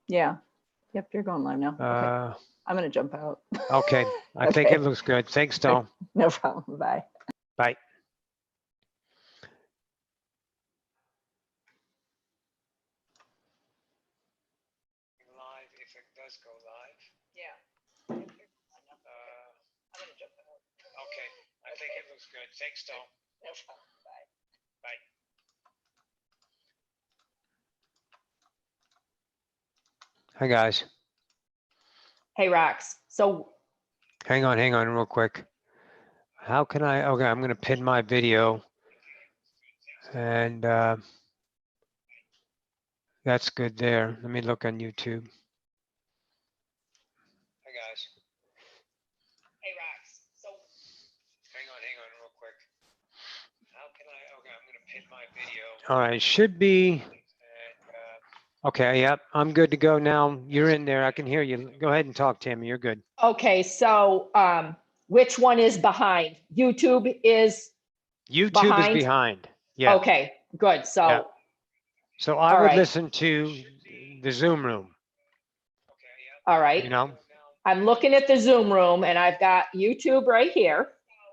Yeah. Yep, you're going live now. Okay. I'm going to jump out. Okay. I think it looks good. Thanks, Dawn. No problem. Bye. Bye. Live if it does go live. Yeah. I'm going to jump out. Okay. I think it looks good. Thanks, Dawn. No problem. Bye. Bye. Hi, guys. Hey, Rox. So Hang on real quick. How can I, okay, I'm going to pin my video and that's good there. Let me look on YouTube. Hi, guys. Hey, Rox. So Hang on real quick. How can I, okay, I'm going to pin my video. All right, it should be. Okay, yep, I'm good to go now. You're in there. I can hear you. Go ahead and talk, Tammy. You're good. okay, so which one is behind? YouTube is behind. Yeah. Okay, good. So Yeah. So I all would right. listen to the Zoom room. All right. You know? I'm looking at the Zoom room and I've got YouTube right here.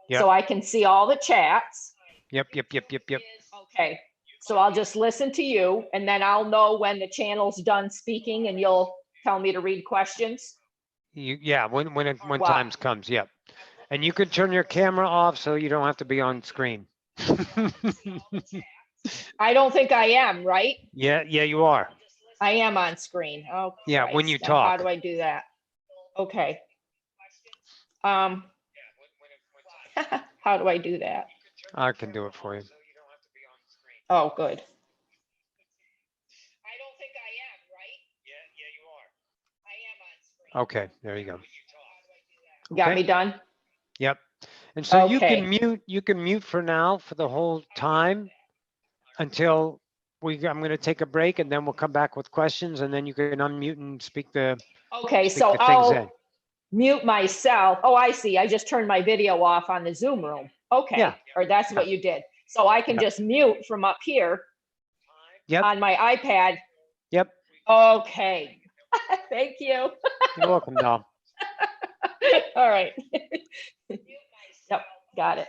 Yep. So I can see all the chats. Yep. Okay. So I'll just listen to you and then I'll know when the channel's done speaking and you'll tell me to read questions. Yeah, when Wow. times comes, yep. And you can turn your camera off so you don't have to be on screen. I don't think I am, right? Yeah, you are. I am on screen. Oh, yeah, Christ. when you Now, talk. how do I do that? Okay. How do I do that? I can do it for you. Oh, good. I don't think I am, right? Yeah, you are. I am on screen. Okay, there you go. Got me done? Yep. And so Okay. you can mute for now for the whole time until I'm going to take a break and then we'll come back with questions and then you can unmute and speak the Okay, speak so the things in. I'll mute myself. Oh, I see. I just turned my video off on the Zoom room. Okay. Yeah. Or that's what you did. So I can just mute from up here on my iPad. Yep. Okay. Thank you. You're welcome, doll. All right. Yep, got it.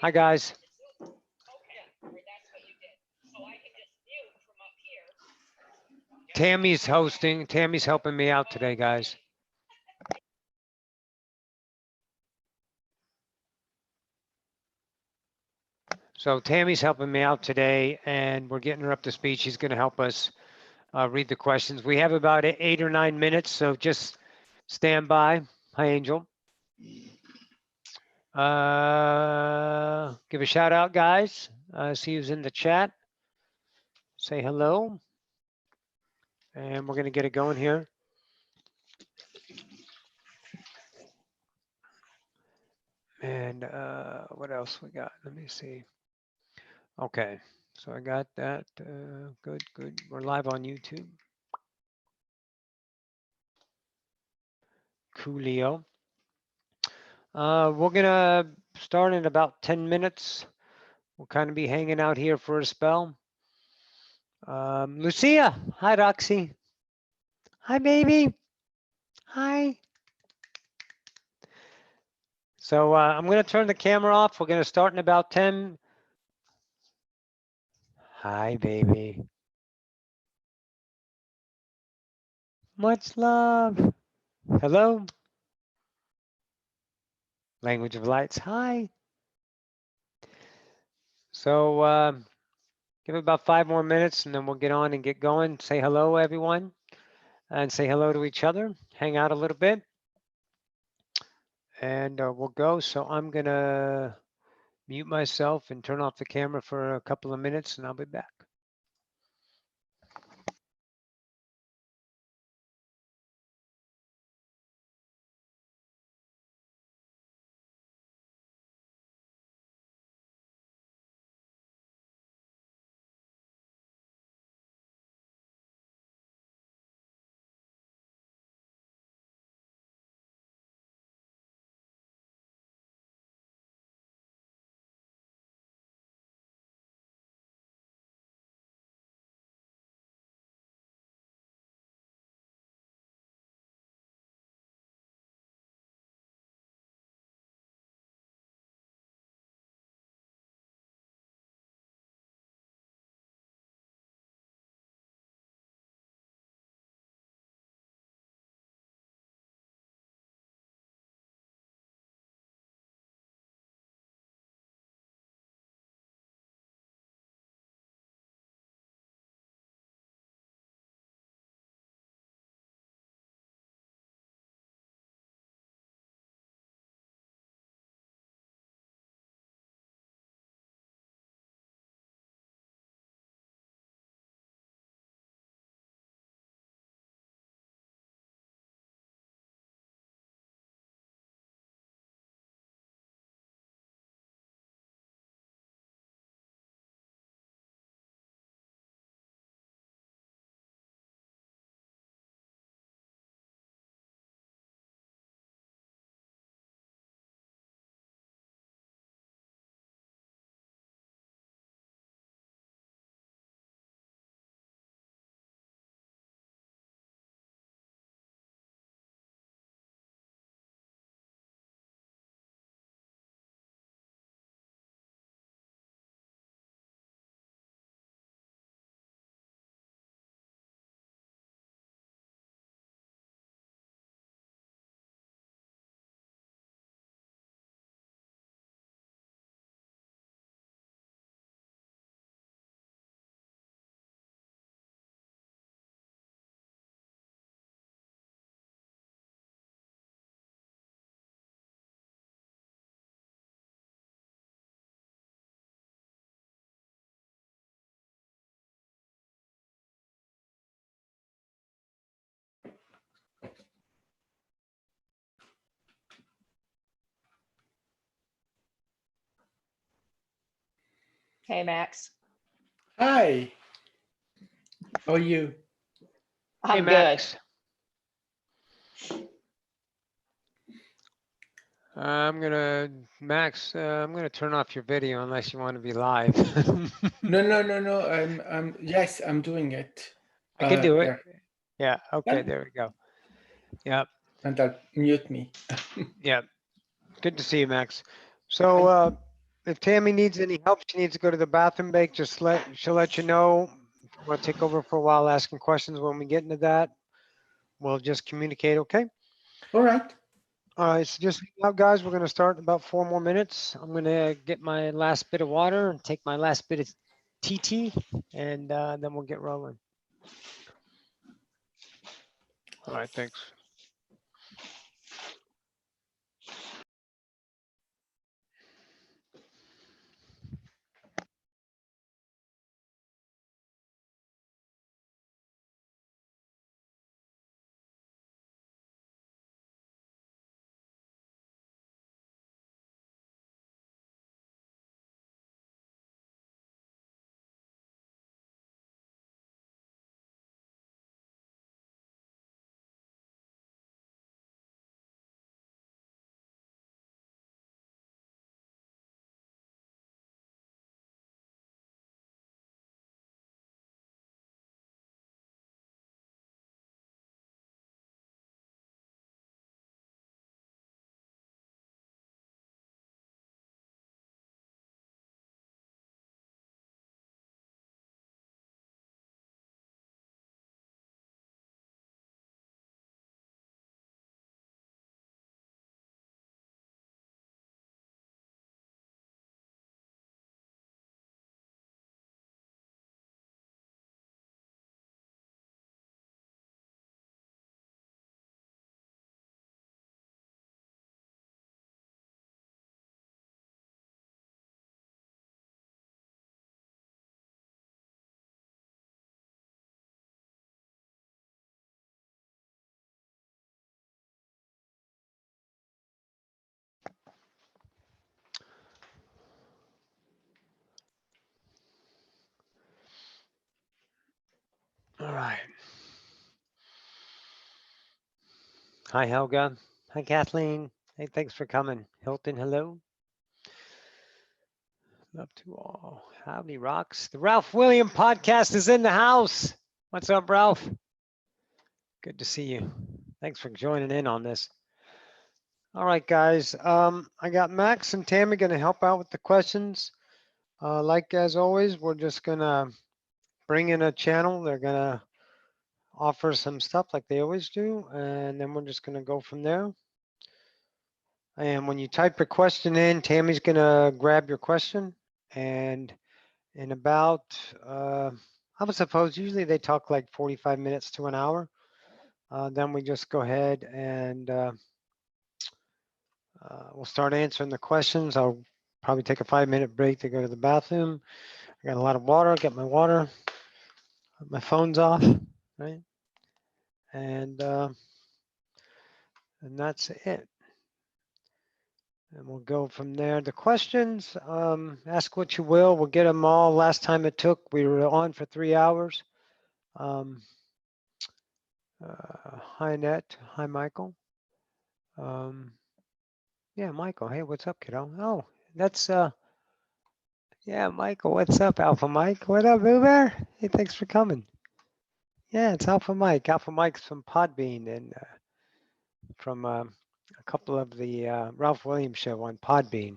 Hi, guys. Tammy's hosting. Tammy's helping me out today, guys. So Tammy's helping me out today, and we're getting her up to speed. She's going to help us read the questions. We have about 8 or 9 minutes, so just stand by. Hi, Angel. Give a shout out, guys. See who's in the chat. Say hello. And we're going to get it going here. And what else we got? Let me see. Okay, so I got that. Good. We're live on YouTube. Coolio. We're gonna start in about 10 minutes. We'll kind of be hanging out here for a spell. Lucia, hi Roxy. Hi baby. Hi. So I'm gonna turn the camera off. We're gonna start in about 10. Hi baby. Much love. Hello. Language of Lights, hi. So give it about 5 more minutes and then we'll get on and get going. Say hello, everyone, and say hello to each other. Hang out a little bit. And we'll go. So I'm going to mute myself and turn off the camera for a couple of minutes and I'll be back. Hey, Max. Hi. How are you? I'm good. Max. Max, I'm gonna turn off your video unless you want to be live. No. Yes, I'm doing it. I can do it. There. Yeah. Okay. Yeah. There we go. Yep. And I'll mute me. Yep. Good to see you, Max. So, if Tammy needs any help, she needs to go to the bathroom break. She'll let you know. If you want to take over for a while, asking questions when we get into that, we'll just communicate. Okay. All right. All right. So just hang out, guys. We're gonna start in about 4 more minutes. I'm gonna get my last bit of water and take my last bit of TT, and then we'll get rolling. All right. Thanks. All right. Hi, Helga. Hi, Kathleen. Hey, thanks for coming. Hilton, hello. Love to all. Howdy, rocks. The Ralph William podcast is in the house. What's up, Ralph? Good to see you. Thanks for joining in on this. All right, guys. I got Max and Tammy going to help out with the questions. Like as always, we're just going to bring in a channel. They're going to offer some stuff like they always do, and then we're just going to go from there. And when you type your question in, Tammy's going to grab your question. And in about, I would suppose usually they talk like 45 minutes to an hour. Then we just go ahead and we'll start answering the questions. I'll probably take a 5-minute break to go to the bathroom. I got a lot of water, get my water. My phone's off, right? And that's it. And we'll go from there. The questions, ask what you will. We'll get them all. Last time it took, we were on for 3 hours. Hi, Annette. Hi, Michael. Yeah, Michael. Hey, what's up, kiddo? Oh, that's, yeah, Michael. What's up, Alpha Mike? What up, Boo Bear? Hey, thanks for coming. Yeah, it's Alpha Mike. Alpha Mike's from Podbean and from a couple of the Ralph Williams show on Podbean.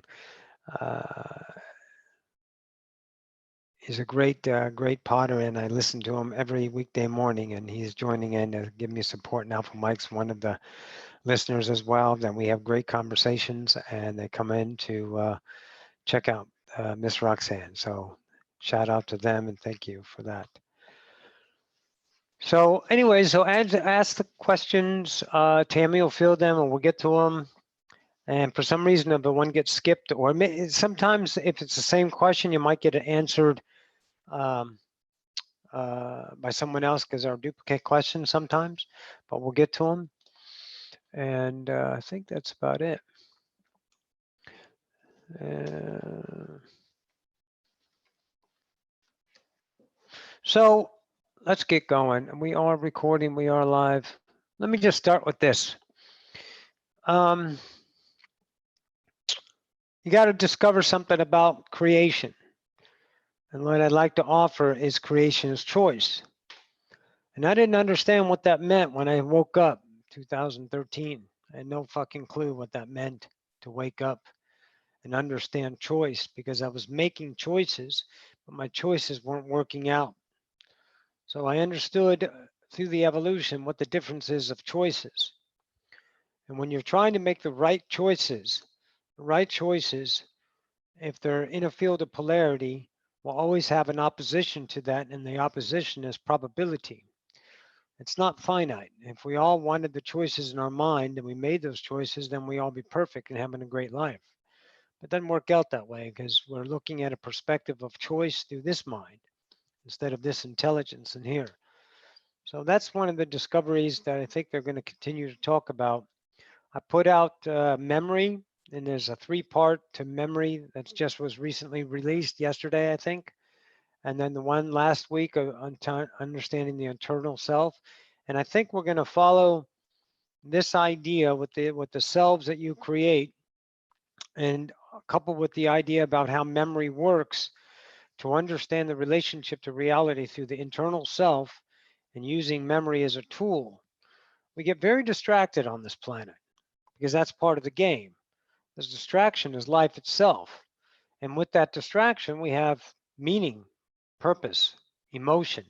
He's a great podder, and I listen to him every weekday morning, and he's joining in to give me support. And Alpha Mike's one of the listeners as well. Then we have great conversations, and they come in to check out Miss Roxanne. So shout out to them, and thank you for that. So anyway, so ask the questions. Tammy will field them, and we'll get to them. And for some reason, if the one gets skipped, or sometimes if it's the same question, you might get it answered by someone else because they're duplicate questions sometimes, but we'll get to them. And I think that's about it. So let's get going. We are recording, we are live. Let me just start with this. You got to discover something about creation. And what I'd like to offer is creation's choice. And I didn't understand what that meant when I woke up 2013. I had no fucking clue what that meant to wake up and understand choice, because I was making choices, but my choices weren't working out. So I understood through the evolution what the difference is of choices. And when you're trying to make the right choices, if they're in a field of polarity, will always have an opposition to that, and the opposition is probability. It's not finite. If we all wanted the choices in our mind and we made those choices, then we all be perfect and having a great life. But it doesn't work out that way, because we're looking at a perspective of choice through this mind instead of this intelligence in here. So that's one of the discoveries that I think they're going to continue to talk about. I put out memory, and there's a 3-part to memory that just was recently released yesterday, I think. And then the one last week on understanding the internal self. And I think we're going to follow this idea with the selves that you create, and coupled with the idea about how memory works, to understand the relationship to reality through the internal self and using memory as a tool. We get very distracted on this planet because that's part of the game. This distraction is life itself. And with that distraction, we have meaning, purpose, emotion,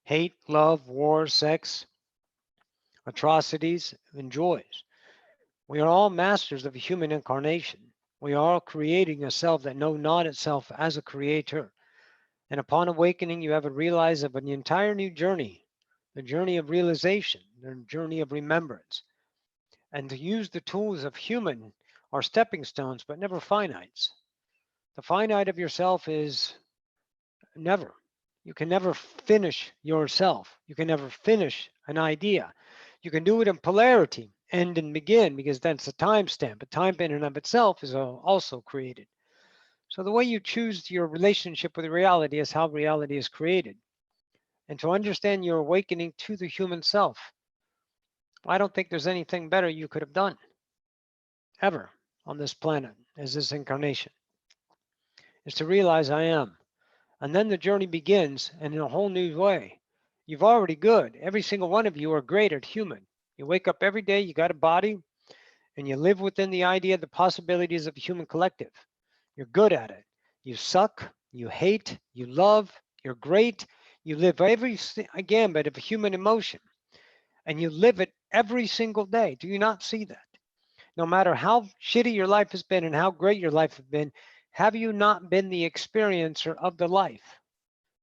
hate, love, war, sex, atrocities, and joys. We are all masters of a human incarnation. We are all creating a self that knows not itself as a creator. And upon awakening, you have a realize of an entire new journey, the journey of realization, the journey of remembrance. And to use the tools of human are stepping stones, but never finites. The finite of yourself is never. You can never finish yourself. You can never finish an idea. You can do it in polarity, end and begin, because that's a timestamp. A time in and of itself is also created. So the way you choose your relationship with reality is how reality is created. And to understand your awakening to the human self, I don't think there's anything better you could have done ever on this planet as this incarnation, is to realize I am. And then the journey begins, and in a whole new way. You've already good. Every single one of you are great at human. You wake up every day, you got a body, and you live within the idea of the possibilities of a human collective. You're good at it. You suck, you hate, you love, you're great. You live every gambit of human emotion, and you live it every single day. Do you not see that? No matter how shitty your life has been and how great your life has been, have you not been the experiencer of the life?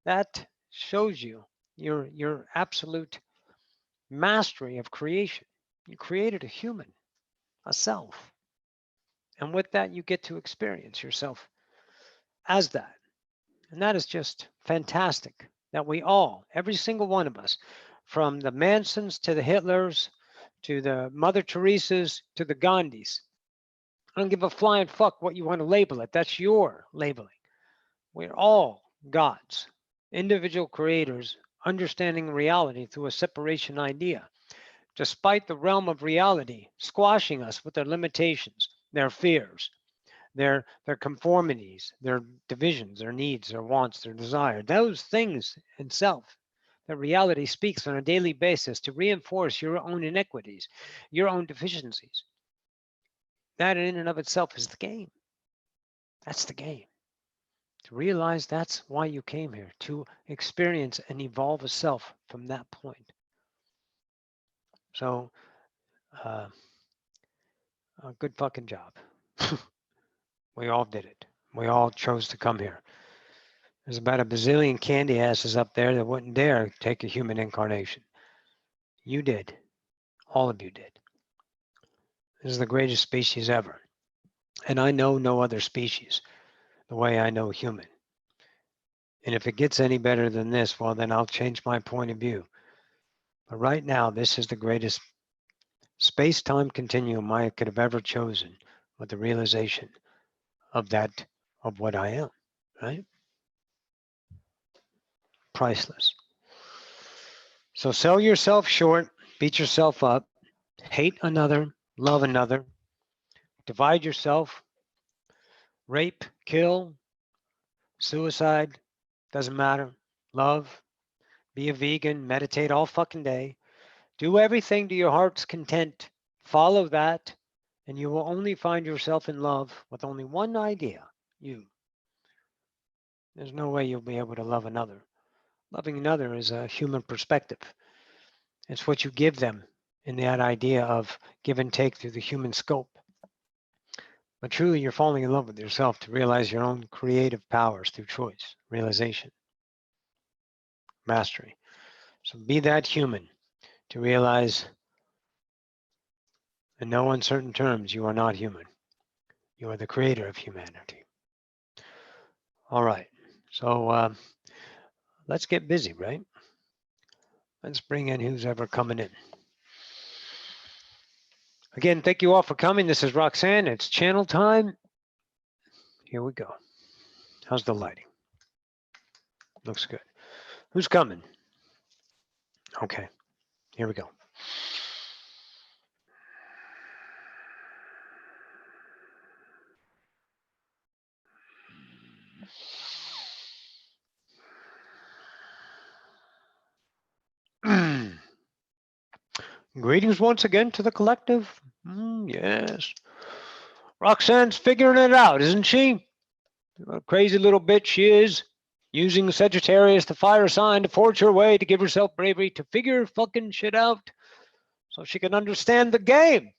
That shows you your absolute mastery of creation. You created a human, a self. And with that, you get to experience yourself as that. And that is just fantastic that we all, every single one of us, from the Mansons to the Hitlers, to the Mother Teresas, to the Gandhis. I don't give a flying fuck what you want to label it. That's your labeling. We're all gods, individual creators, understanding reality through a separation idea, despite the realm of reality squashing us with their limitations, their fears, their conformities, their divisions, their needs, their wants, their desire. Those things in self that reality speaks on a daily basis to reinforce your own inequities, your own deficiencies. That in and of itself is the game. That's the game. To realize that's why you came here, to experience and evolve a self from that point. So, a good fucking job. We all did it. We all chose to come here. There's about a bazillion candy asses up there that wouldn't dare take a human incarnation. You did. All of you did. This is the greatest species ever. And I know no other species the way I know human. And if it gets any better than this, well, then I'll change my point of view. But right now, this is the greatest space-time continuum I could have ever chosen, with the realization of that, of what I am, right? Priceless. So sell yourself short, beat yourself up, hate another, love another, divide yourself, rape, kill, suicide, doesn't matter, love, be a vegan, meditate all fucking day, do everything to your heart's content, follow that, and you will only find yourself in love with only one idea, you. There's no way you'll be able to love another. Loving another is a human perspective. It's what you give them in that idea of give and take through the human scope. But truly, you're falling in love with yourself to realize your own creative powers through choice, realization, mastery. So be that human to realize in no uncertain terms, you are not human. You are the creator of humanity. All right. So let's get busy, right? Let's bring in who's ever coming in. Again, thank you all for coming. This is Roxanne. It's channel time. Here we go. How's the lighting? Looks good. Who's coming? Okay, here we go. Greetings once again to the collective. Yes. Roxanne's figuring it out, isn't she? What a crazy little bitch she is. Using Sagittarius, the fire sign, to forge her way, to give herself bravery, to figure fucking shit out so she can understand the game.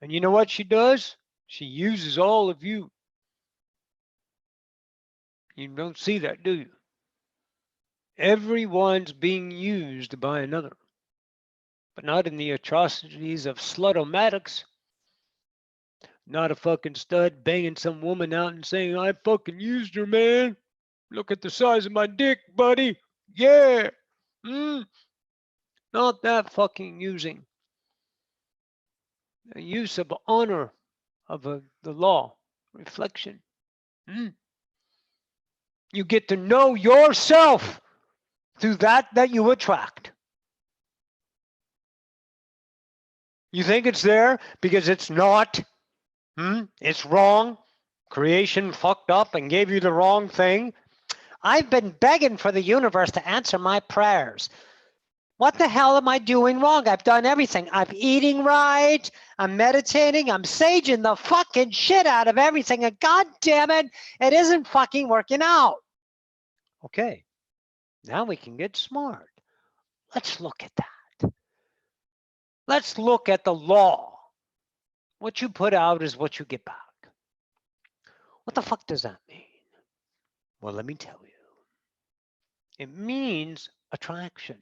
And you know what she does? She uses all of you. You don't see that, do you? Everyone's being used by another, but not in the atrocities of slutomatics. Not a fucking stud banging some woman out and saying, I fucking used her, man. Look at the size of my dick, buddy. Yeah. Not that fucking using. A use of honor of the law. Reflection. You get to know yourself through that you attract. You think it's there because it's not. It's wrong. Creation fucked up and gave you the wrong thing. I've been begging for the universe to answer my prayers. What the hell am I doing wrong? I've done everything. I'm eating right. I'm meditating. I'm saging the fucking shit out of everything. And God damn it, it isn't fucking working out. Okay, now we can get smart. Let's look at that. Let's look at the law. What you put out is what you get back. What the fuck does that mean? Well, let me tell you. It means attraction,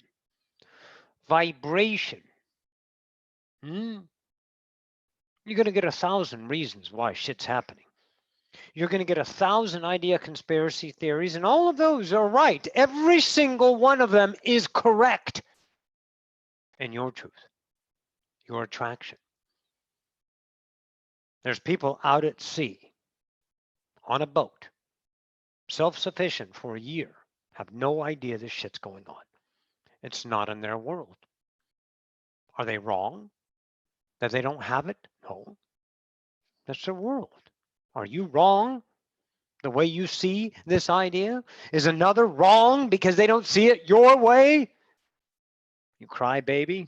vibration. You're going to get 1,000 reasons why shit's happening. You're going to get 1,000 idea conspiracy theories, and all of those are right. Every single one of them is correct. And your truth, your attraction. There's people out at sea, on a boat, self-sufficient for a year, have no idea this shit's going on. It's not in their world. Are they wrong that they don't have it? No. That's their world. Are you wrong? The way you see this idea? Is another wrong because they don't see it your way? You cry baby.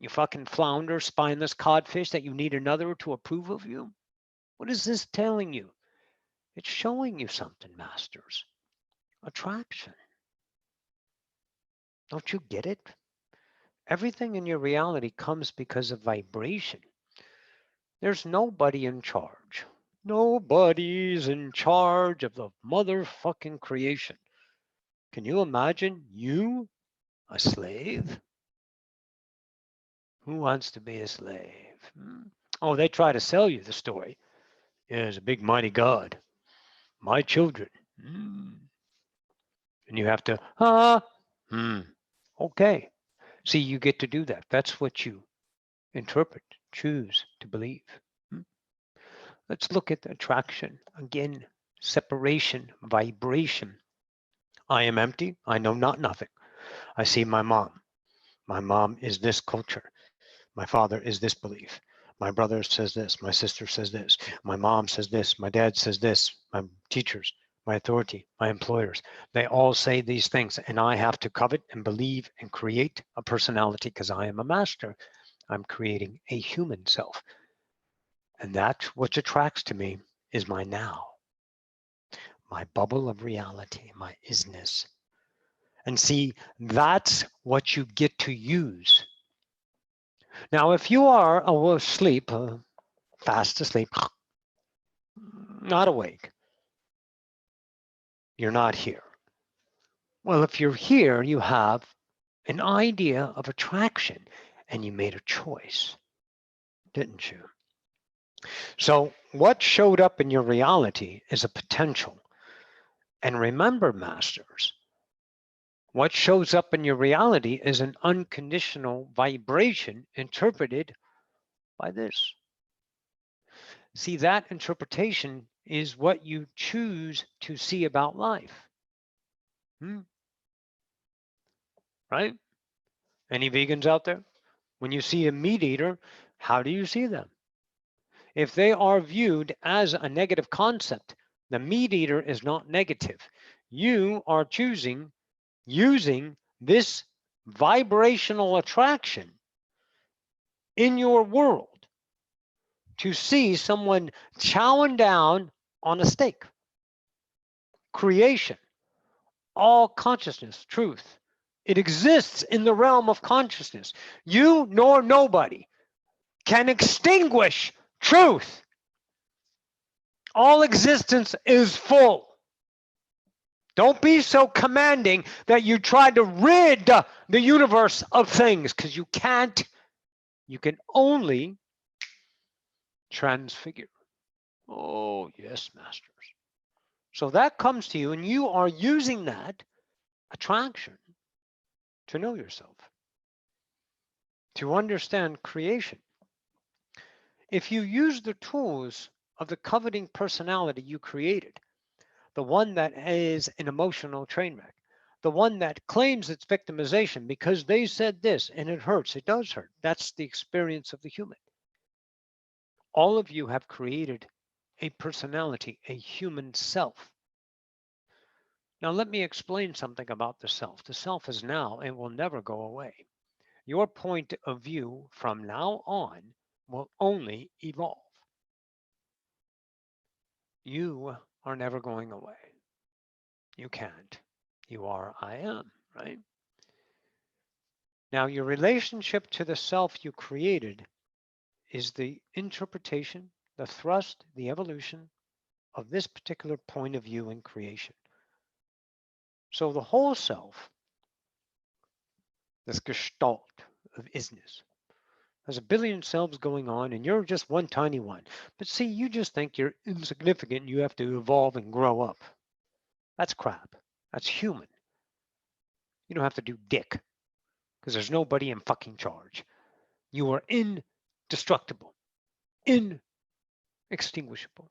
You fucking flounder, spineless codfish that you need another to approve of you? What is this telling you? It's showing you something, masters. Attraction. Don't you get it? Everything in your reality comes because of vibration. There's nobody in charge. Nobody's in charge of the motherfucking creation. Can you imagine you, a slave? Who wants to be a slave? Oh, they try to sell you the story. Yeah, there's a big mighty God. My children. And you have to, okay. See, you get to do that. That's what you interpret, choose to believe. Let's look at the attraction. Again, separation, vibration. I am empty. I know not nothing. I see my mom. My mom is this culture. My father is this belief. My brother says this. My sister says this. My mom says this. My dad says this. My teachers, my authority, my employers, they all say these things. And I have to covet and believe and create a personality because I am a master. I'm creating a human self. And that which attracts to me is my now, my bubble of reality, my isness. And see, that's what you get to use. Now, if you are asleep, fast asleep, not awake, you're not here. Well, if you're here, you have an idea of attraction and you made a choice, didn't you? So what showed up in your reality is a potential. And remember, masters, what shows up in your reality is an unconditional vibration interpreted by this. See, that interpretation is what you choose to see about life. Right? Any vegans out there? When you see a meat eater, how do you see them? If they are viewed as a negative concept, the meat eater is not negative. You are choosing using this vibrational attraction in your world to see someone chowing down on a steak. Creation, all consciousness, truth. It exists in the realm of consciousness. You nor nobody can extinguish truth. All existence is full. Don't be so commanding that you try to rid the universe of things, because you can't. You can only transfigure. Oh, yes, masters. So that comes to you, and you are using that attraction to know yourself, to understand creation. If you use the tools of the coveting personality you created, the one that is an emotional train wreck, the one that claims its victimization because they said this and it hurts, it does hurt. That's the experience of the human. All of you have created a personality, a human self. Now let me explain something about the self. The self is now and will never go away. Your point of view from now on will only evolve. You are never going away. You can't. You are I am, right? Now, your relationship to the self you created is the interpretation, the thrust, the evolution of this particular point of view in creation. So the whole self, this gestalt of isness, there's a billion selves going on and you're just one tiny one. But see, you just think you're insignificant and you have to evolve and grow up. That's crap. That's human. You don't have to do dick because there's nobody in fucking charge. You are indestructible, inextinguishable.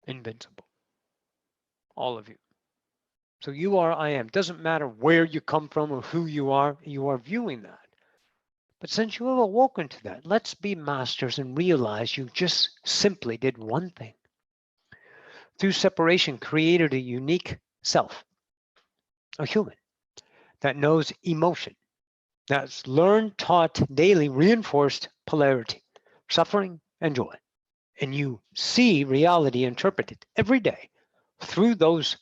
Invincible. All of you. So you are I am. Doesn't matter where you come from or who you are viewing that. But since you have awoken to that, let's be masters and realize you just simply did one thing. Through separation, created a unique self, a human that knows emotion, that's learned, taught, daily reinforced polarity, suffering and joy. And you see reality interpreted every day through those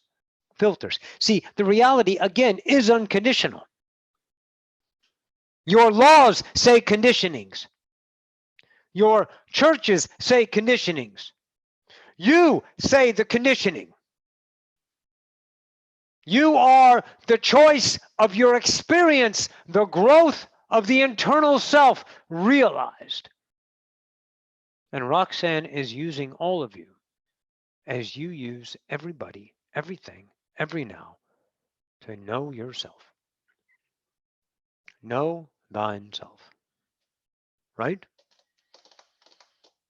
filters. See, the reality, again, is unconditional. Your laws say conditionings. Your churches say conditionings. You say the conditioning. You are the choice of your experience, the growth of the internal self realized. And Roxanne is using all of you as you use everybody, everything, every now to know yourself. Know thine self. Right?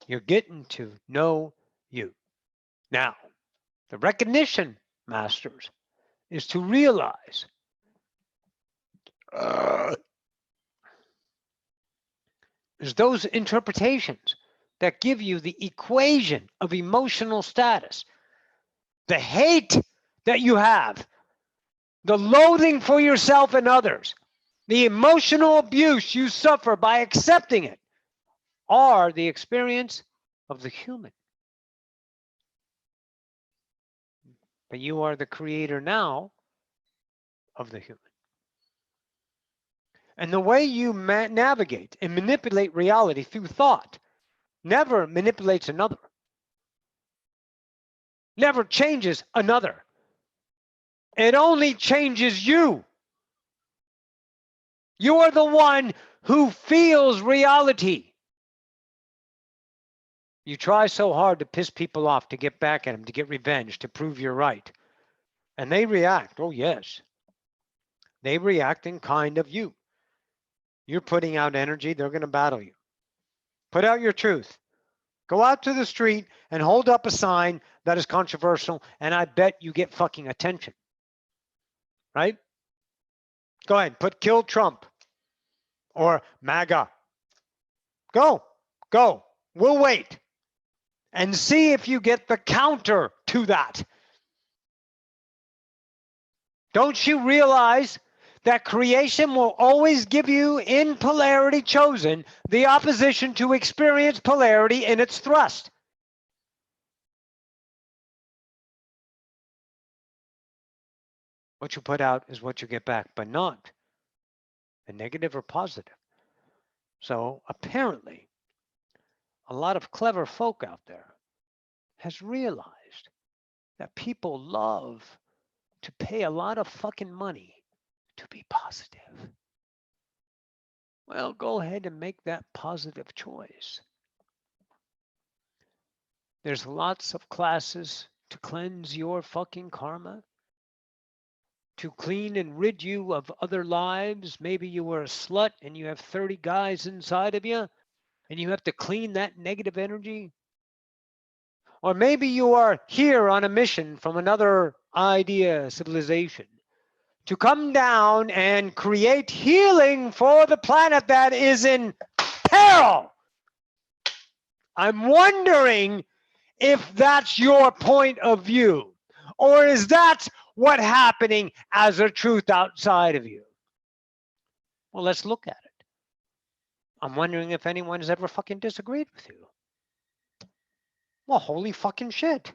You're getting to know you. Now, the recognition masters, is to realize is those interpretations that give you the equation of emotional status, the hate that you have, the loathing for yourself and others, the emotional abuse you suffer by accepting it, are the experience of the human. But you are the creator now of the human. And the way you navigate and manipulate reality through thought never manipulates another, never changes another. It only changes you. You are the one who feels reality. You try so hard to piss people off, to get back at them, to get revenge, to prove you're right. And they react. Oh, yes. They react in kind of you. You're putting out energy. They're going to battle you. Put out your truth. Go out to the street and hold up a sign that is controversial, and I bet you get fucking attention. Right? Go ahead. Put kill Trump or MAGA. Go. Go. We'll wait and see if you get the counter to that. Don't you realize that creation will always give you, in polarity chosen, the opposition to experience polarity in its thrust? What you put out is what you get back, but not a negative or positive. So apparently, a lot of clever folk out there has realized that people love to pay a lot of fucking money to be positive. Well, go ahead and make that positive choice. There's lots of classes to cleanse your fucking karma, to clean and rid you of other lives. Maybe you were a slut and you have 30 guys inside of you and you have to clean that negative energy. Or maybe you are here on a mission from another idea, civilization, to come down and create healing for the planet that is in peril. I'm wondering if that's your point of view, or is that what's happening as a truth outside of you? Well, let's look at it. I'm wondering if anyone has ever fucking disagreed with you. Well, holy fucking shit.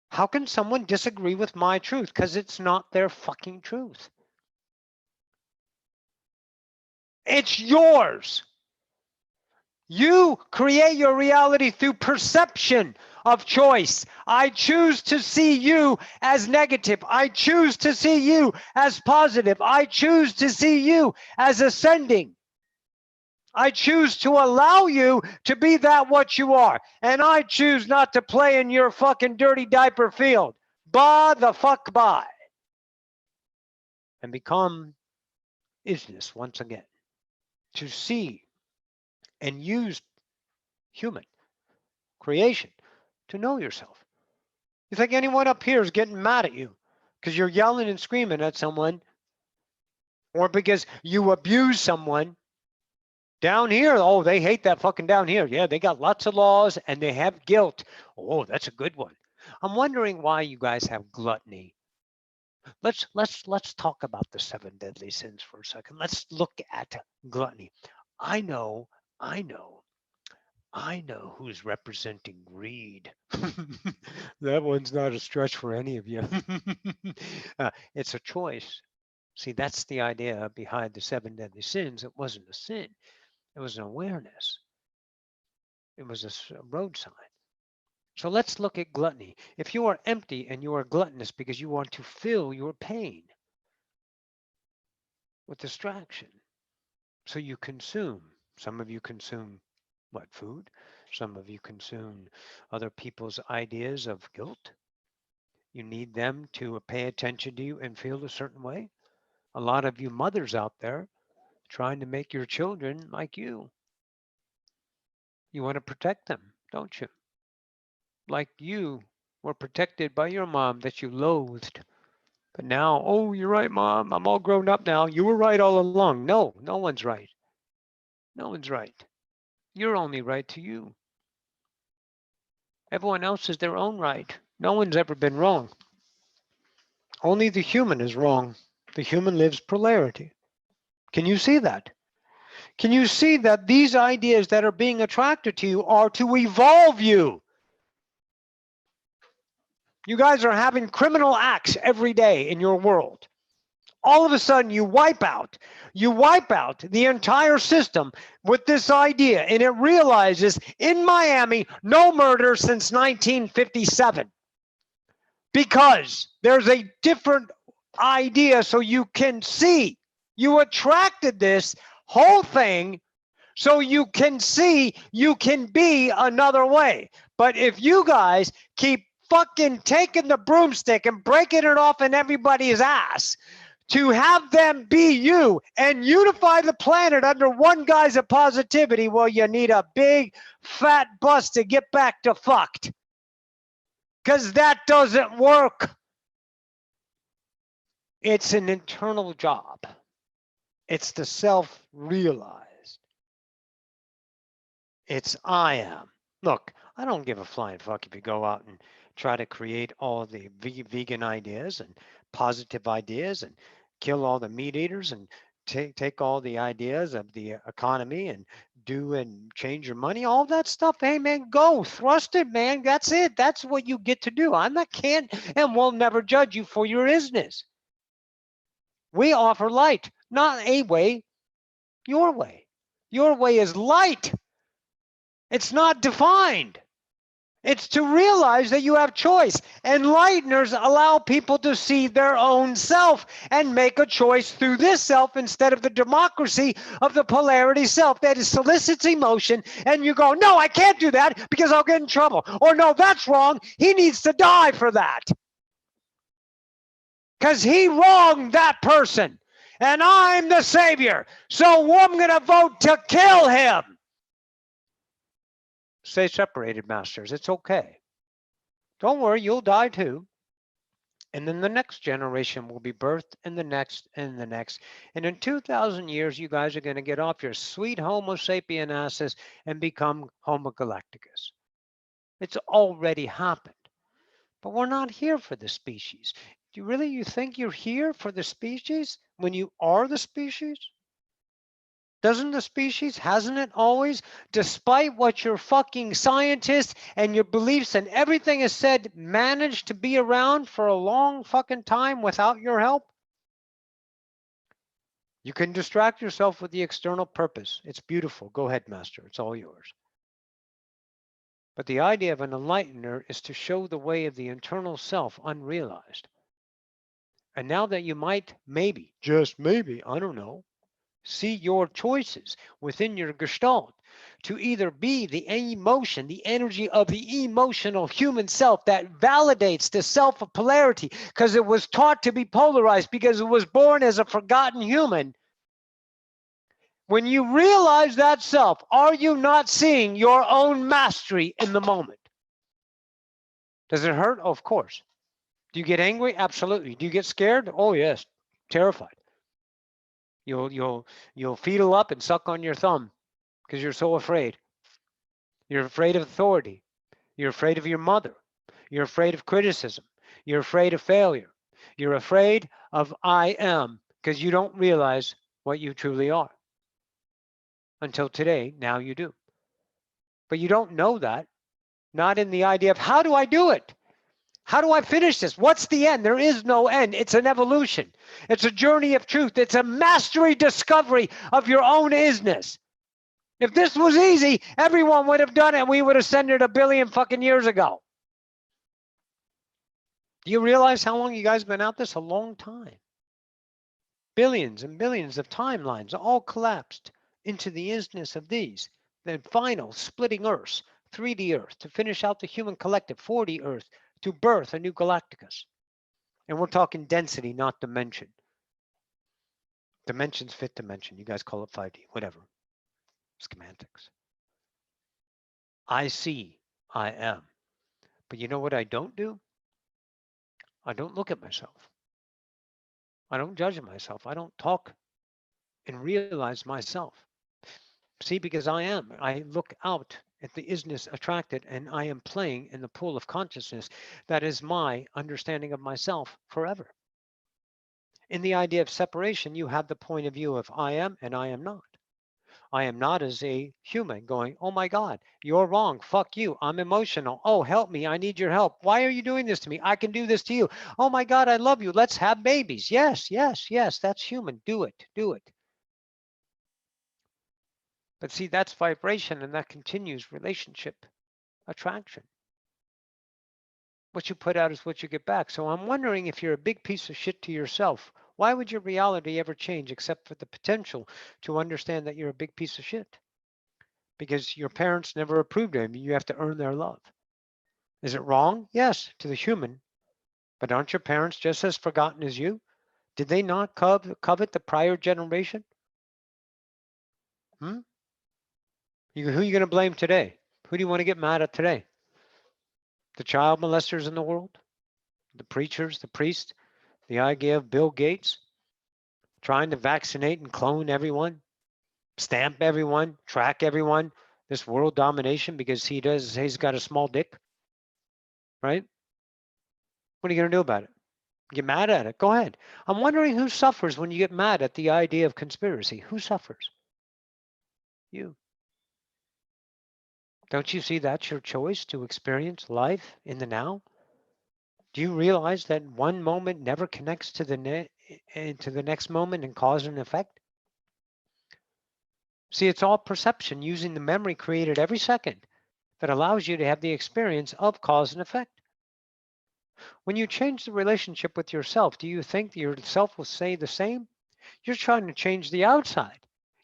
How can someone disagree with my truth? Because it's not their fucking truth. It's yours. You create your reality through perception of choice. I choose to see you as negative. I choose to see you as positive. I choose to see you as ascending. I choose to allow you to be that what you are. And I choose not to play in your fucking dirty diaper field. Bah the fuck bye. And become isness once again. To see and use human creation to know yourself. You think anyone up here is getting mad at you because you're yelling and screaming at someone, or because you abuse someone? Down here, oh, they hate that fucking down here. Yeah, they got lots of laws and they have guilt. Oh, that's a good one. I'm wondering why you guys have gluttony. Let's talk about the 7 deadly sins for a second. Let's look at gluttony. I know who's representing greed. That one's not a stretch for any of you. It's a choice. See, that's the idea behind the 7 deadly sins. It wasn't a sin. It was an awareness. It was a road sign. So let's look at gluttony. If you are empty and you are gluttonous because you want to fill your pain with distraction, so you consume. Some of you consume what? Food. Some of you consume other people's ideas of guilt. You need them to pay attention to you and feel a certain way. A lot of you mothers out there trying to make your children like you. You want to protect them, don't you? Like you were protected by your mom that you loathed. But now, oh, you're right, Mom. I'm all grown up now. You were right all along. No, no one's right. No one's right. You're only right to you. Everyone else is their own right. No one's ever been wrong. Only the human is wrong. The human lives polarity. Can you see that? Can you see that these ideas that are being attracted to you are to evolve you? You guys are having criminal acts every day in your world. All of a sudden you wipe out the entire system with this idea, and it realizes in Miami, no murder since 1957. Because there's a different idea, so you can see. You attracted this whole thing so you can see you can be another way. But if you guys keep fucking taking the broomstick and breaking it off in everybody's ass to have them be you and unify the planet under one guise of positivity, well, you need a big fat bus to get back to fucked. Because that doesn't work. It's an internal job. It's the self-realized. It's I am. Look, I don't give a flying fuck if you go out and try to create all the vegan ideas and positive ideas and kill all the meat eaters and take all the ideas of the economy and do and change your money, all that stuff. Hey man, go thrust it, man. That's it. That's what you get to do. I'm not can't and will never judge you for your isness. We offer light, not a way, your way. Your way is light. It's not defined. It's to realize that you have choice. Enlighteners allow people to see their own self and make a choice through this self instead of the democracy of the polarity self that solicits emotion, and you go, no, I can't do that because I'll get in trouble. Or no, that's wrong. He needs to die for that. Because he wronged that person. And I'm the savior. So I'm going to vote to kill him. Stay separated, masters. It's okay. Don't worry, you'll die too. And then the next generation will be birthed, and the next, and the next. And in 2,000 years, you guys are going to get off your sweet Homo sapien asses and become Homo galacticus. It's already happened. But we're not here for the species. Do you think you're here for the species when you are the species? Doesn't the species, hasn't it always, despite what your fucking scientists and your beliefs and everything is said, managed to be around for a long fucking time without your help? You can distract yourself with the external purpose. It's beautiful. Go ahead, master. It's all yours. But the idea of an enlightener is to show the way of the internal self unrealized. And now that you might, maybe, just maybe, I don't know, see your choices within your gestalt to either be the emotion, the energy of the emotional human self that validates the self of polarity because it was taught to be polarized because it was born as a forgotten human. When you realize that self, are you not seeing your own mastery in the moment? Does it hurt? Oh, of course. Do you get angry? Absolutely. Do you get scared? Oh, yes. Terrified. You'll fetal up and suck on your thumb because you're so afraid. You're afraid of authority. You're afraid of your mother. You're afraid of criticism. You're afraid of failure. You're afraid of I am because you don't realize what you truly are. Until today, now you do. But you don't know that. Not in the idea of how do I do it? How do I finish this? What's the end? There is no end. It's an evolution. It's a journey of truth. It's a mastery discovery of your own isness. If this was easy, everyone would have done it and we would have sent it 1 billion fucking years ago. Do you realize how long you guys have been out this? A long time. Billions and billions of timelines all collapsed into the isness of these. The final splitting Earths, 3D Earth, to finish out the human collective, 4D Earth, to birth a new Galacticus. And we're talking density, not dimension. Dimension's fifth dimension. You guys call it 5D, whatever. Schematics. I see, I am. But you know what I don't do? I don't look at myself. I don't judge myself. I don't talk and realize myself. See, because I look out at the isness attracted, and I am playing in the pool of consciousness that is my understanding of myself forever. In the idea of separation, you have the point of view of I am and I am not. I am not as a human going, oh my God, you're wrong. Fuck you. I'm emotional. Oh, help me. I need your help. Why are you doing this to me? I can do this to you. Oh my God, I love you. Let's have babies. Yes, yes, yes. That's human. Do it. Do it. But see, that's vibration, and that continues relationship attraction. What you put out is what you get back. So I'm wondering, if you're a big piece of shit to yourself, why would your reality ever change except for the potential to understand that you're a big piece of shit? Because your parents never approved of you. You have to earn their love. Is it wrong? Yes, to the human. But aren't your parents just as forgotten as you? Did they not covet the prior generation? Who are you going to blame today? Who do you want to get mad at today? The child molesters in the world? The preachers, the priests, the idea of Bill Gates trying to vaccinate and clone everyone, stamp everyone, track everyone, this world domination because he's got a small dick, right? What are you going to do about it? Get mad at it? Go ahead. I'm wondering who suffers when you get mad at the idea of conspiracy. Who suffers? You. Don't you see that's your choice to experience life in the now? Do you realize that one moment never connects to the next moment and cause and effect? See, it's all perception using the memory created every second that allows you to have the experience of cause and effect. When you change the relationship with yourself, do you think yourself will stay the same? You're trying to change the outside.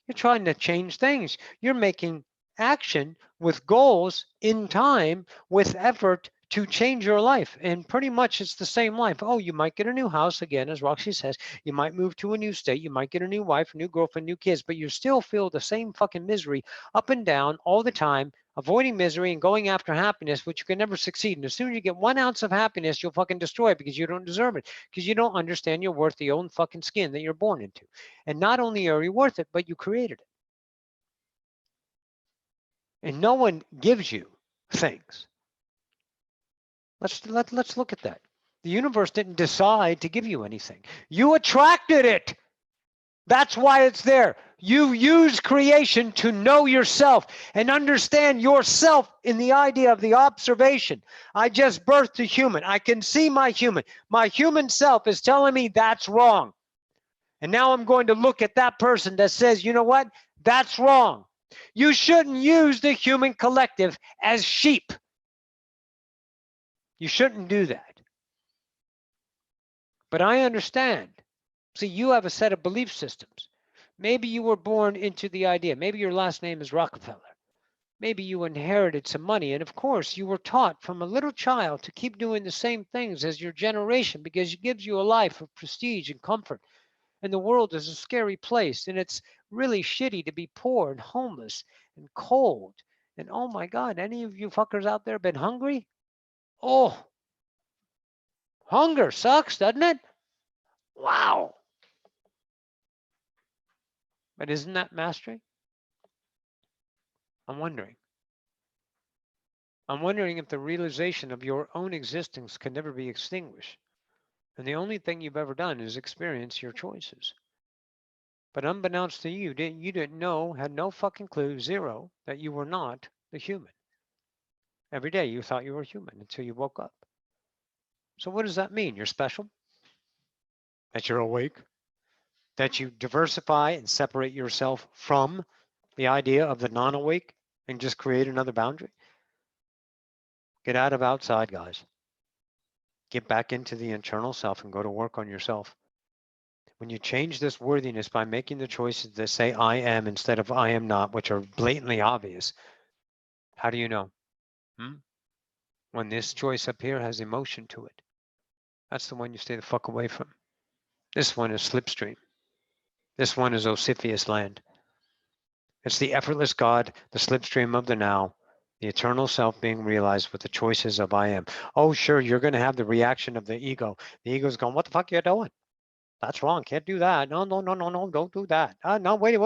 You're trying to change things. You're making action with goals in time, with effort to change your life. And pretty much it's the same life. Oh, you might get a new house again, as Roxy says. You might move to a new state. You might get a new wife, a new girlfriend, new kids, but you still feel the same fucking misery up and down all the time, avoiding misery and going after happiness, which you can never succeed. And as soon as you get 1 ounce of happiness, you'll fucking destroy it because you don't deserve it, because you don't understand you're worth the own fucking skin that you're born into. And not only are you worth it, but you created it. And no one gives you things. Let's look at that. The universe didn't decide to give you anything. You attracted it. That's why it's there. You use creation to know yourself and understand yourself in the idea of the observation. I just birthed a human. I can see my human. My human self is telling me that's wrong. And now I'm going to look at that person that says, you know what? That's wrong. You shouldn't use the human collective as sheep. You shouldn't do that. But I understand. See, you have a set of belief systems. Maybe you were born into the idea. Maybe your last name is Rockefeller. Maybe you inherited some money. And of course, you were taught from a little child to keep doing the same things as your generation because it gives you a life of prestige and comfort. And the world is a scary place. And it's really shitty to be poor and homeless and cold. And oh my God, any of you fuckers out there been hungry? Oh, hunger sucks, doesn't it? Wow. But isn't that mastery? I'm wondering. I'm wondering if the realization of your own existence can never be extinguished. And the only thing you've ever done is experience your choices. But unbeknownst to you, you didn't know, had no fucking clue, zero, that you were not the human. Every day you thought you were human until you woke up. So what does that mean? You're special? That you're awake? That you diversify and separate yourself from the idea of the non-awake and just create another boundary? Get out of outside, guys. Get back into the internal self and go to work on yourself. When you change this worthiness by making the choices that say I am instead of I am not, which are blatantly obvious, how do you know? When this choice up here has emotion to it, that's the one you stay the fuck away from. This one is slipstream. This one is Osiphus land. It's the effortless God, the slipstream of the now, The eternal self being realized with the choices of I am. Oh, sure, you're going to have the reaction of the ego. The ego's going, what the fuck are you doing? That's wrong. Can't do that. No, no, no, no, no, don't do that. No, wait. If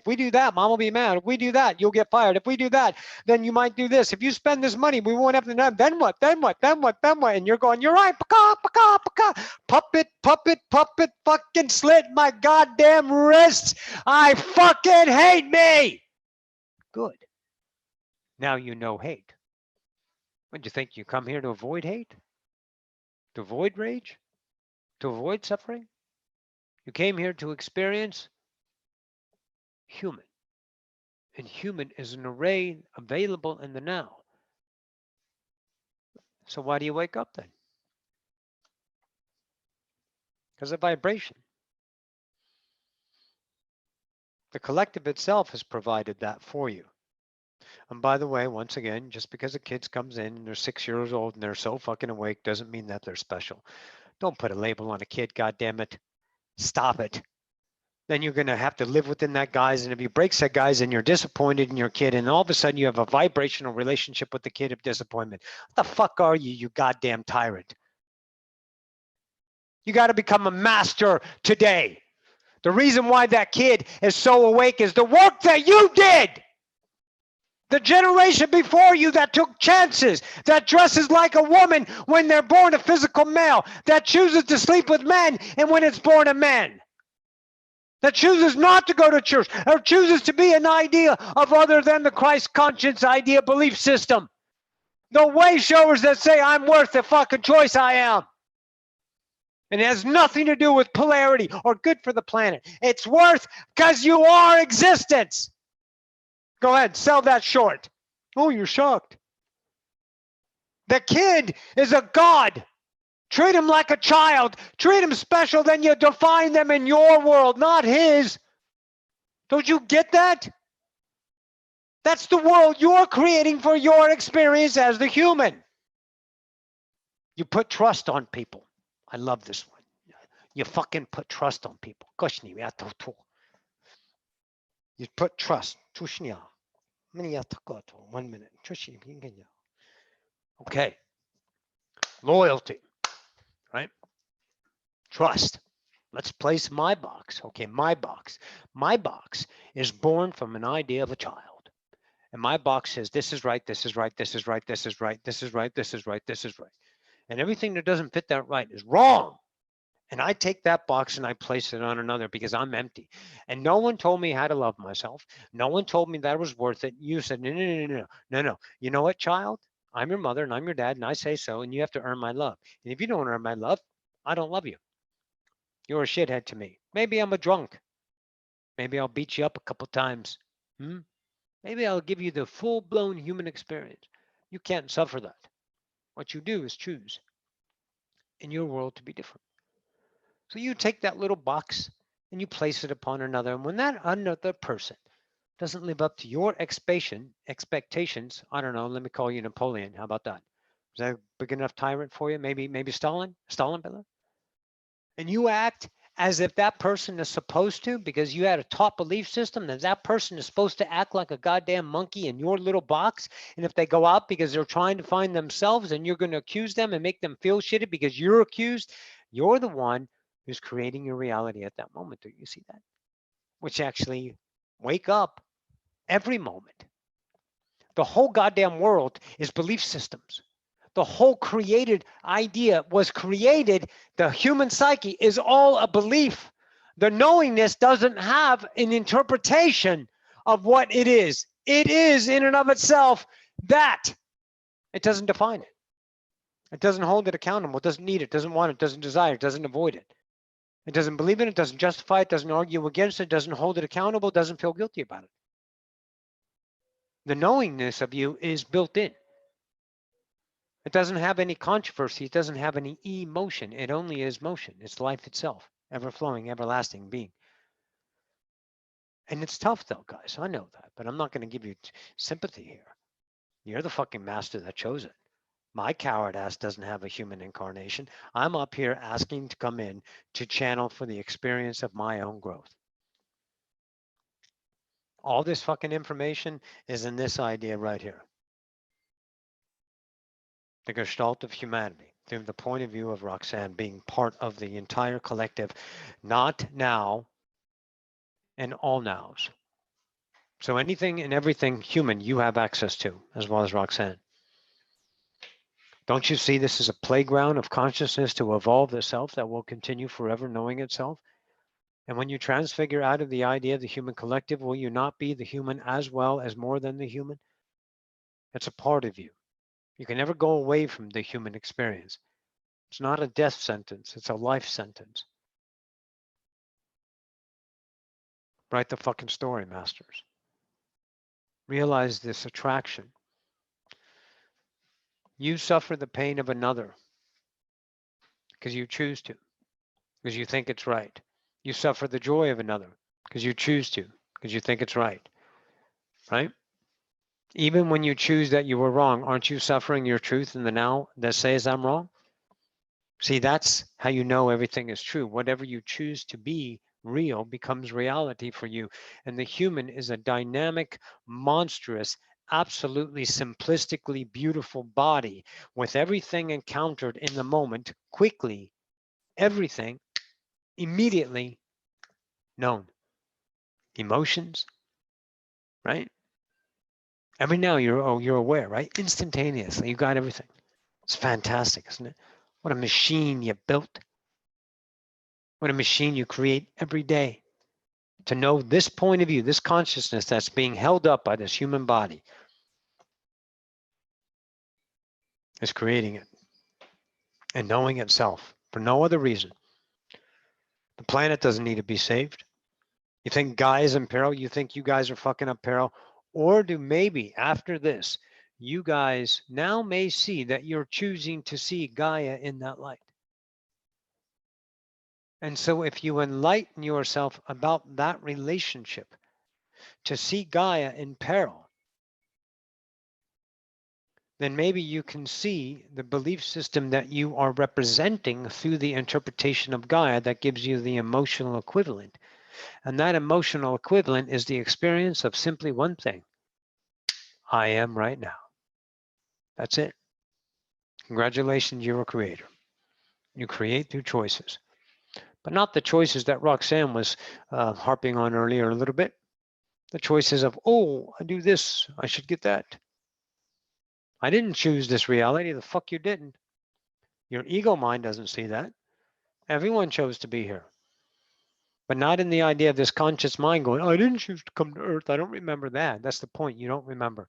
we do that, mom will be mad. If we do that, you'll get fired. If we do that, then you might do this. If you spend this money, we won't have to know. Then what? Then what? Then what? Then what? And you're going, you're right. Puppet, fucking slit my goddamn wrists. I fucking hate me. Good. Now you know hate. What do you think? You come here to avoid hate? To avoid rage? To avoid suffering? You came here to experience human. And human is an array available in the now. So why do you wake up then? Because of vibration. The collective itself has provided that for you. And by the way, once again, just because a kid comes in and they're 6 years old and they're so fucking awake doesn't mean that they're special. Don't put a label on a kid, goddammit. Stop it. Then you're going to have to live within that, guys. And if you break that, guys, and you're disappointed in your kid, and all of a sudden you have a vibrational relationship with the kid of disappointment. What the fuck are you, you goddamn tyrant? You got to become a master today. The reason why that kid is so awake is the work that you did. The generation before you that took chances, that dresses like a woman when they're born a physical male, that chooses to sleep with men and when it's born a man. That chooses not to go to church or chooses to be an idea of other than the Christ conscience idea belief system. The way showers that say I'm worth the fucking choice I am. And it has nothing to do with polarity or good for the planet. It's worth because you are existence. Go ahead, sell that short. Oh, you're shocked. The kid is a god. Treat him like a child. Treat him special, then you define them in your world, not his. Don't you get that? That's the world you're creating for your experience as the human. You put trust on people. I love this one. You fucking put trust on people. You put trust. 1 minute. Okay. Loyalty, right? Trust. Let's place my box. Okay, my box. My box is born from an idea of a child. And my box says, this is right, this is right, this is right, this is right, this is right, this is right, this is right. And everything that doesn't fit that right is wrong. And I take that box and I place it on another because I'm empty. And no one told me how to love myself. No one told me that was worth it. You said, no. You know what, child? I'm your mother and I'm your dad and I say so, and you have to earn my love. And if you don't earn my love, I don't love you. You're a shithead to me. Maybe I'm a drunk. Maybe I'll beat you up a couple times. Maybe I'll give you the full-blown human experience. You can't suffer that. What you do is choose in your world to be different. So you take that little box and you place it upon another. And when that another person doesn't live up to your expectations, I don't know, let me call you Napoleon. How about that? Is that a big enough tyrant for you? Maybe Stalin, Hitler? And you act as if that person is supposed to, because you had a taught belief system that person is supposed to act like a goddamn monkey in your little box. And if they go out because they're trying to find themselves and you're going to accuse them and make them feel shitty because you're accused, you're the one who's creating your reality at that moment. Do you see that? Which actually wake up every moment. The whole goddamn world is belief systems. The whole created idea was created. The human psyche is all a belief. The knowingness doesn't have an interpretation of what it is. It is in and of itself that. It doesn't define it. It doesn't hold it accountable. It doesn't need it, doesn't want it, doesn't desire it, doesn't avoid it. It doesn't believe in it, doesn't justify it, doesn't argue against it, doesn't hold it accountable, doesn't feel guilty about it. The knowingness of you is built in. It doesn't have any controversy. It doesn't have any emotion. It only is motion. It's life itself, ever-flowing, everlasting being. And it's tough though, guys. I know that, but I'm not going to give you sympathy here. You're the fucking master that chose it. My coward ass doesn't have a human incarnation. I'm up here asking to come in to channel for the experience of my own growth. All this fucking information is in this idea right here. The gestalt of humanity, through the point of view of Roxanne being part of the entire collective, not now and all nows. So anything and everything human you have access to, as well as Roxanne. Don't you see this as a playground of consciousness to evolve the self that will continue forever knowing itself? And when you transfigure out of the idea of the human collective, will you not be the human as well as more than the human? It's a part of you. You can never go away from the human experience. It's not a death sentence, it's a life sentence. Write the fucking story, masters. Realize this attraction. You suffer the pain of another because you choose to, because you think it's right. You suffer the joy of another because you choose to, because you think it's right. Right? Even when you choose that you were wrong, aren't you suffering your truth in the now that says I'm wrong? See, that's how you know everything is true. Whatever you choose to be real becomes reality for you. And the human is a dynamic, monstrous, absolutely simplistically beautiful body with everything encountered in the moment, quickly, everything immediately known. Emotions, right? Every now you're aware, right? Instantaneously, you got everything. It's fantastic, isn't it? What a machine you built. What a machine you create every day. To know this point of view, this consciousness that's being held up by this human body is creating it and knowing itself for no other reason. The planet doesn't need to be saved. You think Gaia is in peril? You think you guys are fucking up peril? Or do maybe after this, you guys now may see that you're choosing to see Gaia in that light? And so if you enlighten yourself about that relationship, to see Gaia in peril, then maybe you can see the belief system that you are representing through the interpretation of Gaia that gives you the emotional equivalent. And that emotional equivalent is the experience of simply one thing. I am right now. That's it. Congratulations, you're a creator. You create through choices, but not the choices that Roxanne was harping on earlier a little bit. The choices of, oh, I do this, I should get that. I didn't choose this reality. The fuck you didn't. Your ego mind doesn't see that. Everyone chose to be here. But not in the idea of this conscious mind going, oh, I didn't choose to come to Earth. I don't remember that. That's the point. You don't remember.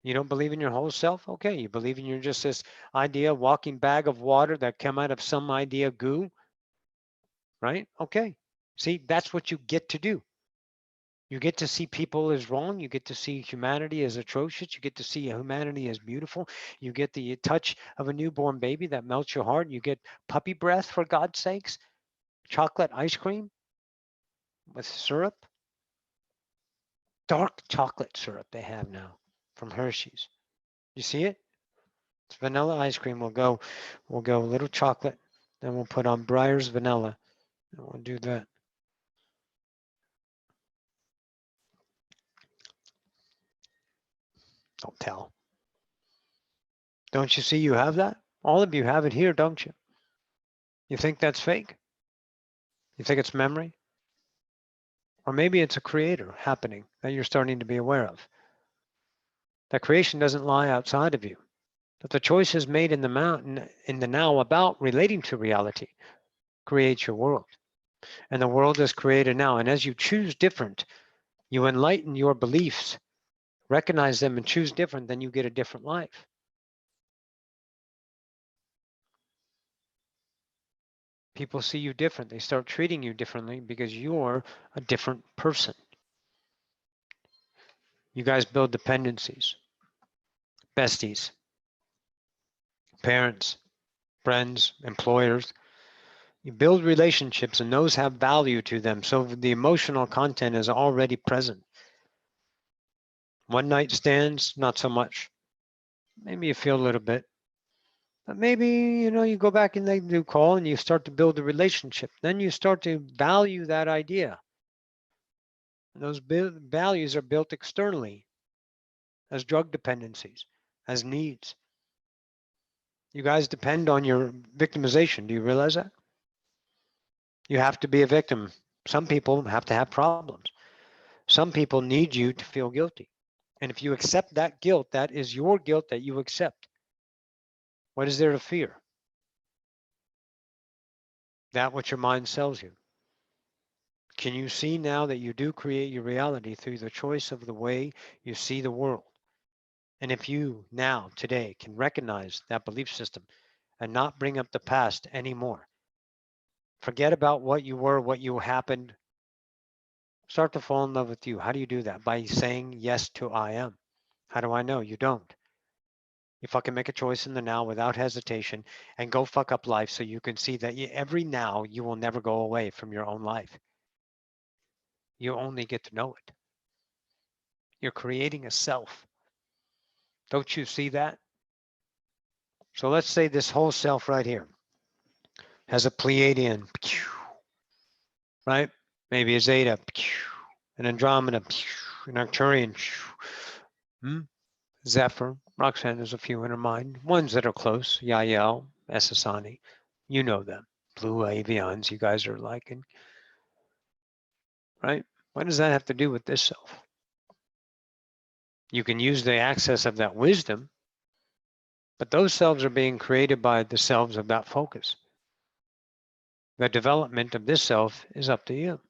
You don't believe in your whole self? Okay. You believe in you're just this idea, walking bag of water that came out of some idea goo, right? Okay. See, that's what you get to do. You get to see people as wrong. You get to see humanity as atrocious. You get to see humanity as beautiful. You get the touch of a newborn baby that melts your heart. You get puppy breath, for God's sakes. Chocolate ice cream with syrup. Dark chocolate syrup they have now from Hershey's. You see it? It's vanilla ice cream. We'll go a little chocolate. Then we'll put on Breyer's vanilla. And we'll do that. Don't tell. Don't you see you have that? All of you have it here, don't you? You think that's fake? You think it's memory? Or maybe it's a creator happening that you're starting to be aware of. That creation doesn't lie outside of you. That the choices made in the now about relating to reality creates your world. And the world is created now. And as you choose different, you enlighten your beliefs, recognize them and choose different, then you get a different life. People see you different. They start treating you differently because you're a different person. You guys build dependencies, besties, parents, friends, employers. You build relationships and those have value to them. So the emotional content is already present. One night stands, not so much. Maybe you feel a little bit. But maybe, you go back and they do call and you start to build a relationship. Then you start to value that idea. And those values are built externally as drug dependencies, as needs. You guys depend on your victimization. Do you realize that? You have to be a victim. Some people have to have problems. Some people need you to feel guilty. And if you accept that guilt, that is your guilt that you accept. What is there to fear? That which your mind sells you. Can you see now that you do create your reality through the choice of the way you see the world? And if you now, today, can recognize that belief system and not bring up the past anymore, forget about what you were, what you happened, start to fall in love with you. How do you do that? By saying yes to I am. How do I know? You don't. You fucking make a choice in the now without hesitation and go fuck up life so you can see that every now you will never go away from your own life. You only get to know it. You're creating a self. Don't you see that? So let's say this whole self right here has a Pleiadian, right? Maybe a Zeta, an Andromeda, an Arcturian, Zephyr, Roxanne, there's a few in her mind. Ones that are close, Yael, Esasani, you know them. Blue Avians, you guys are liking, right? What does that have to do with this self? You can use the access of that wisdom, but those selves are being created by the selves of that focus. The development of this self is up to you.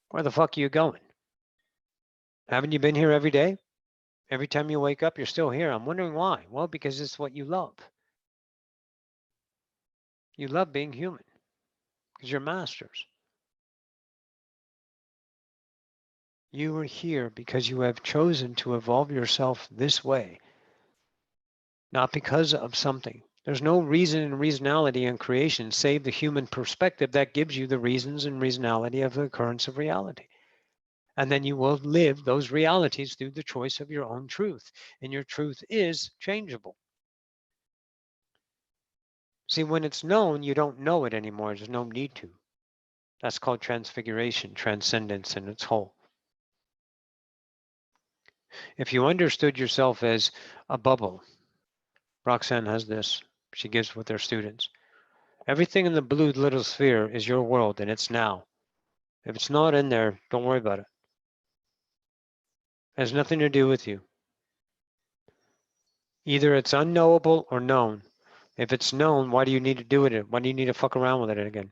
Where the fuck are you going? Haven't you been here every day? Every time you wake up, you're still here. I'm wondering why. Well, because it's what you love. You love being human because you're masters. You are here because you have chosen to evolve yourself this way, not because of something. There's no reason and reasonality in creation save the human perspective that gives you the reasons and reasonality of the occurrence of reality. And then you will live those realities through the choice of your own truth. And your truth is changeable. See, when it's known, you don't know it anymore. There's no need to. That's called transfiguration, transcendence in its whole. If you understood yourself as a bubble, Roxanne has this, she gives with her students. Everything in the blue little sphere is your world and it's now. If it's not in there, don't worry about it. It has nothing to do with you. Either it's unknowable or known. If it's known, why do you need to do it? Why do you need to fuck around with it again?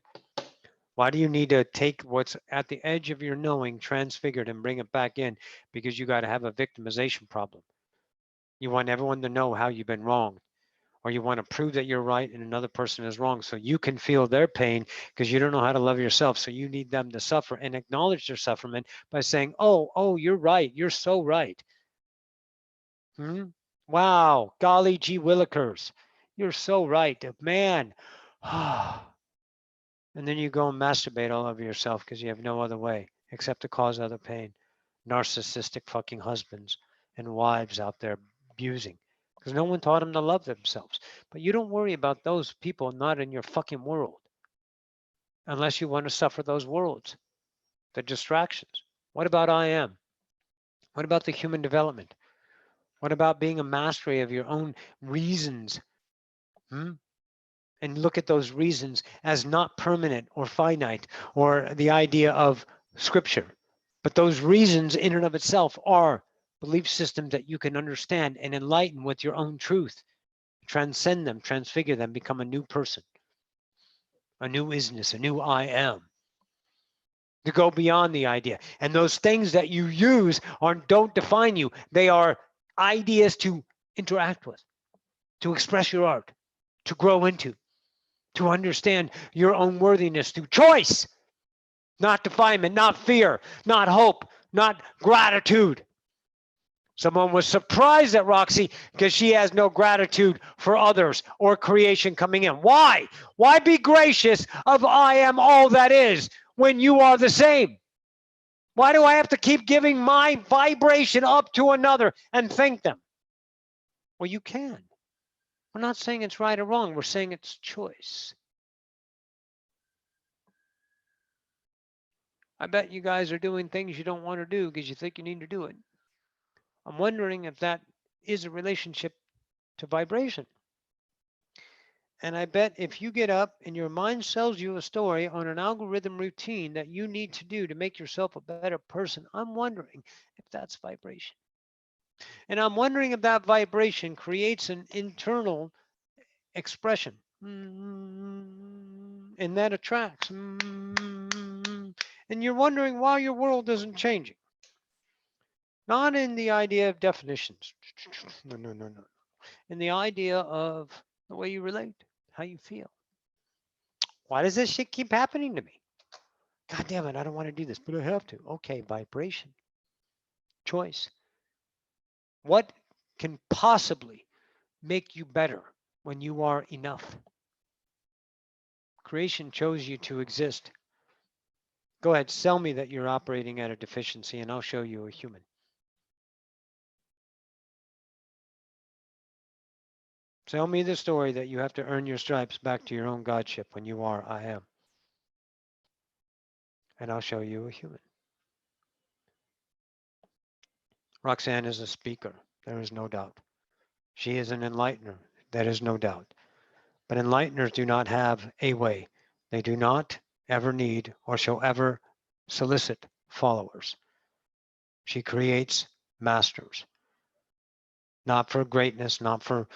Why do you need to take what's at the edge of your knowing, transfigured, and bring it back in? Because you got to have a victimization problem. You want everyone to know how you've been wrong, or you want to prove that you're right and another person is wrong so you can feel their pain because you don't know how to love yourself. So you need them to suffer and acknowledge their suffering by saying, oh, you're right. You're so right. Wow, golly gee willikers. You're so right, man. And then you go and masturbate all over yourself because you have no other way except to cause other pain. Narcissistic fucking husbands and wives out there abusing because no one taught them to love themselves. But you don't worry about those people not in your fucking world unless you want to suffer those worlds, the distractions. What about I am? What about the human development? What about being a mastery of your own reasons? And look at those reasons as not permanent or finite or the idea of scripture. But those reasons in and of itself are belief systems that you can understand and enlighten with your own truth. Transcend them, transfigure them, become a new person, a new isness, a new I am. To go beyond the idea. And those things that you use don't define you. They are ideas to interact with, to express your art, to grow into, to understand your own worthiness through choice, not definement, not fear, not hope, not gratitude. Someone was surprised at Roxy because she has no gratitude for others or creation coming in. Why? Why be gracious of I am all that is when you are the same? Why do I have to keep giving my vibration up to another and thank them? Well, you can. We're not saying it's right or wrong. We're saying it's choice. I bet you guys are doing things you don't want to do because you think you need to do it. I'm wondering if that is a relationship to vibration. And I bet if you get up and your mind sells you a story on an algorithm routine that you need to do to make yourself a better person, I'm wondering if that's vibration. And I'm wondering if that vibration creates an internal expression. And that attracts. And you're wondering why your world isn't changing. Not in the idea of definitions. No. In the idea of the way you relate, how you feel. Why does this shit keep happening to me? God damn it, I don't want to do this, but I have to. Okay, vibration. Choice. What can possibly make you better when you are enough? Creation chose you to exist. Go ahead, sell me that you're operating at a deficiency and I'll show you a human. Sell me the story that you have to earn your stripes back to your own godship when you are I am. And I'll show you a human. Roxanne is a speaker. There is no doubt. She is an enlightener. There is no doubt. But enlighteners do not have a way. They do not ever need or shall ever solicit followers. She creates masters. Not for greatness, not for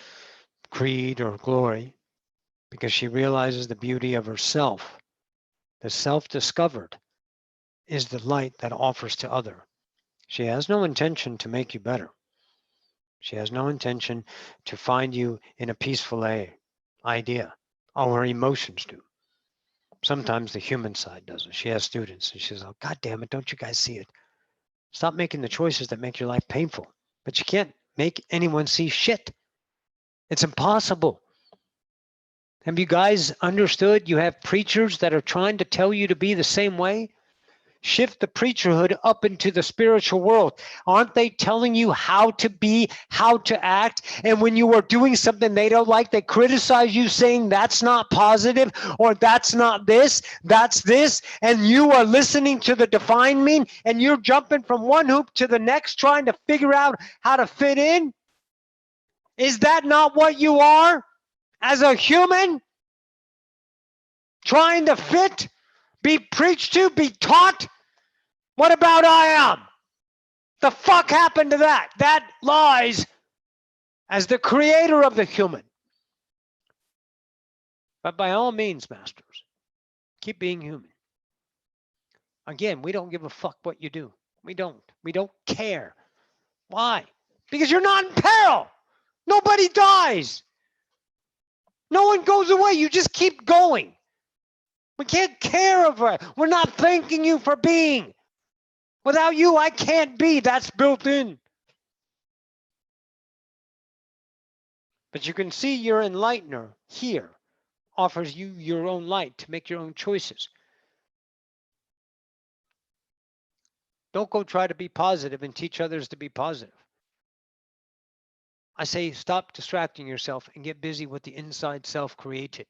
creed or glory, because she realizes the beauty of herself. The self-discovered is the light that offers to other. She has no intention to make you better. She has no intention to find you in a peaceful idea. All her emotions do. Sometimes the human side doesn't. She has students and she says, oh, God damn it, don't you guys see it? Stop making the choices that make your life painful. But you can't make anyone see shit. It's impossible. Have you guys understood you have preachers that are trying to tell you to be the same way? Shift the preacherhood up into the spiritual world. Aren't they telling you how to be, how to act? And when you are doing something they don't like, they criticize you saying that's not positive or that's not this, that's this. And you are listening to the divine mean and you're jumping from one hoop to the next trying to figure out how to fit in. Is that not what you are as a human? Trying to fit, be preached to, be taught? What about I am? The fuck happened to that? That lies as the creator of the human. But by all means, masters, keep being human. Again, we don't give a fuck what you do. We don't. We don't care. Why? Because you're not in peril. Nobody dies. No one goes away. You just keep going. We can't care of it. We're not thanking you for being. Without you, I can't be. That's built in. But you can see your enlightener here offers you your own light to make your own choices. Don't go try to be positive and teach others to be positive. I say stop distracting yourself and get busy with the inside self created.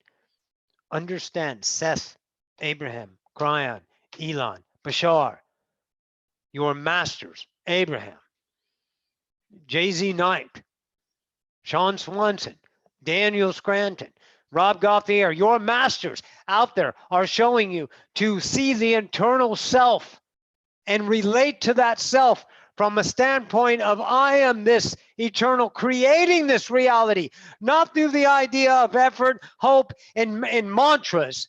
Understand Seth, Abraham, Cryon, Elon, Bashar, your masters, Abraham, Jay-Z Knight, Sean Swanson, Daniel Scranton, Rob Gauthier, your masters out there are showing you to see the internal self and relate to that self from a standpoint of I am this eternal, creating this reality, not through the idea of effort, hope, and mantras.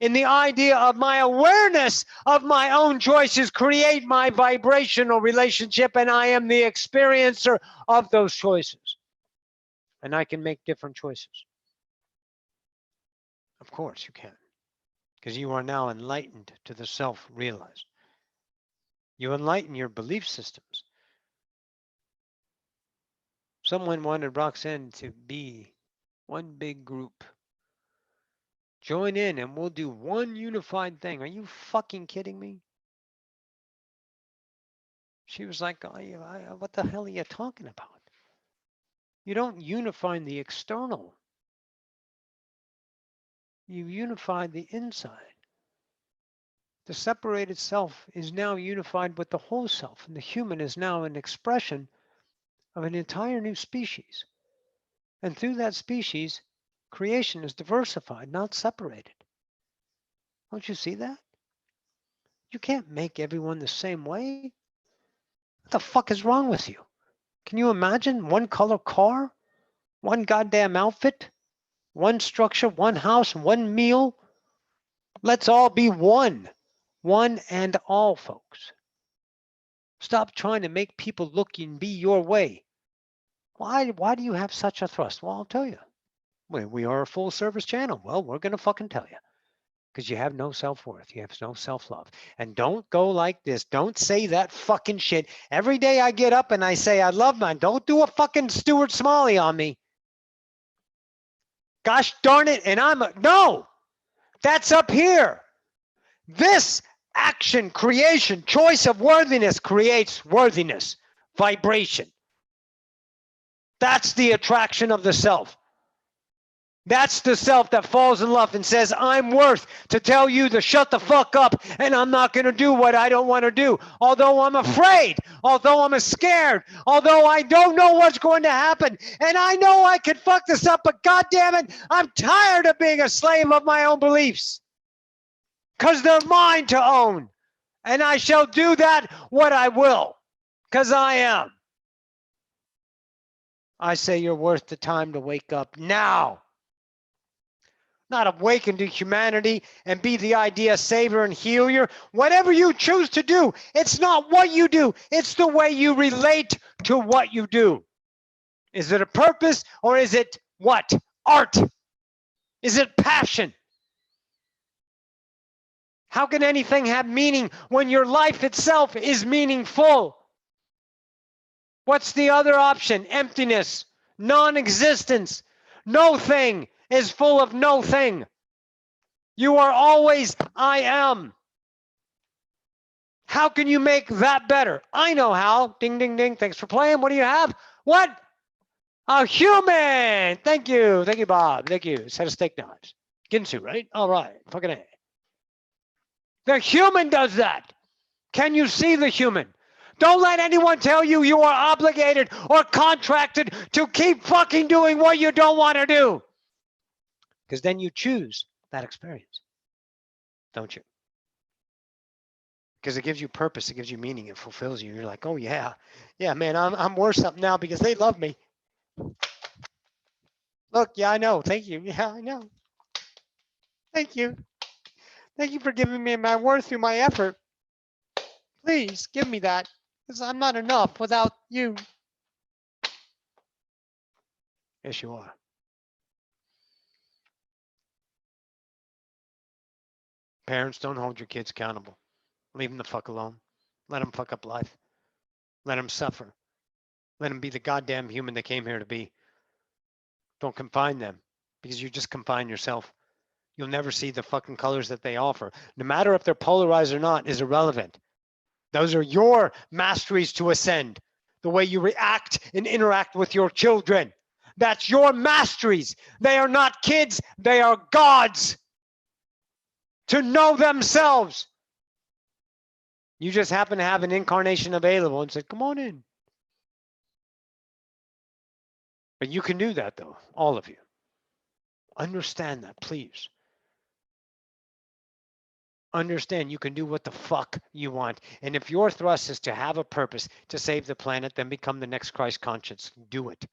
In the idea of my awareness of my own choices create my vibrational relationship, and I am the experiencer of those choices. And I can make different choices. Of course you can, because you are now enlightened to the self-realized. You enlighten your belief systems. Someone wanted Roxanne to be one big group. Join in and we'll do one unified thing. Are you fucking kidding me? She was like, what the hell are you talking about? You don't unify the external. You unify the inside. The separated self is now unified with the whole self, and the human is now an expression of an entire new species. And through that species, creation is diversified, not separated. Don't you see that? You can't make everyone the same way. What the fuck is wrong with you? Can you imagine one color car, one goddamn outfit, one structure, one house, one meal? Let's all be one and all, folks. Stop trying to make people look and be your way. Why do you have such a thrust? Well, I'll tell you. We are a full service channel. Well, we're going to fucking tell you. Because you have no self-worth. You have no self-love. And don't go like this. Don't say that fucking shit. Every day I get up and I say, I love man. Don't do a fucking Stuart Smalley on me. Gosh darn it. And no, that's up here. This action, creation, choice of worthiness creates worthiness, vibration. That's the attraction of the self. That's the self that falls in love and says, I'm worth to tell you to shut the fuck up, and I'm not going to do what I don't want to do. Although I'm afraid, although I'm scared, although I don't know what's going to happen, and I know I could fuck this up, but God damn it, I'm tired of being a slave of my own beliefs. Because they're mine to own. And I shall do that what I will. Because I am. I say you're worth the time to wake up now. Not awaken to humanity and be the idea savior and healer. Whatever you choose to do, it's not what you do. It's the way you relate to what you do. Is it a purpose or is it what? Art? Is it passion? How can anything have meaning when your life itself is meaningful? What's the other option? Emptiness, non-existence. No thing is full of no thing. You are always I am. How can you make that better? I know how. Ding, ding, ding. Thanks for playing. What do you have? What? A human. Thank you. Thank you, Bob. Thank you. Set of steak knives. Ginsu, right? All right. Fucking A. The human does that. Can you see the human? Don't let anyone tell you you are obligated or contracted to keep fucking doing what you don't want to do. Because then you choose that experience, don't you? Because it gives you purpose, it gives you meaning, it fulfills you. You're like, oh yeah, man, I'm worth something now because they love me. Look, yeah, I know. Thank you. Yeah, I know. Thank you. Thank you for giving me my worth through my effort. Please give me that, because I'm not enough without you. Yes, you are. Parents, don't hold your kids accountable. Leave them the fuck alone. Let them fuck up life. Let them suffer. Let them be the goddamn human they came here to be. Don't confine them, because you just confine yourself. You'll never see the fucking colors that they offer. No matter if they're polarized or not is irrelevant. Those are your masteries to ascend. The way you react and interact with your children. That's your masteries. They are not kids. They are gods. To know themselves. You just happen to have an incarnation available and said, come on in. But you can do that though, all of you. Understand that, please. Understand you can do what the fuck you want. And if your thrust is to have a purpose to save the planet, then become the next Christ conscious. Do it.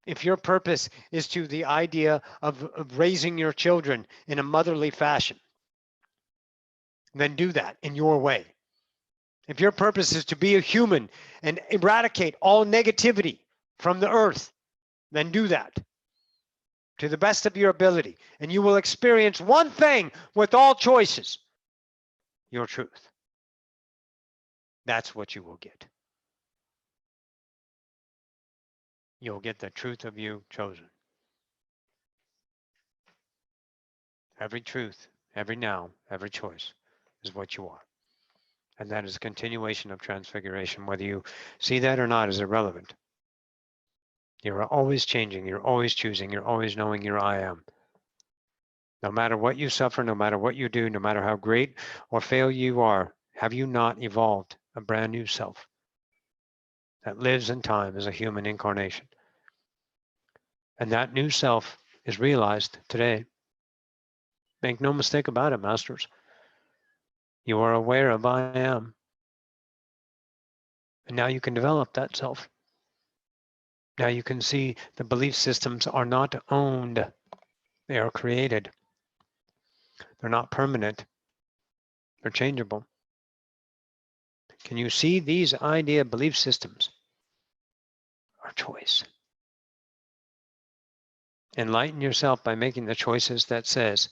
If your purpose is to the idea of raising your children in a motherly fashion, then do that in your way. If your purpose is to be a human and eradicate all negativity from the earth, then do that to the best of your ability. And you will experience one thing with all choices, your truth. That's what you will get. You'll get the truth of you chosen. Every truth, every now, every choice is what you are. And that is a continuation of transfiguration. Whether you see that or not is irrelevant. You're always changing, you're always choosing, you're always knowing your I am. No matter what you suffer, no matter what you do, no matter how great or fail you are, have you not evolved a brand new self that lives in time as a human incarnation? And that new self is realized today. Make no mistake about it, masters. You are aware of I am. And now you can develop that self. Now you can see the belief systems are not owned. They are created. They're not permanent. They're changeable. Can you see these idea belief systems are choice? Enlighten yourself by making the choices that says,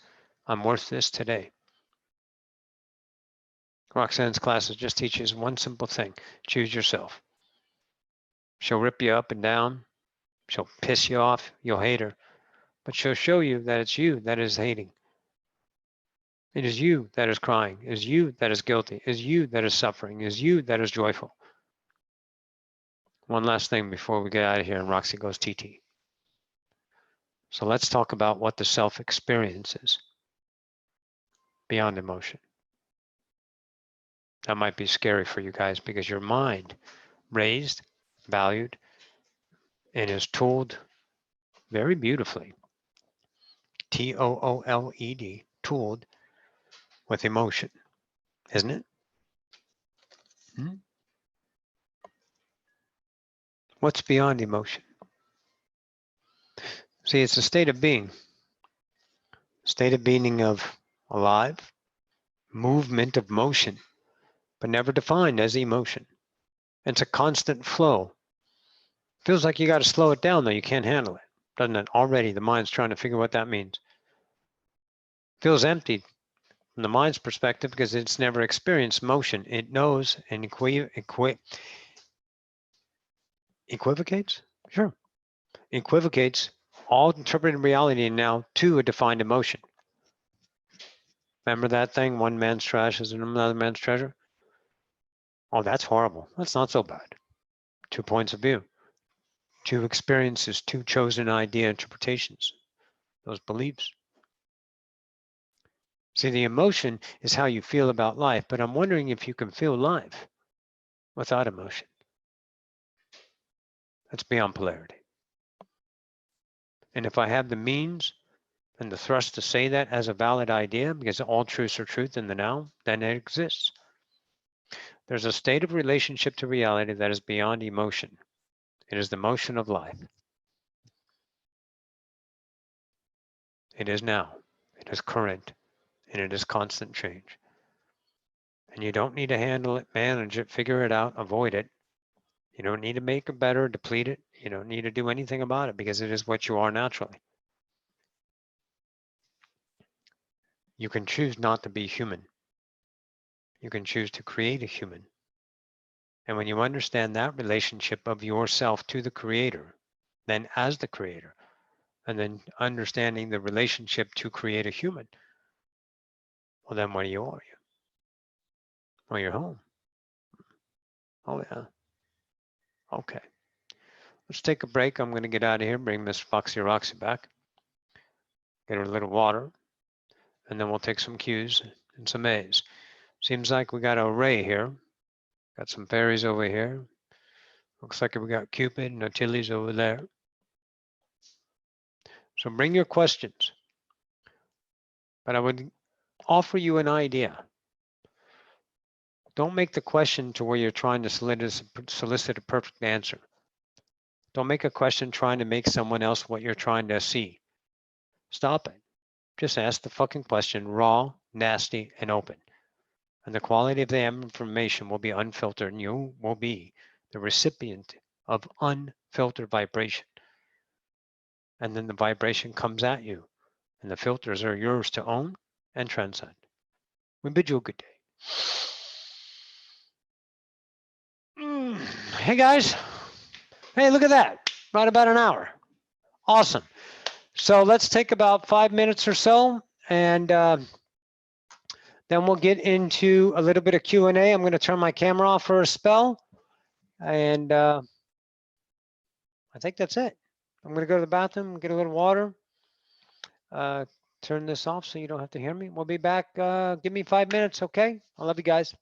I'm worth this today. Roxanne's classes just teaches one simple thing. Choose yourself. She'll rip you up and down. She'll piss you off. You'll hate her. But she'll show you that it's you that is hating. It is you that is crying. It is you that is guilty. It is you that is suffering. It is you that is joyful. One last thing before we get out of here and Roxy goes TT. So let's talk about what the self experiences beyond emotion. That might be scary for you guys because your mind, raised, valued, and is tooled very beautifully, T-O-O-L-E-D, tooled with emotion, isn't it? What's beyond emotion? See, it's a state of being of alive, movement of motion, but never defined as emotion. It's a constant flow. Feels like you got to slow it down, though. You can't handle it, doesn't it? Already the mind's trying to figure what that means. Feels empty from the mind's perspective because it's never experienced motion. It knows and equivocates? Sure. Equivocates all interpreted reality now to a defined emotion. Remember that thing? One man's trash is another man's treasure? Oh, that's horrible. That's not so bad. 2 points of view, 2 experiences, 2 chosen idea interpretations, those beliefs. See, the emotion is how you feel about life, but I'm wondering if you can feel life without emotion. That's beyond polarity. And if I have the means and the thrust to say that as a valid idea, because all truths are truth in the now, then it exists. There's a state of relationship to reality that is beyond emotion. It is the motion of life. It is now. It is current. And it is constant change. And you don't need to handle it, manage it, figure it out, avoid it. You don't need to make it better, deplete it. You don't need to do anything about it because it is what you are naturally. You can choose not to be human. You can choose to create a human. And when you understand that relationship of yourself to the creator, then as the creator, and then understanding the relationship to create a human, well, then what are you? Well, you're home. Oh, yeah. Okay. Let's take a break. I'm going to get out of here, bring Miss Foxy Roxy back, get her a little water, and then we'll take some Q's and some A's. Seems like we got an array here. Got some fairies over here. Looks like we got Cupid and Achilles over there. So bring your questions. But I would offer you an idea. Don't make the question to where you're trying to solicit a perfect answer. Don't make a question trying to make someone else what you're trying to see. Stop it. Just ask the fucking question, raw, nasty, and open. And the quality of the information will be unfiltered, and you will be the recipient of unfiltered vibration. And then the vibration comes at you, and the filters are yours to own and transcend. We bid you a good day. Hey guys. Hey, look at that. Right about an hour. Awesome. So let's take about 5 minutes or so, and then we'll get into a little bit of Q&A. I'm going to turn my camera off for a spell, and I think that's it. I'm going to go to the bathroom, get a little water, turn this off so you don't have to hear me. We'll be back. Give me 5 minutes, okay? I love you guys.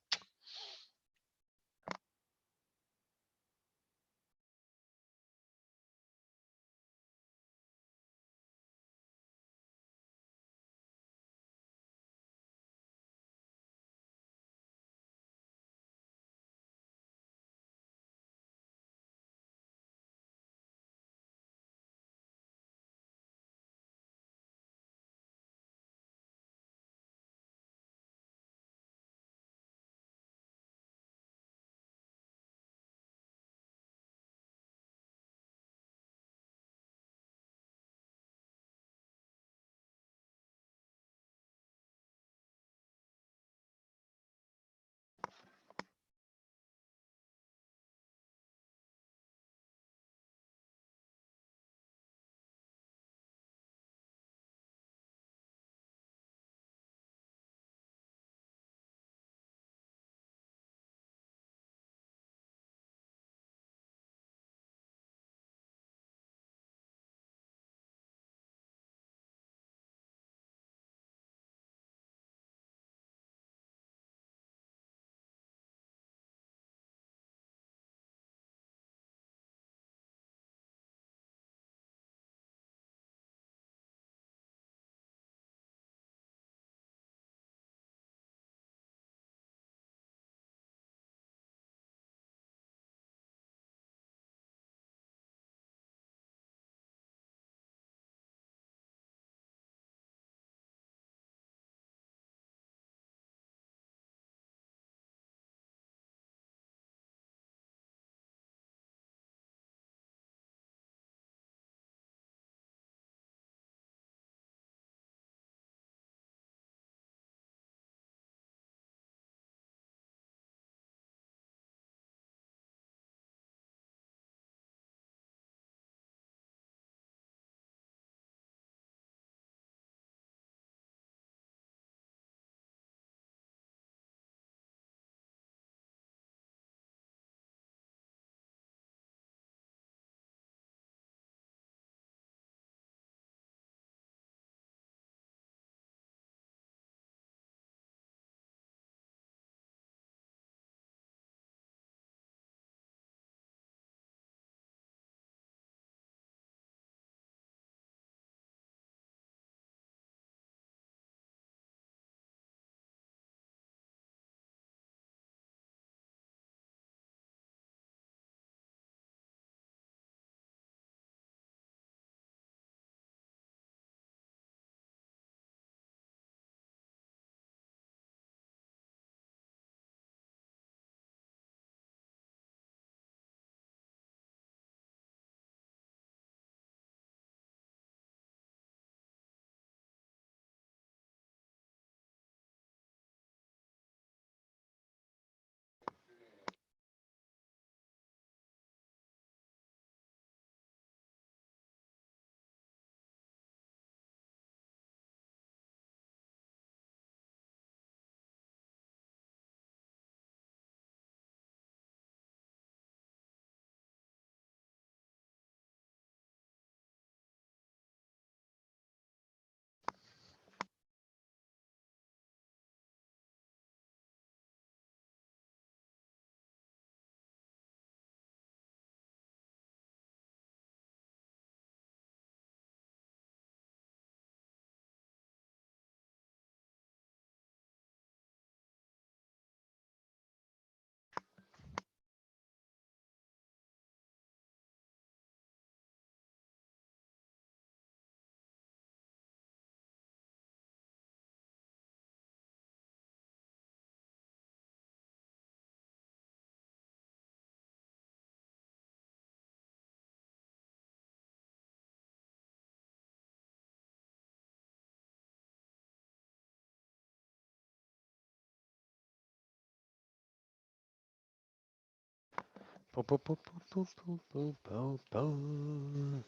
Boop, boop, boop, boop, boop, boop, boop, boop.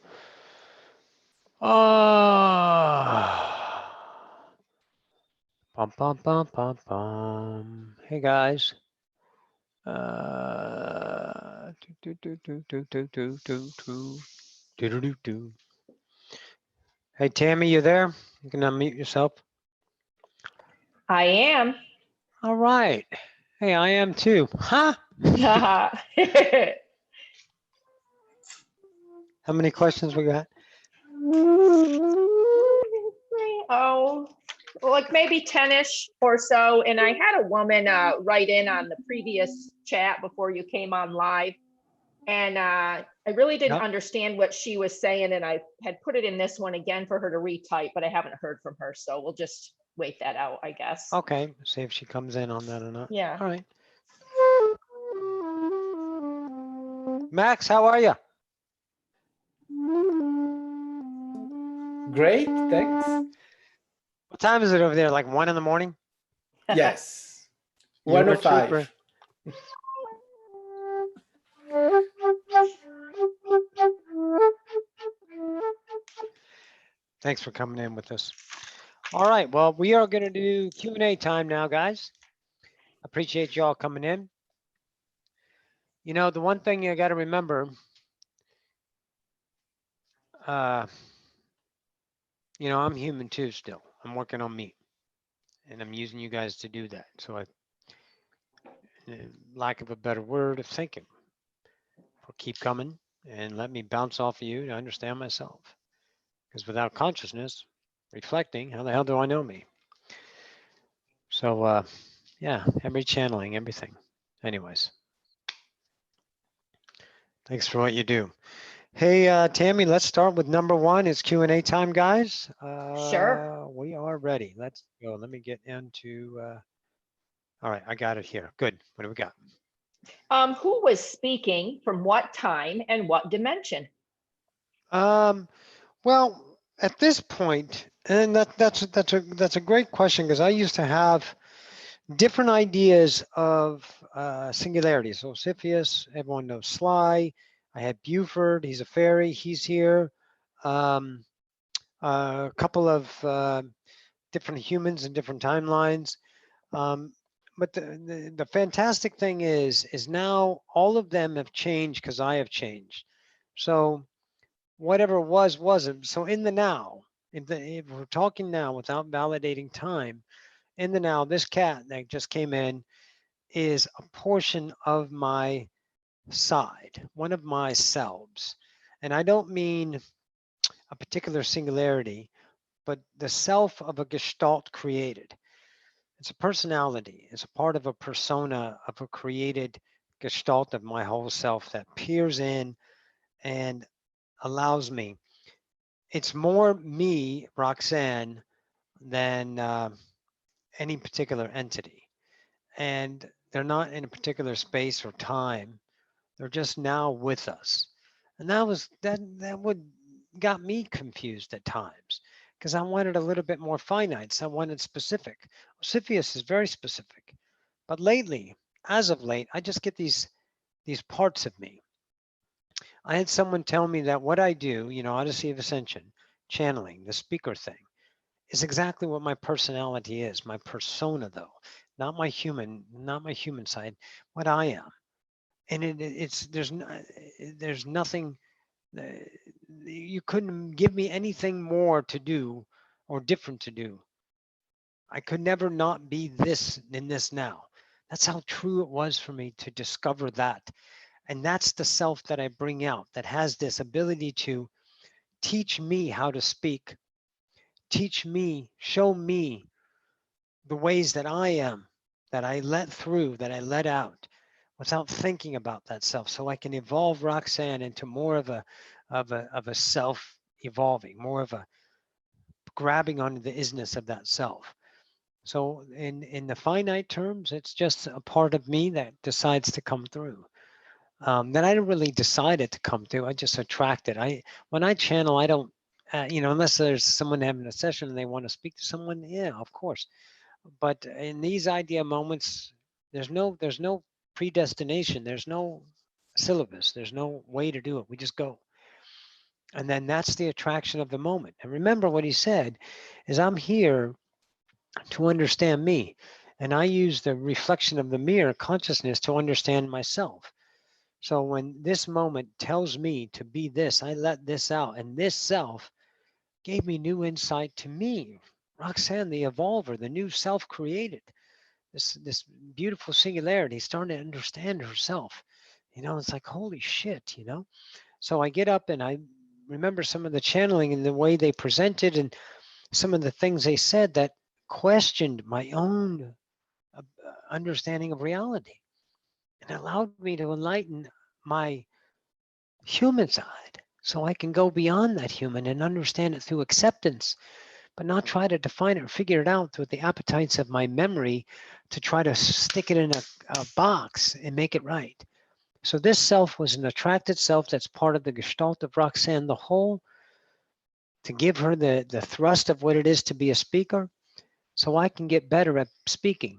Ah. Bum, bum, bum, bum, bum. Hey guys. Do, do, do, do, do, do, do, do, do, do, do, do. Hey, Tammy, you there? You can unmute yourself. I am. All right. Hey, I am too. Huh? How many questions we got? Oh, like maybe 10-ish or so. And I had a woman write in on the previous chat before you came on live. And I really didn't Yep. understand what she was saying. And I had put it in this one again for her to retype, but I haven't heard from her. So we'll just wait that out, I guess. Okay, see if she comes in on that or not. Yeah. All right. Max, how are you? Great, thanks. What time is it over there? Like 1 in the morning? Yes. You're a 105. trooper. Thanks for coming in with us. All right, well, we are going to do Q&A time now, guys. Appreciate y'all coming in. You know, the one thing you got to remember, you know, I'm human too still. I'm working on me. And I'm using you guys to do that. So I, lack of a better word of thinking, or keep coming and let me bounce off of you to understand myself. Because without consciousness, reflecting, how the hell do I know me? So yeah, every channeling, everything. Anyways, thanks for what you do. Hey, Tammy, let's start with number one. It's Q&A time, guys. Sure. We are ready. Let's go. Let me get into, all right, I got it here. Good. What do we got? Who was speaking from what time and what dimension? Well, at this point, and that's a great question, because I used to have different ideas of singularities. So Cepheus, everyone knows Sly. I had Buford, he's a fairy, he's here. A couple of different humans in different timelines. But the fantastic thing is now all of them have changed because I have changed. So whatever was, wasn't. So in the now, if we're talking now without validating time, in the now, this cat that just came in is a portion of my side, one of my selves. And I don't mean a particular singularity, but the self of a gestalt created. It's a personality. It's a part of a persona of a created gestalt of my whole self that peers in and allows me. It's more me, Roxanne, than any particular entity. And they're not in a particular space or time. They're just now with us. And that would got me confused at times because I wanted a little bit more finite. So I wanted specific. Cepheus is very specific. But lately, as of late, I just get these parts of me. I had someone tell me that what I do, you know, Odyssey of Ascension, channeling, the speaker thing, is exactly what my personality is, my persona though, not my human side, what I am. And there's nothing, you couldn't give me anything more to do or different to do. I could never not be this in this now. That's how true it was for me to discover that. And that's the self that I bring out that has this ability to teach me how to speak, teach me, show me the ways that I am, that I let through, that I let out without thinking about that self. So I can evolve Roxanne into more of a self evolving, more of a grabbing onto the isness of that self. So in the finite terms, it's just a part of me that decides to come through. That I don't really decide it to come through. I just attract it. When I channel, I don't, you know, unless there's someone having a session and they want to speak to someone, yeah, of course. But in these idea moments, there's no predestination. There's no syllabus. There's no way to do it. We just go. And then that's the attraction of the moment. And remember what he said is I'm here to understand me. And I use the reflection of the mirror consciousness to understand myself. So when this moment tells me to be this, I let this out. And this self gave me new insight to me. Roxanne, the evolver, the new self created, this beautiful singularity, starting to understand herself. It's like, holy shit, So I get up and I remember some of the channeling and the way they presented and some of the things they said that questioned my own understanding of reality and allowed me to enlighten my human side so I can go beyond that human and understand it through acceptance, but not try to define it or figure it out through the appetites of my memory to try to stick it in a box and make it right. So this self was an attracted self that's part of the gestalt of Roxanne, the whole, to give her the thrust of what it is to be a speaker so I can get better at speaking,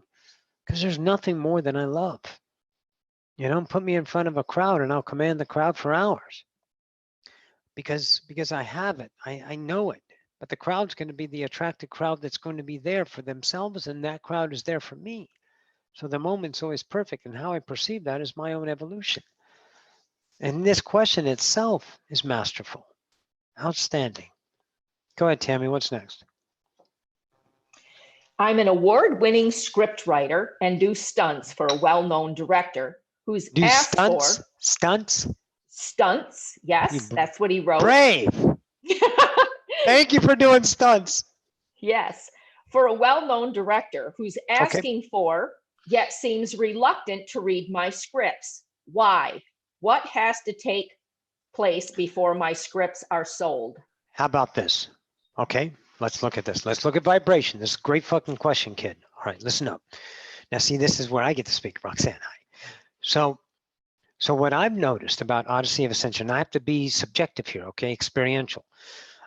because there's nothing more than I love. Put me in front of a crowd and I'll command the crowd for hours because I have it. I know it. But the crowd's going to be the attracted crowd that's going to be there for themselves, and that crowd is there for me. So the moment's always perfect, and how I perceive that is my own evolution. And this question itself is masterful. Outstanding. Go ahead, Tammy. What's next? I'm an award-winning scriptwriter and do stunts for a well-known director who's Do asked stunts? for Stunts? stunts. Yes, that's what he wrote. Brave. Thank you for doing stunts. Yes, for a well-known director who's asking for, yet seems reluctant to read my scripts. Why? What has to take place before my scripts are sold? How about this? Okay, let's look at this. Let's look at vibration. This is a great fucking question, kid. All right, listen up. Now, see, this is where I get to speak, Roxanne. So what I've noticed about Odyssey of Ascension, I have to be subjective here, okay, experiential.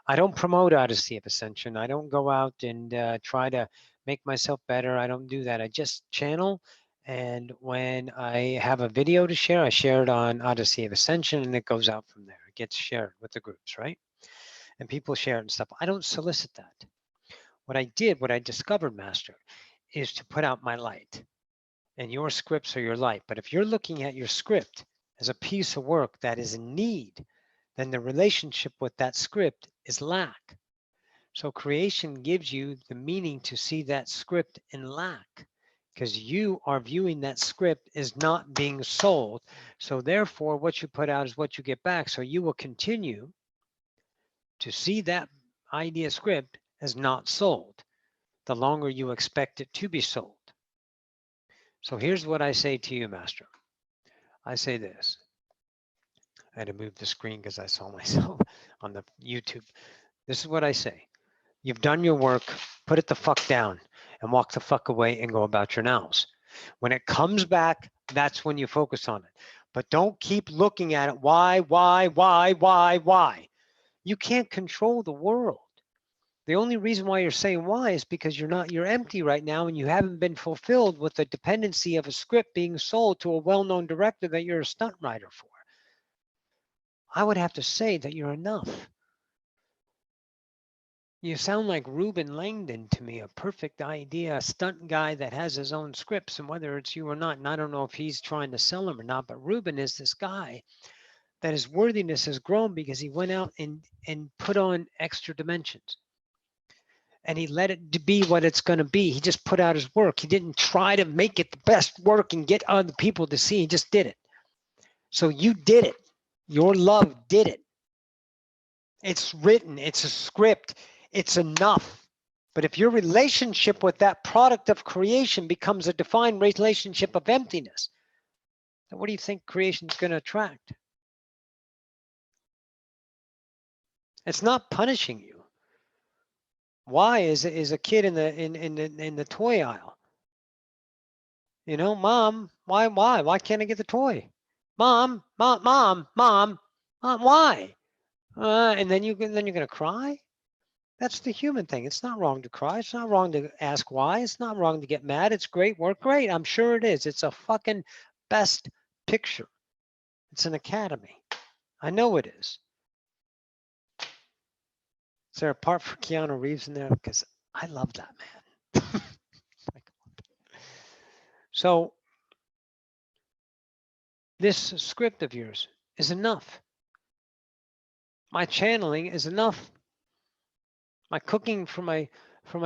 I don't promote Odyssey of Ascension. I don't go out and try to make myself better. I don't do that. I just channel. And when I have a video to share, I share it on Odyssey of Ascension and it goes out from there. It gets shared with the groups, right? And people share it and stuff. I don't solicit that. What I discovered, Master, is to put out my light. And your scripts are your light. But if you're looking at your script as a piece of work that is in need, then the relationship with that script is lack. So creation gives you the meaning to see that script in lack, because you are viewing that script as not being sold. So therefore, what you put out is what you get back. So you will continue to see that idea script as not sold the longer you expect it to be sold. So here's what I say to you, Master. I say this. I had to move the screen because I saw myself on the YouTube. This is what I say. You've done your work, put it the fuck down and walk the fuck away and go about your nows. When it comes back, that's when you focus on it. But don't keep looking at it. Why? You can't control the world. The only reason why you're saying why is because you're empty right now and you haven't been fulfilled with the dependency of a script being sold to a well-known director that you're a stunt writer for. I would have to say that you're enough. You sound like Ruben Langdon to me, a perfect idea, a stunt guy that has his own scripts, and whether it's you or not, and I don't know if he's trying to sell them or not, but Ruben is this guy that his worthiness has grown because he went out and put on extra dimensions. And he let it be what it's going to be. He just put out his work. He didn't try to make it the best work and get other people to see. He just did it. So you did it. Your love did it. It's written. It's a script. It's enough. But if your relationship with that product of creation becomes a defined relationship of emptiness, then what do you think creation is going to attract? It's not punishing you. Why is a kid in the toy aisle? You know, Mom, why can't I get the toy? Mom, why? And then you're gonna cry. That's the human thing. It's not wrong to cry. It's not wrong to ask why. It's not wrong to get mad. It's great work. Great. I'm sure it is. It's a fucking best picture. It's an academy. I know it is. Is there a part for Keanu Reeves in there? Because I love that man. So this script of yours is enough. My channeling is enough. My cooking for my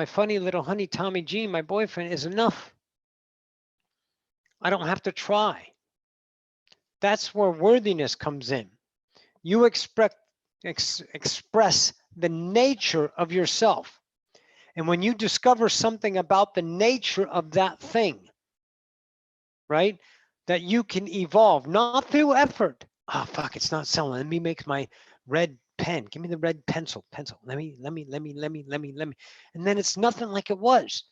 funny little honey Tommy G, my boyfriend, is enough. I don't have to try. That's where worthiness comes in. You express the nature of yourself. And when you discover something about the nature of that thing, right, that you can evolve, not through effort. Oh, fuck, it's not selling. Let me make my red pen. Give me the red pencil. Let me. And then it's nothing like it was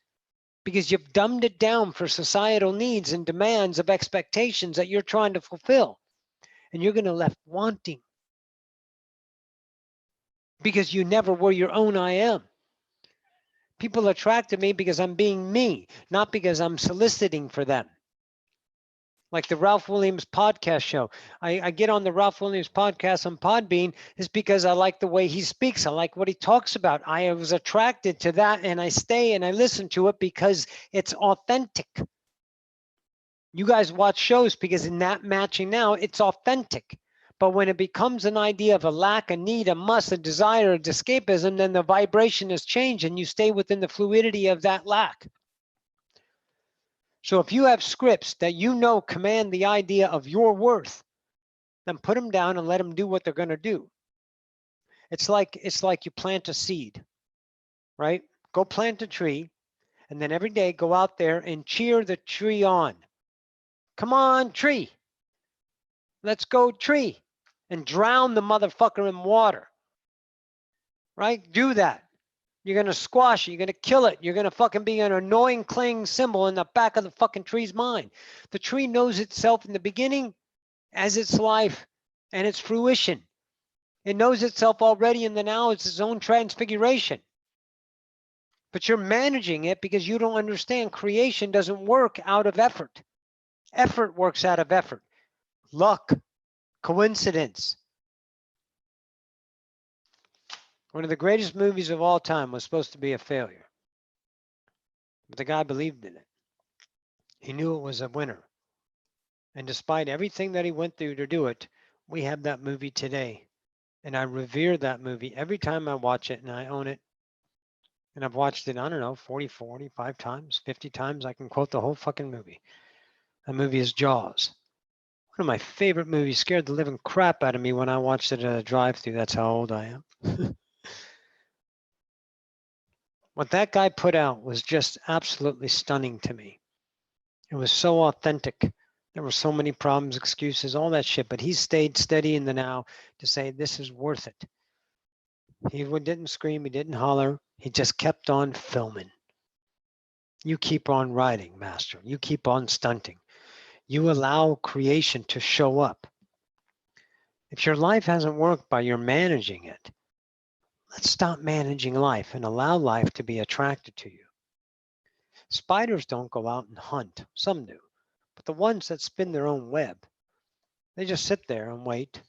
because you've dumbed it down for societal needs and demands of expectations that you're trying to fulfill. And you're going to left wanting because you never were your own I am. People attracted me because I'm being me, not because I'm soliciting for them. Like the Ralph Williams podcast show. I get on the Ralph Williams podcast on Podbean is because I like the way he speaks. I like what he talks about. I was attracted to that and I stay and I listen to it because it's authentic. You guys watch shows because in that matching now, it's authentic. But when it becomes an idea of a lack, a need, a must, a desire, a escapism, then the vibration has changed and you stay within the fluidity of that lack. So if you have scripts that you know command the idea of your worth, then put them down and let them do what they're going to do. It's like you plant a seed, right? Go plant a tree and then every day go out there and cheer the tree on. Come on, tree. Let's go, tree. And drown the motherfucker in water, right? Do that. You're going to squash it. You're going to kill it. You're going to fucking be an annoying clanging symbol in the back of the fucking tree's mind. The tree knows itself in the beginning as its life and its fruition. It knows itself already in the now as its own transfiguration. But you're managing it because you don't understand creation doesn't work out of effort. Effort works out of effort. Luck, coincidence. One of the greatest movies of all time was supposed to be a failure. But the guy believed in it. He knew it was a winner. And despite everything that he went through to do it, we have that movie today. And I revere that movie every time I watch it and I own it. And I've watched it, I don't know, 40, 45 times, 50 times. I can quote the whole fucking movie. That movie is Jaws. One of my favorite movies. Scared the living crap out of me when I watched it at a drive-thru. That's how old I am. What that guy put out was just absolutely stunning to me. It was so authentic. There were so many problems, excuses, all that shit, but he stayed steady in the now to say, this is worth it. He didn't scream, he didn't holler, he just kept on filming. You keep on writing, master. You keep on stunting. You allow creation to show up. If your life hasn't worked by your managing it, let's stop managing life and allow life to be attracted to you. Spiders don't go out and hunt. Some do. But the ones that spin their own web, they just sit there and wait,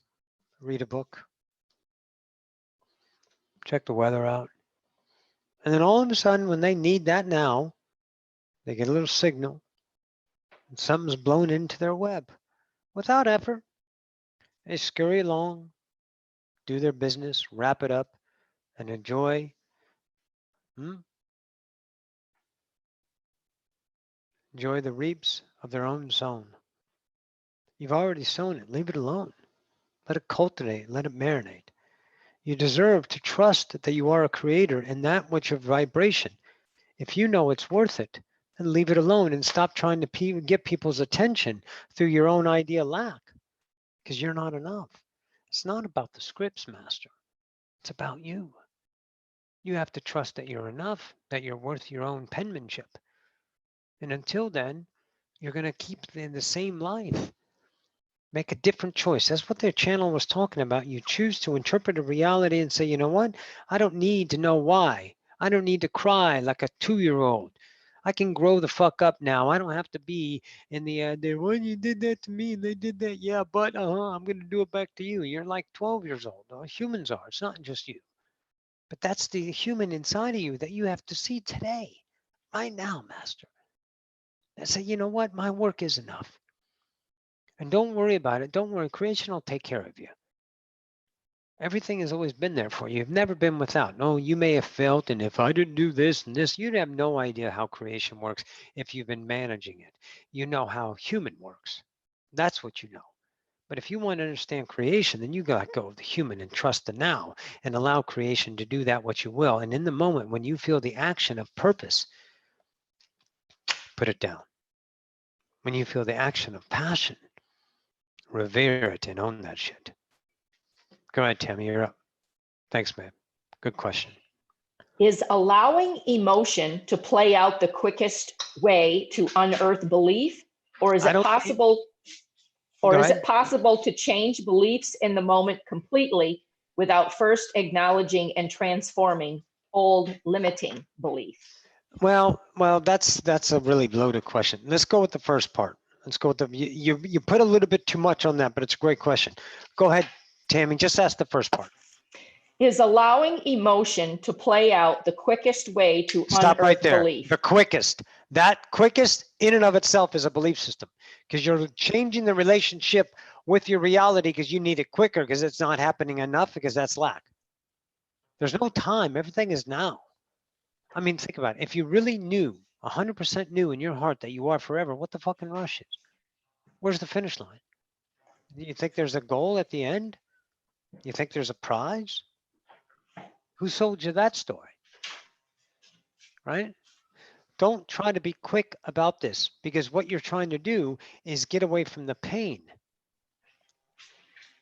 read a book, check the weather out. And then all of a sudden, when they need that now, they get a little signal and something's blown into their web without effort. They scurry along, do their business, wrap it up, and enjoy. Enjoy the reaps of their own sown. You've already sown it. Leave it alone. Let it cultivate. Let it marinate. You deserve to trust that you are a creator and that which of vibration. If you know it's worth it, then leave it alone and stop trying to get people's attention through your own idea lack, because you're not enough. It's not about the scripts, master. It's about you. You have to trust that you're enough, that you're worth your own penmanship. And until then, you're going to keep in the same life. Make a different choice. That's what their channel was talking about. You choose to interpret a reality and say, you know what? I don't need to know why. I don't need to cry like a 2-year-old. I can grow the fuck up now. I don't have to be in the, well, you did that to me. They did that. Yeah, but I'm going to do it back to you. You're like 12 years old. Humans are. It's not just you. But that's the human inside of you that you have to see today, right now, master. And say, you know what? My work is enough. And don't worry about it. Don't worry. Creation will take care of you. Everything has always been there for you. You've never been without. No, you may have felt, and if I didn't do this and this, you'd have no idea how creation works if you've been managing it. You know how human works. That's what you know. But if you want to understand creation, then you got to go of the human and trust the now and allow creation to do that what you will. And in the moment when you feel the action of purpose, put it down. When you feel the action of passion, revere it and own that shit. Go ahead, Tammy, you're up. Thanks, man. Good question. Is allowing emotion to play out the quickest way to unearth belief, or is I it don't- possible, Go or is ahead. it possible to change beliefs in the moment completely without first acknowledging and transforming old limiting beliefs? Well, that's a really loaded question. Let's go with the first part. Let's go with the you put a little bit too much on that, but it's a great question. Go ahead, Tammy. Just ask the first part. Is allowing emotion to play out the quickest way to Stop right unearth there. belief? The quickest. That quickest in and of itself is a belief system, because you're changing the relationship with your reality because you need it quicker because it's not happening enough, because that's lack. There's no time. Everything is now. I mean, think about it. If you really knew, 100% knew in your heart that you are forever, what the fucking rush is? Where's the finish line? Do you think there's a goal at the end? You think there's a prize? Who sold you that story? Right? Don't try to be quick about this, because what you're trying to do is get away from the pain.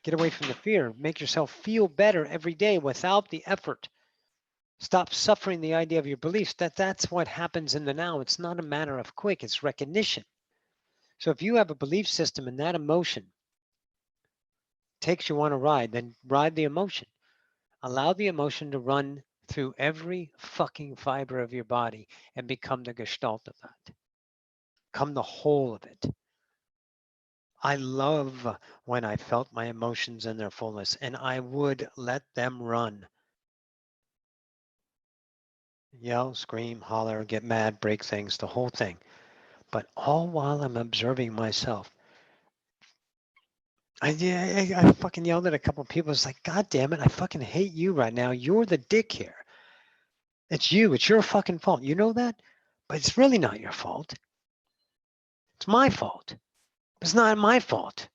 Get away from the fear. Make yourself feel better every day without the effort. Stop suffering the idea of your beliefs. That's what happens in the now. It's not a matter of quick, it's recognition. So if you have a belief system and that emotion takes you on a ride, then ride the emotion. Allow the emotion to run through every fucking fiber of your body and become the gestalt of that. Become the whole of it. I love when I felt my emotions in their fullness, and I would let them run. Yell, scream, holler, get mad, break things, the whole thing. But all while I'm observing myself. I fucking yelled at a couple of people. It's like, God damn it, I fucking hate you right now. You're the dick here. It's you. It's your fucking fault. You know that? But it's really not your fault. It's my fault. It's not my fault.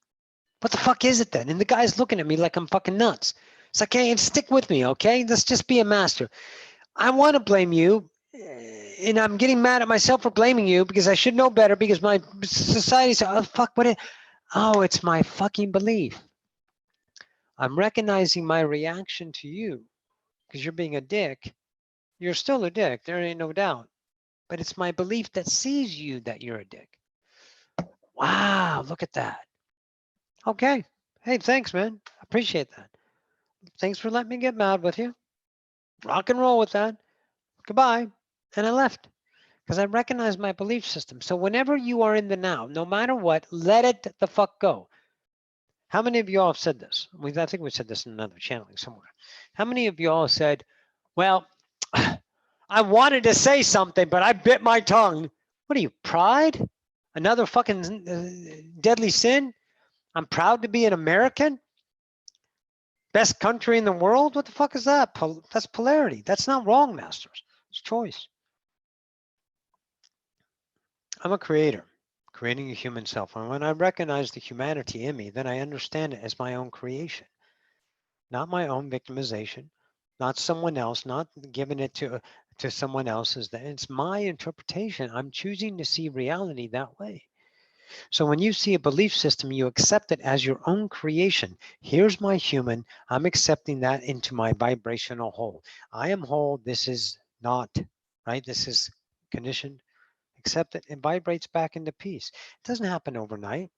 What the fuck is it then? And the guy's looking at me like I'm fucking nuts. It's like, hey, stick with me, okay? Let's just be a master. I want to blame you, and I'm getting mad at myself for blaming you because I should know better, because my society said, oh, fuck, oh, it's my fucking belief. I'm recognizing my reaction to you because you're being a dick. You're still a dick, there ain't no doubt. But it's my belief that sees you that you're a dick. Wow, look at that. Okay. Hey, thanks, man. Appreciate that. Thanks for letting me get mad with you. Rock and roll with that. Goodbye. And I left because I recognize my belief system. So whenever you are in the now, no matter what, let it the fuck go. How many of y'all have said this? I think we said this in another channeling somewhere. How many of y'all said, well, I wanted to say something, but I bit my tongue. What are you, pride? Another fucking deadly sin? I'm proud to be an American? Best country in the world? What the fuck is that? That's polarity. That's not wrong, masters. It's choice. I'm a creator, creating a human self. And when I recognize the humanity in me, then I understand it as my own creation, not my own victimization, not someone else, not giving it to someone else's. It's my interpretation. I'm choosing to see reality that way. So when you see a belief system, you accept it as your own creation. Here's my human. I'm accepting that into my vibrational whole. I am whole. This is not, right? This is conditioned. Accept it. It vibrates back into peace. It doesn't happen overnight. It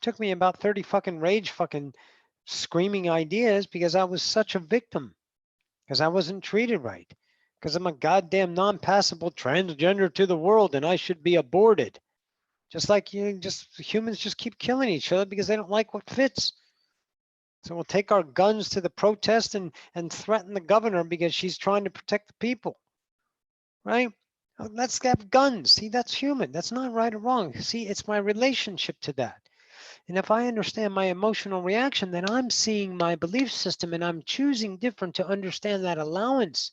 took me about 30 fucking rage fucking screaming ideas because I was such a victim, because I wasn't treated right, because I'm a goddamn non-passable transgender to the world and I should be aborted. Just like humans just keep killing each other because they don't like what fits. So we'll take our guns to the protest and threaten the governor because she's trying to protect the people, right? Let's have guns. See, that's human. That's not right or wrong. See, it's my relationship to that. And if I understand my emotional reaction, then I'm seeing my belief system and I'm choosing different to understand that allowance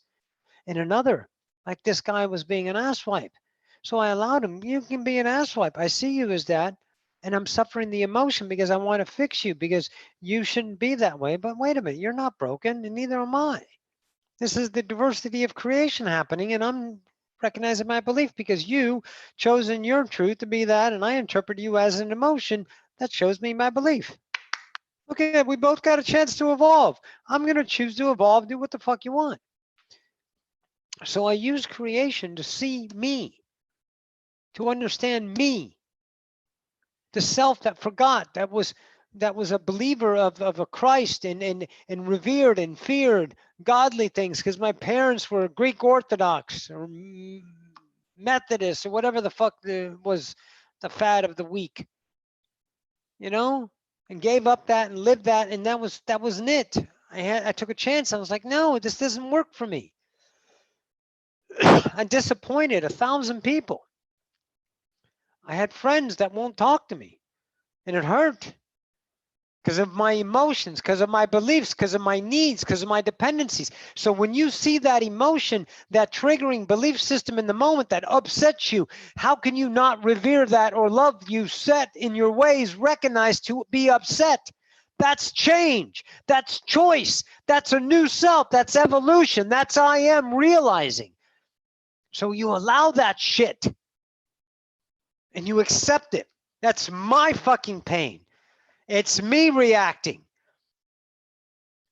in another. Like this guy was being an asswipe. So I allowed him, you can be an asswipe. I see you as that. And I'm suffering the emotion because I want to fix you because you shouldn't be that way. But wait a minute, you're not broken and neither am I. This is the diversity of creation happening. And I'm recognizing my belief because you chosen your truth to be that. And I interpret you as an emotion that shows me my belief. Okay, we both got a chance to evolve. I'm going to choose to evolve, do what the fuck you want. So I use creation to see me, to understand me, the self that forgot, that was a believer of a Christ and revered and feared godly things because my parents were Greek Orthodox or Methodist or whatever the fuck was the fad of the week, you know, and gave up that and lived that, and that wasn't it. I took a chance. I was like, no, this doesn't work for me. I disappointed 1,000 people. I had friends that won't talk to me, and it hurt because of my emotions, because of my beliefs, because of my needs, because of my dependencies. So when you see that emotion, that triggering belief system in the moment that upsets you, how can you not revere that or love you set in your ways, recognized to be upset? That's change. That's choice. That's a new self. That's evolution. That's I am realizing. So you allow that shit and you accept it. That's my fucking pain. It's me reacting.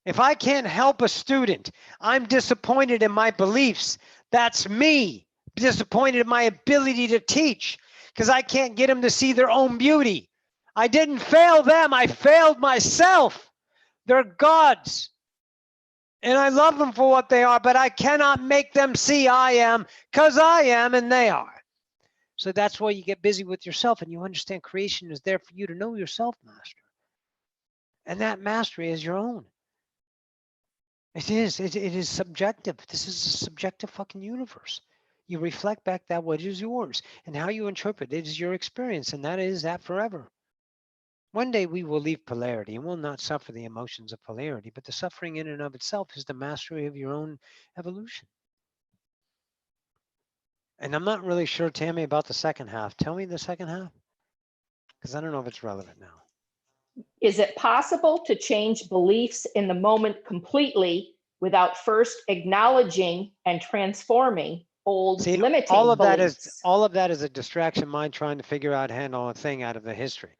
If I can't help a student, I'm disappointed in my beliefs. That's me disappointed in my ability to teach because I can't get them to see their own beauty. I didn't fail them. I failed myself. They're gods. And I love them for what they are, but I cannot make them see I am because I am and they are. So that's why you get busy with yourself and you understand creation is there for you to know yourself, master. And that mastery is your own. It is subjective. This is a subjective fucking universe. You reflect back that what is yours and how you interpret it is your experience, and that is that forever. One day we will leave polarity and will not suffer the emotions of polarity, but the suffering in and of itself is the mastery of your own evolution. And I'm not really sure, Tammy, about the second half. Tell me the second half, because I don't know if it's relevant now. Is it possible to change beliefs in the moment completely without first acknowledging and transforming old limiting beliefs? All of that is a distraction mind trying to figure out, handle a thing out of the history.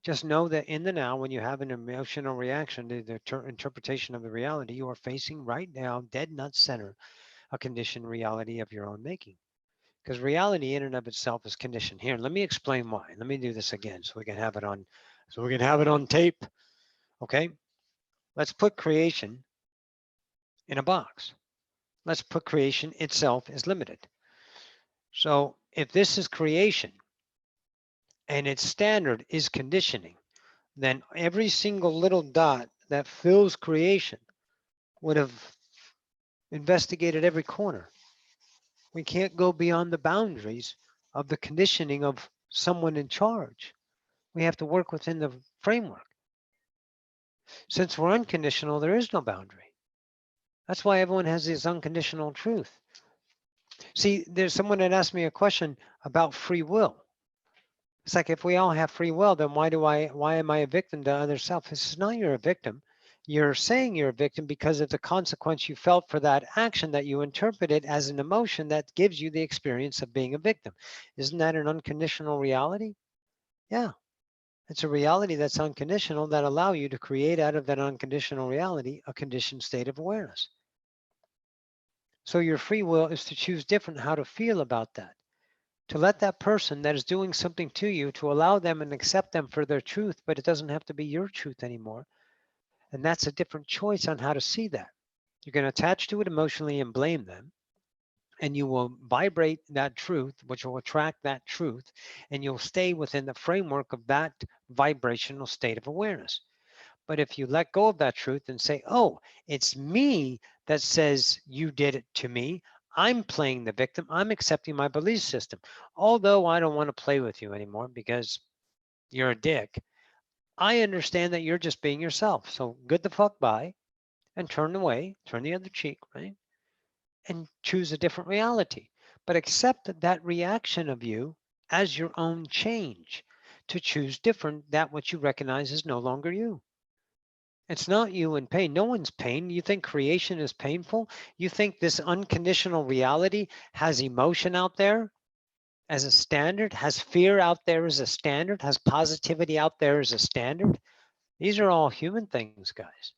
Just know that in the now, when you have an emotional reaction to the interpretation of the reality, you are facing right now, dead nut center, a conditioned reality of your own making. Because reality in and of itself is conditioned. Here, let me explain why. Let me do this again so we can have it on tape. Okay? Let's put creation in a box. Let's put creation itself as limited. So if this is creation and its standard is conditioning, then every single little dot that fills creation would have investigated every corner. We can't go beyond the boundaries of the conditioning of someone in charge. We have to work within the framework. Since we're unconditional, there is no boundary. That's why everyone has this unconditional truth. See, there's someone that asked me a question about free will. It's like, if we all have free will, then why am I a victim to other self? This is not you're a victim. You're saying you're a victim because of the consequence you felt for that action that you interpreted as an emotion that gives you the experience of being a victim. Isn't that an unconditional reality? Yeah. It's a reality that's unconditional that allow you to create out of that unconditional reality a conditioned state of awareness. So your free will is to choose different how to feel about that. To let that person that is doing something to you, to allow them and accept them for their truth, but it doesn't have to be your truth anymore. And that's a different choice on how to see that. You're going to attach to it emotionally and blame them. And you will vibrate that truth, which will attract that truth. And you'll stay within the framework of that vibrational state of awareness. But if you let go of that truth and say, oh, it's me that says you did it to me, I'm playing the victim, I'm accepting my belief system. Although I don't want to play with you anymore because you're a dick, I understand that you're just being yourself. So good the fuck bye and turn away, turn the other cheek, right? And choose a different reality. But accept that reaction of you as your own change to choose different, that which you recognize is no longer you. It's not you in pain. No one's pain. You think creation is painful? You think this unconditional reality has emotion out there as a standard, has fear out there as a standard, has positivity out there as a standard? These are all human things, guys.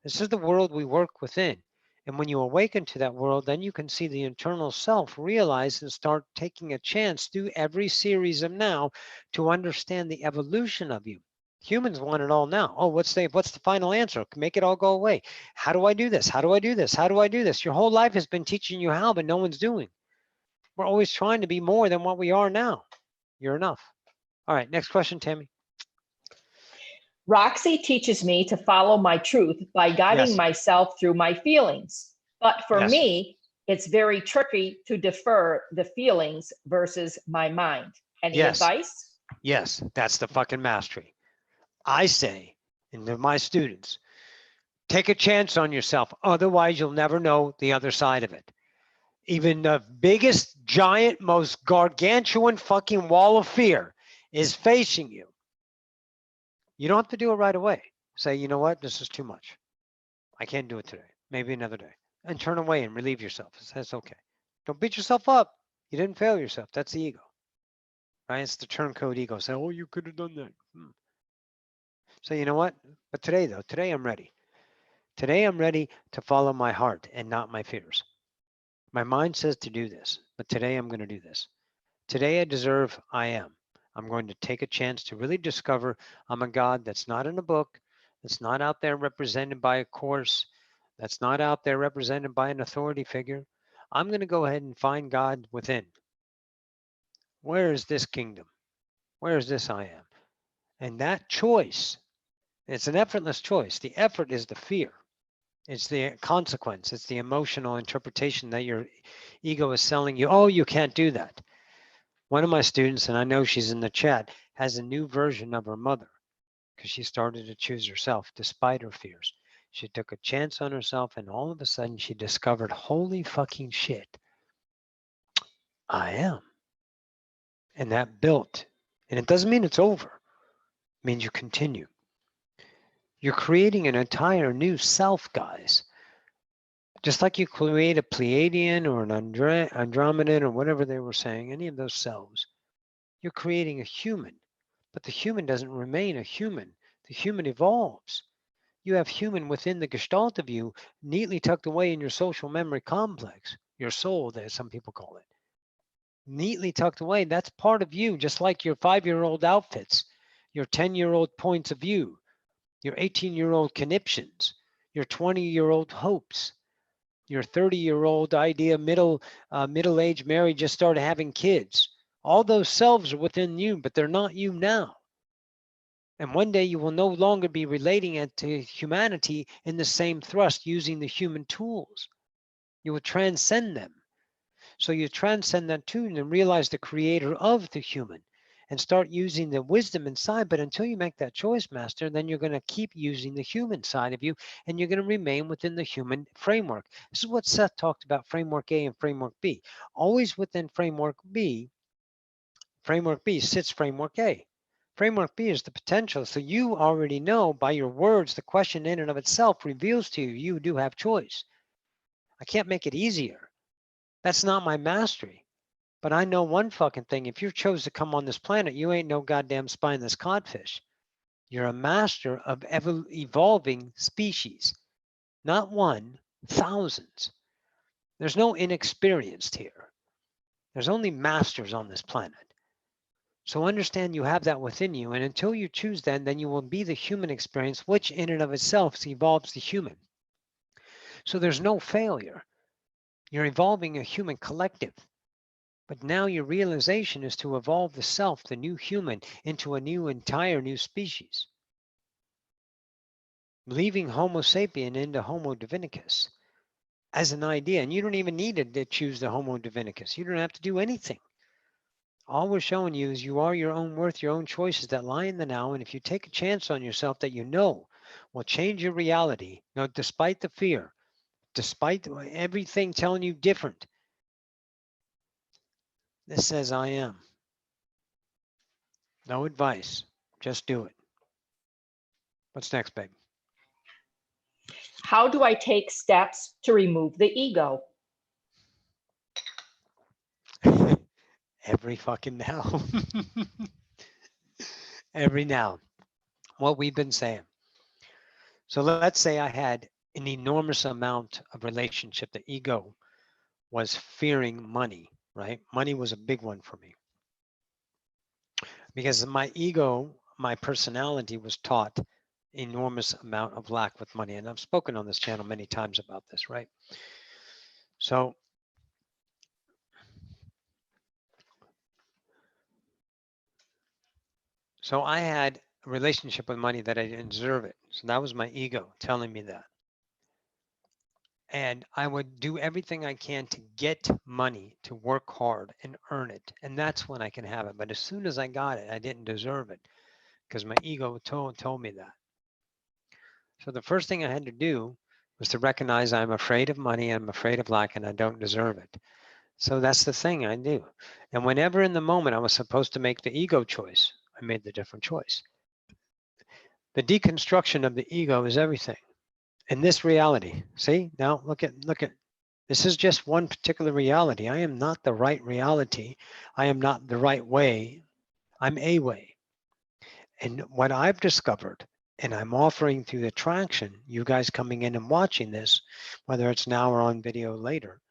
This is the world we work within. And when you awaken to that world, then you can see the internal self realize and start taking a chance through every series of now to understand the evolution of you. Humans want it all now. Oh, what's the final answer? Make it all go away. How do I do this? How do I do this? How do I do this? Your whole life has been teaching you how, but no one's doing. We're always trying to be more than what we are now. You're enough. All right, next question, Tammy. Roxy teaches me to follow my truth by guiding Yes. myself through my feelings. But for Yes. me, it's very tricky to defer the feelings versus my mind. Any Yes. advice? Yes, that's the fucking mastery. I say, and to my students, take a chance on yourself. Otherwise, you'll never know the other side of it. Even the biggest, giant, most gargantuan fucking wall of fear is facing you. You don't have to do it right away. Say, you know what? This is too much. I can't do it today. Maybe another day. And turn away and relieve yourself. That's okay. Don't beat yourself up. You didn't fail yourself. That's the ego. Right? It's the turncoat ego. Say, oh, you could have done that. So you know what? But today, though, today I'm ready. Today I'm ready to follow my heart and not my fears. My mind says to do this, but today I'm going to do this. Today I deserve I am. I'm going to take a chance to really discover I'm a God that's not in a book, that's not out there represented by a course, that's not out there represented by an authority figure. I'm going to go ahead and find God within. Where is this kingdom? Where is this I am? And that choice, it's an effortless choice. The effort is the fear. It's the consequence. It's the emotional interpretation that your ego is selling you. Oh, you can't do that. One of my students, and I know she's in the chat, has a new version of her mother because she started to choose herself despite her fears. She took a chance on herself and all of a sudden she discovered, holy fucking shit, I am. And that built, and it doesn't mean it's over. It means you continue. You're creating an entire new self, guys. Just like you create a Pleiadian or an Andromedan or whatever they were saying, any of those selves, you're creating a human. But the human doesn't remain a human. The human evolves. You have human within the gestalt of you, neatly tucked away in your social memory complex, your soul, as some people call it. Neatly tucked away, that's part of you, just like your 5-year-old outfits, your 10-year-old points of view, your 18-year-old conniptions, your 20-year-old hopes, your 30-year-old idea, middle-aged married, just started having kids. All those selves are within you, but they're not you now. And one day you will no longer be relating it to humanity in the same thrust using the human tools. You will transcend them. So you transcend that too and realize the creator of the human and start using the wisdom inside. But until you make that choice, master, then you're going to keep using the human side of you and you're going to remain within the human framework. This is what Seth talked about, framework A and framework B. Always within framework B sits framework A. Framework B is the potential. So you already know by your words, the question in and of itself reveals to you, you do have choice. I can't make it easier. That's not my mastery. But I know one fucking thing. If you chose to come on this planet, you ain't no goddamn spineless codfish. You're a master of evolving species. Not one, thousands. There's no inexperienced here. There's only masters on this planet. So understand you have that within you. And until you choose that, then you will be the human experience, which in and of itself evolves the human. So there's no failure. You're evolving a human collective. But now your realization is to evolve the self, the new human, into a entire new species. Leaving Homo sapien into Homo divinicus as an idea. And you don't even need to choose the Homo divinicus. You don't have to do anything. All we're showing you is you are your own worth, your own choices that lie in the now. And if you take a chance on yourself that you know will change your reality, despite the fear, despite everything telling you different, this says I am. No advice, just do it. What's next, babe? How do I take steps to remove the ego? Every fucking now. Every now. What we've been saying. So let's say I had an enormous amount of relationship. The ego was fearing money, right? Money was a big one for me. Because my ego, my personality was taught enormous amount of lack with money. And I've spoken on this channel many times about this, right? So I had a relationship with money that I didn't deserve it. So that was my ego telling me that. And I would do everything I can to get money, to work hard and earn it. And that's when I can have it. But as soon as I got it, I didn't deserve it because my ego told me that. So the first thing I had to do was to recognize I'm afraid of money, I'm afraid of lack, and I don't deserve it. So that's the thing I do. And whenever in the moment I was supposed to make the ego choice, I made the different choice. The deconstruction of the ego is everything. In this reality, see, now look at, this is just one particular reality. I am not the right reality. I am not the right way. I'm a way. And what I've discovered, and I'm offering through the attraction, you guys coming in and watching this, whether it's now or on video later,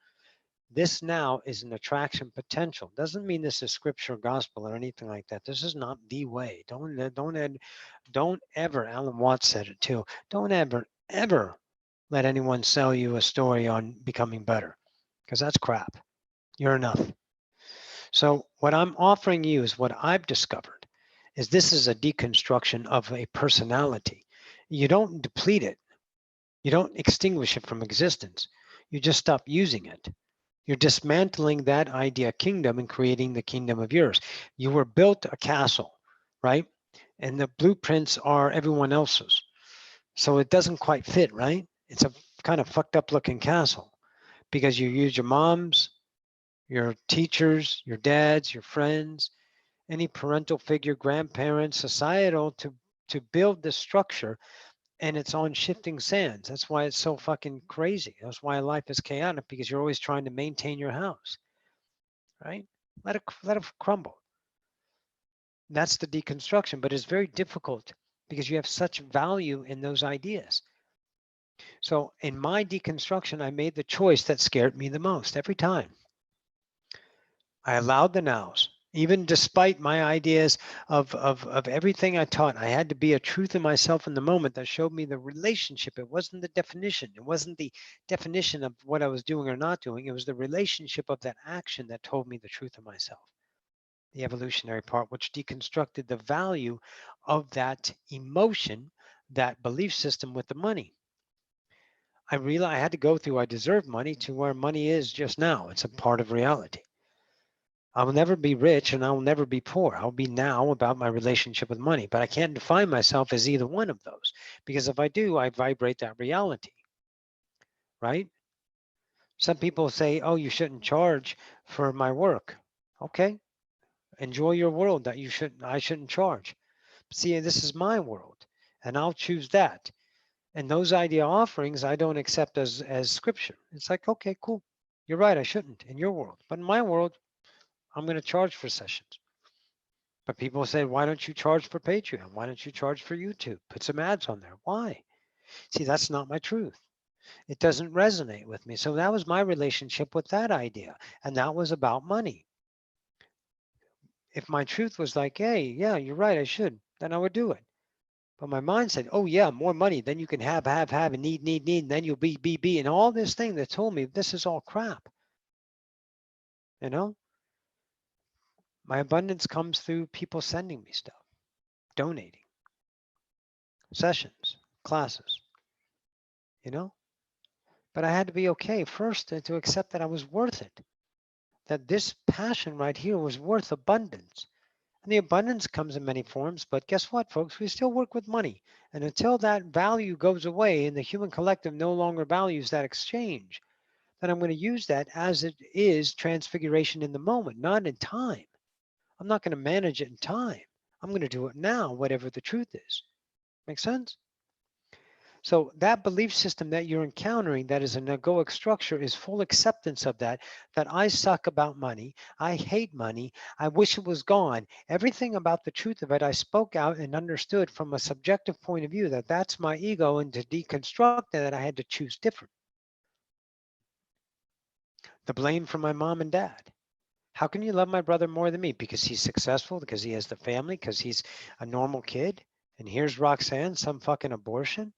this now is an attraction potential. Doesn't mean this is scripture, gospel, or anything like that. This is not the way. Don't ever, Alan Watts said it too, don't ever let anyone sell you a story on becoming better, because that's crap. You're enough. So what I'm offering you is what I've discovered is this is a deconstruction of a personality. You don't deplete it. You don't extinguish it from existence. You just stop using it. You're dismantling that idea kingdom and creating the kingdom of yours. You were built a castle, right? And the blueprints are everyone else's. So it doesn't quite fit, right? It's a kind of fucked up looking castle because you use your moms, your teachers, your dads, your friends, any parental figure, grandparents, societal to build this structure, and it's on shifting sands. That's why it's so fucking crazy. That's why life is chaotic, because you're always trying to maintain your house, right? Let it crumble. That's the deconstruction, but it's very difficult because you have such value in those ideas. So in my deconstruction, I made the choice that scared me the most every time. I allowed the nows, even despite my ideas of everything I taught. I had to be a truth in myself in the moment that showed me the relationship. It wasn't the definition. It wasn't the definition of what I was doing or not doing. It was the relationship of that action that told me the truth of myself. The evolutionary part, which deconstructed the value of that emotion, that belief system with the money. I realized I had to go through I deserve money to where money is just now. It's a part of reality. I will never be rich and I will never be poor. I'll be now about my relationship with money, but I can't define myself as either one of those, because if I do, I vibrate that reality, right? Some people say, oh, you shouldn't charge for my work. Okay, enjoy your world that I shouldn't charge. See, this is my world and I'll choose that. And those idea offerings, I don't accept as scripture. It's like, okay, cool. You're right, I shouldn't in your world, but in my world, I'm going to charge for sessions. But people say, why don't you charge for Patreon? Why don't you charge for YouTube? Put some ads on there. Why? See, that's not my truth. It doesn't resonate with me. So that was my relationship with that idea. And that was about money. If my truth was like, hey, yeah, you're right, I should, then I would do it. But my mind said, oh yeah, more money, then you can have, and need, and then you'll be, and all this thing that told me this is all crap. You know? My abundance comes through people sending me stuff, donating, sessions, classes, you know? But I had to be okay first to accept that I was worth it, that this passion right here was worth abundance. And the abundance comes in many forms, but guess what, folks? We still work with money. And until that value goes away and the human collective no longer values that exchange, then I'm going to use that as it is transfiguration in the moment, not in time. I'm not going to manage it in time. I'm going to do it now, whatever the truth is. Make sense? So that belief system that you're encountering that is an egoic structure is full acceptance of that I suck about money. I hate money. I wish it was gone. Everything about the truth of it, I spoke out and understood from a subjective point of view that that's my ego, and to deconstruct that, I had to choose different. The blame for my mom and dad. How can you love my brother more than me? Because he's successful, because he has the family, because he's a normal kid. And here's Roxanne, some fucking abortion.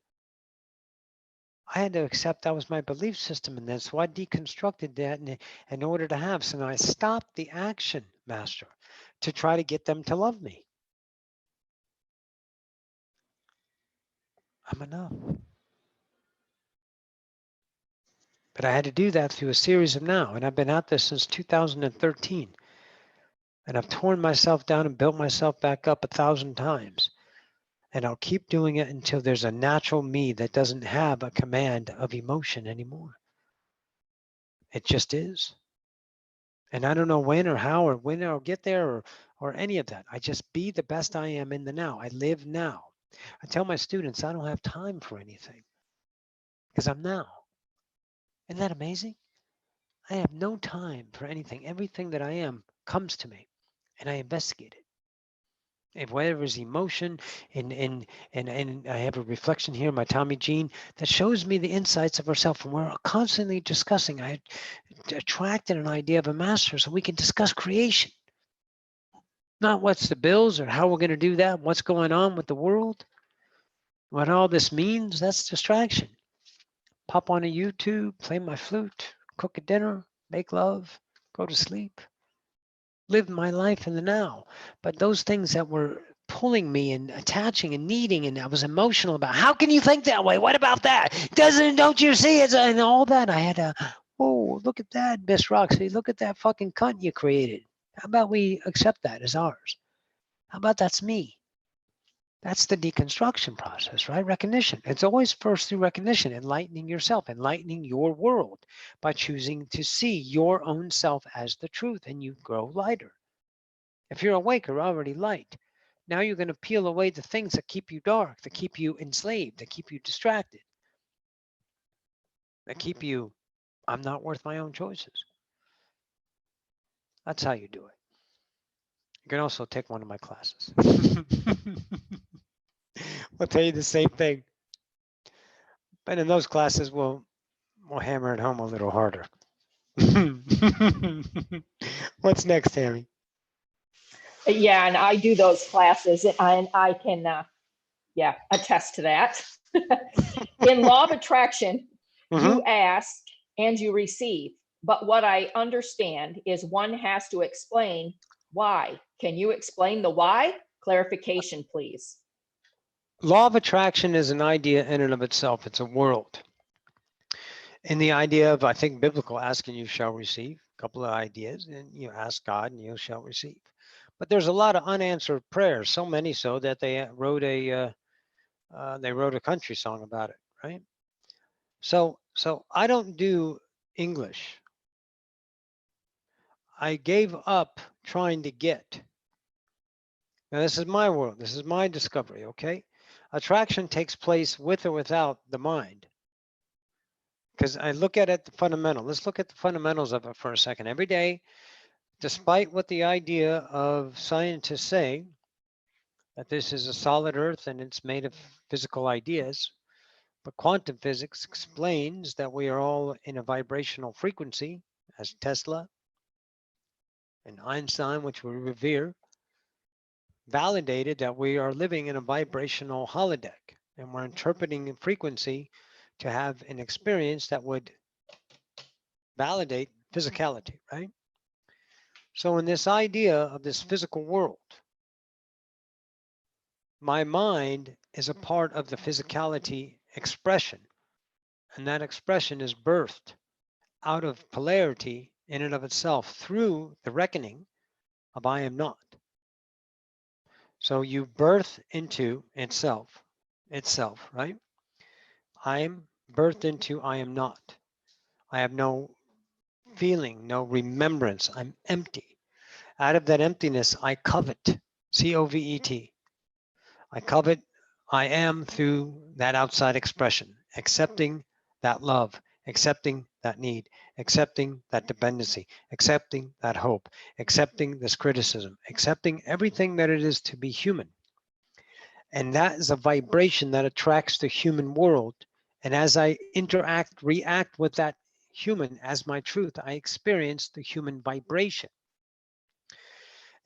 I had to accept that was my belief system, and then so I deconstructed that in order to have. So now I stopped the action, Master, to try to get them to love me. I'm enough. But I had to do that through a series of now, and I've been at this since 2013. And I've torn myself down and built myself back up 1,000 times. And I'll keep doing it until there's a natural me that doesn't have a command of emotion anymore. It just is. And I don't know when or how or when I'll get there or any of that. I just be the best I am in the now. I live now. I tell my students I don't have time for anything because I'm now. Isn't that amazing? I have no time for anything. Everything that I am comes to me and I investigate it. If whatever is emotion and I have a reflection here in my Tommy Jean that shows me the insights of ourselves, and we're constantly discussing. I attracted an idea of a master so we can discuss creation, not what's the bills or how we're going to do that, what's going on with the world, what all this means. That's distraction. Pop on a YouTube, play my flute, cook a dinner, make love, go to sleep. Live my life in the now. But those things that were pulling me and attaching and needing, and I was emotional about, how can you think that way? What about that? Don't you see it? And all that, I had to, oh, look at that, Miss Roxy, look at that fucking cunt you created. How about we accept that as ours? How about that's me? That's the deconstruction process, right? Recognition. It's always first through recognition, enlightening yourself, enlightening your world by choosing to see your own self as the truth, and you grow lighter. If you're awake, you're already light. Now you're going to peel away the things that keep you dark, that keep you enslaved, that keep you distracted, that keep you, I'm not worth my own choices. That's how you do it. You can also take one of my classes. I'll tell you the same thing. But in those classes, we'll hammer it home a little harder. What's next, Tammy? Yeah, and I do those classes, and I can, attest to that. In law of attraction, you ask and you receive. But what I understand is one has to explain why. Can you explain the why? Clarification, please. Law of attraction is an idea in and of itself. It's a world. And the idea of, I think, biblical, ask and you shall receive, a couple of ideas, and you ask God and you shall receive. But there's a lot of unanswered prayers, so many so that they wrote a country song about it, right? So I don't do English. I gave up trying to get. Now this is my world. This is my discovery, okay? Attraction takes place with or without the mind. Because I look at it, the fundamental. Let's look at the fundamentals of it for a second. Every day, despite what the idea of scientists say, that this is a solid earth and it's made of physical ideas, but quantum physics explains that we are all in a vibrational frequency, as Tesla and Einstein, which we revere, validated that we are living in a vibrational holodeck, and we're interpreting a frequency to have an experience that would validate physicality, right? So in this idea of this physical world, my mind is a part of the physicality expression, and that expression is birthed out of polarity in and of itself through the reckoning of I am not. So you birth into itself, right? I'm birthed into I am not. I have no feeling, no remembrance. I'm empty. Out of that emptiness, I covet, C-O-V-E-T. I covet, I am through that outside expression, accepting that love, accepting that need, accepting that dependency, accepting that hope, accepting this criticism, accepting everything that it is to be human. And that is a vibration that attracts the human world. And as I interact, react with that human as my truth, I experience the human vibration.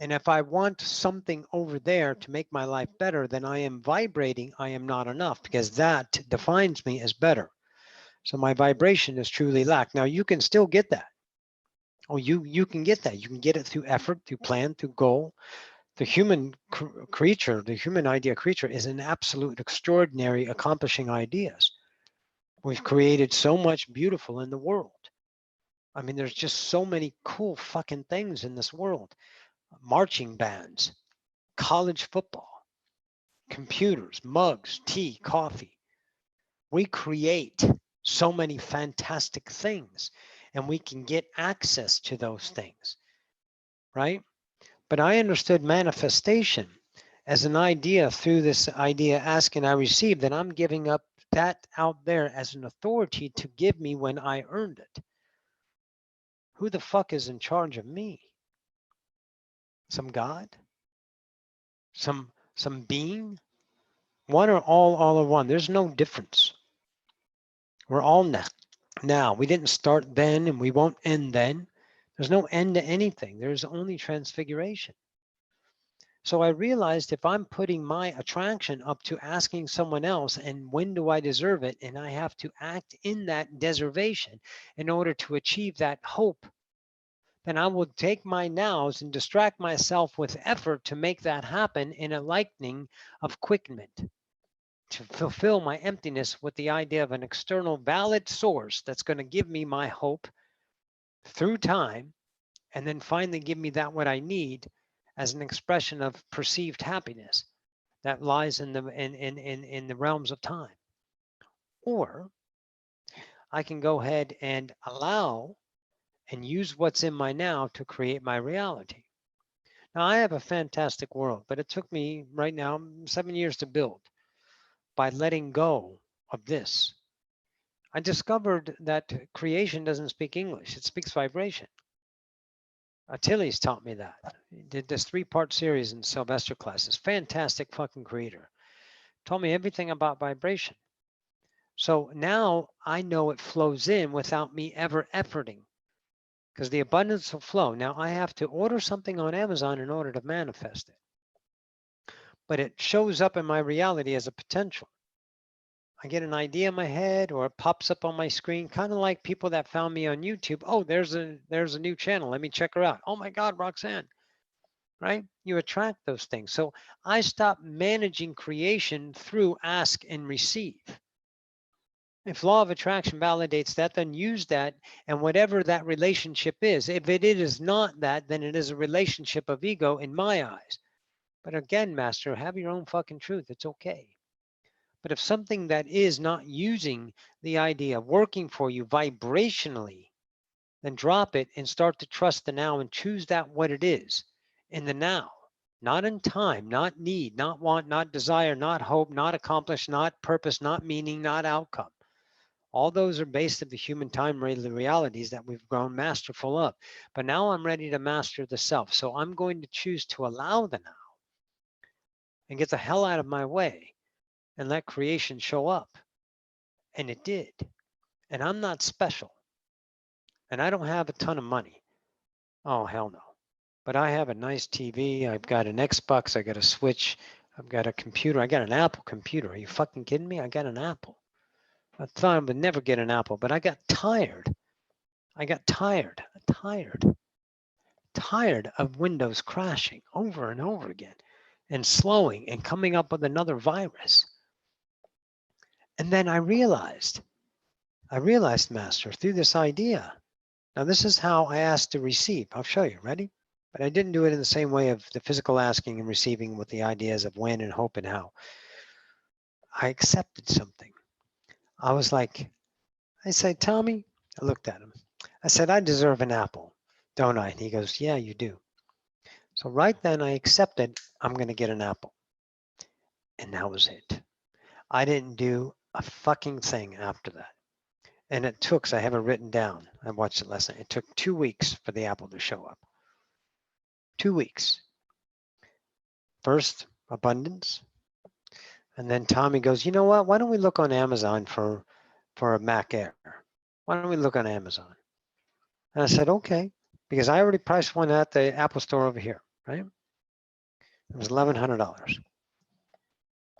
And if I want something over there to make my life better, then I am vibrating, I am not enough, because that defines me as better. So my vibration is truly lack. Now you can still get that. Oh, you can get that. You can get it through effort, through plan, through goal. The human creature, the human idea creature is an absolute extraordinary accomplishing ideas. We've created so much beautiful in the world. I mean, there's just so many cool fucking things in this world. Marching bands, college football, computers, mugs, tea, coffee. We create so many fantastic things and we can get access to those things, right? But I understood manifestation as an idea through this idea, ask and I receive, that I'm giving up that out there as an authority to give me when I earned it. Who the fuck is in charge of me? Some God? Some being? One or all are one. There's no difference. We're all now. We didn't start then and we won't end then. There's no end to anything. There's only transfiguration. So I realized if I'm putting my attraction up to asking someone else, and when do I deserve it? And I have to act in that deservation in order to achieve that hope, then I will take my nows and distract myself with effort to make that happen in a lightning of quickenment, to fulfill my emptiness with the idea of an external valid source that's going to give me my hope through time, and then finally give me that what I need as an expression of perceived happiness that lies in the realms of time. Or I can go ahead and allow and use what's in my now to create my reality. Now I have a fantastic world, but it took me right now 7 years to build by letting go of this. I discovered that creation doesn't speak English, it speaks vibration. Achilles taught me that. He did this 3-part series in Sylvester classes. Fantastic fucking creator. Told me everything about vibration. So now I know it flows in without me ever efforting, because the abundance will flow. Now I have to order something on Amazon in order to manifest it. But it shows up in my reality as a potential. I get an idea in my head or it pops up on my screen, kind of like people that found me on YouTube. Oh, there's a new channel. Let me check her out. Oh my God, Roxanne, right? You attract those things. So I stopped managing creation through ask and receive. If law of attraction validates that, then use that, and whatever that relationship is, if it is not that, then it is a relationship of ego in my eyes. But again, master, have your own fucking truth. It's okay. But if something that is not using the idea, working for you vibrationally, then drop it and start to trust the now and choose that what it is in the now, not in time, not need, not want, not desire, not hope, not accomplish, not purpose, not meaning, not outcome. All those are based on the human time realities that we've grown masterful of. But now I'm ready to master the self. So I'm going to choose to allow the now and get the hell out of my way and let creation show up. And it did. And I'm not special. And I don't have a ton of money. Oh, hell no. But I have a nice TV. I've got an Xbox. I got a Switch. I've got a computer. I got an Apple computer. Are you fucking kidding me? I got an Apple. I thought I would never get an Apple, but I got tired. I got tired of Windows crashing over and over again and slowing and coming up with another virus. And then I realized, Master, through this idea, Now this is how I asked to receive. I'll show you, ready? But I didn't do it in the same way of the physical asking and receiving with the ideas of when and hope and how. I accepted something. I was like, I said, Tommy, I looked at him. I said, I deserve an apple, don't I? And he goes, yeah, you do. So right then I accepted I'm going to get an apple. And that was it. I didn't do a fucking thing after that. And it took, so I have it written down. I watched it last night. It took 2 weeks for the apple to show up. 2 weeks. First, abundance. And then Tommy goes, you know what? Why don't we look on Amazon for a Mac Air? Why don't we look on Amazon? And I said, okay, because I already priced one at the Apple store over here, right? It was $1,100.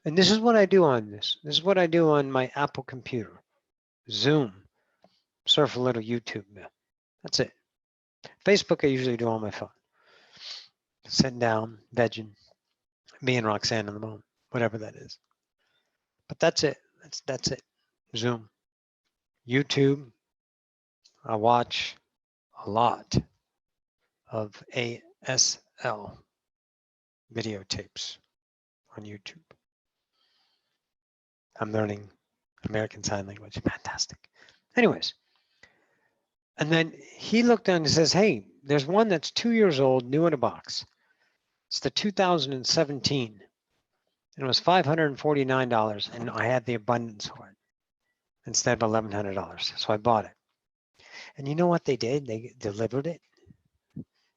And this is what I do on this. This is what I do on my Apple computer. Zoom, surf a little YouTube. That's it. Facebook, I usually do on my phone. Sitting down, vegging, me and Roxanne in the moment, whatever that is. But that's it. That's it. Zoom. YouTube, I watch a lot of ASL videotapes on YouTube. I'm learning American Sign Language. Fantastic. Anyways, and then he looked down and says, hey, there's one that's 2 years old, new in a box. It's the 2017. And it was $549, and I had the abundance for it instead of $1,100. So I bought it. And you know what they did? They delivered it,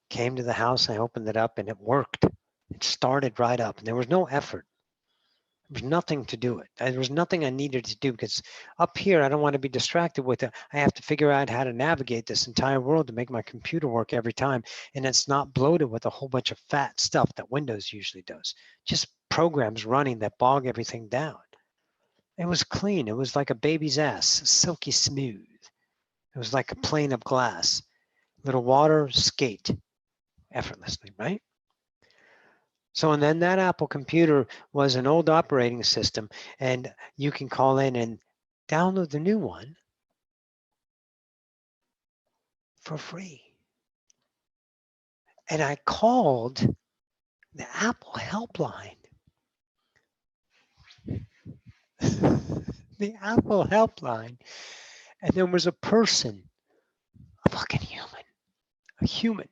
came to the house, I opened it up, and it worked. It started right up, and there was no effort. There was nothing to do it. There was nothing I needed to do because up here, I don't want to be distracted with it. I have to figure out how to navigate this entire world to make my computer work every time. And it's not bloated with a whole bunch of fat stuff that Windows usually does. Just programs running that bog everything down. It was clean. It was like a baby's ass, silky smooth. It was like a plane of glass. Little water, skate effortlessly, right? So, and then that Apple computer was an old operating system, and you can call in and download the new one for free. And I called the Apple helpline. The Apple helpline. And there was a person, a fucking human, a human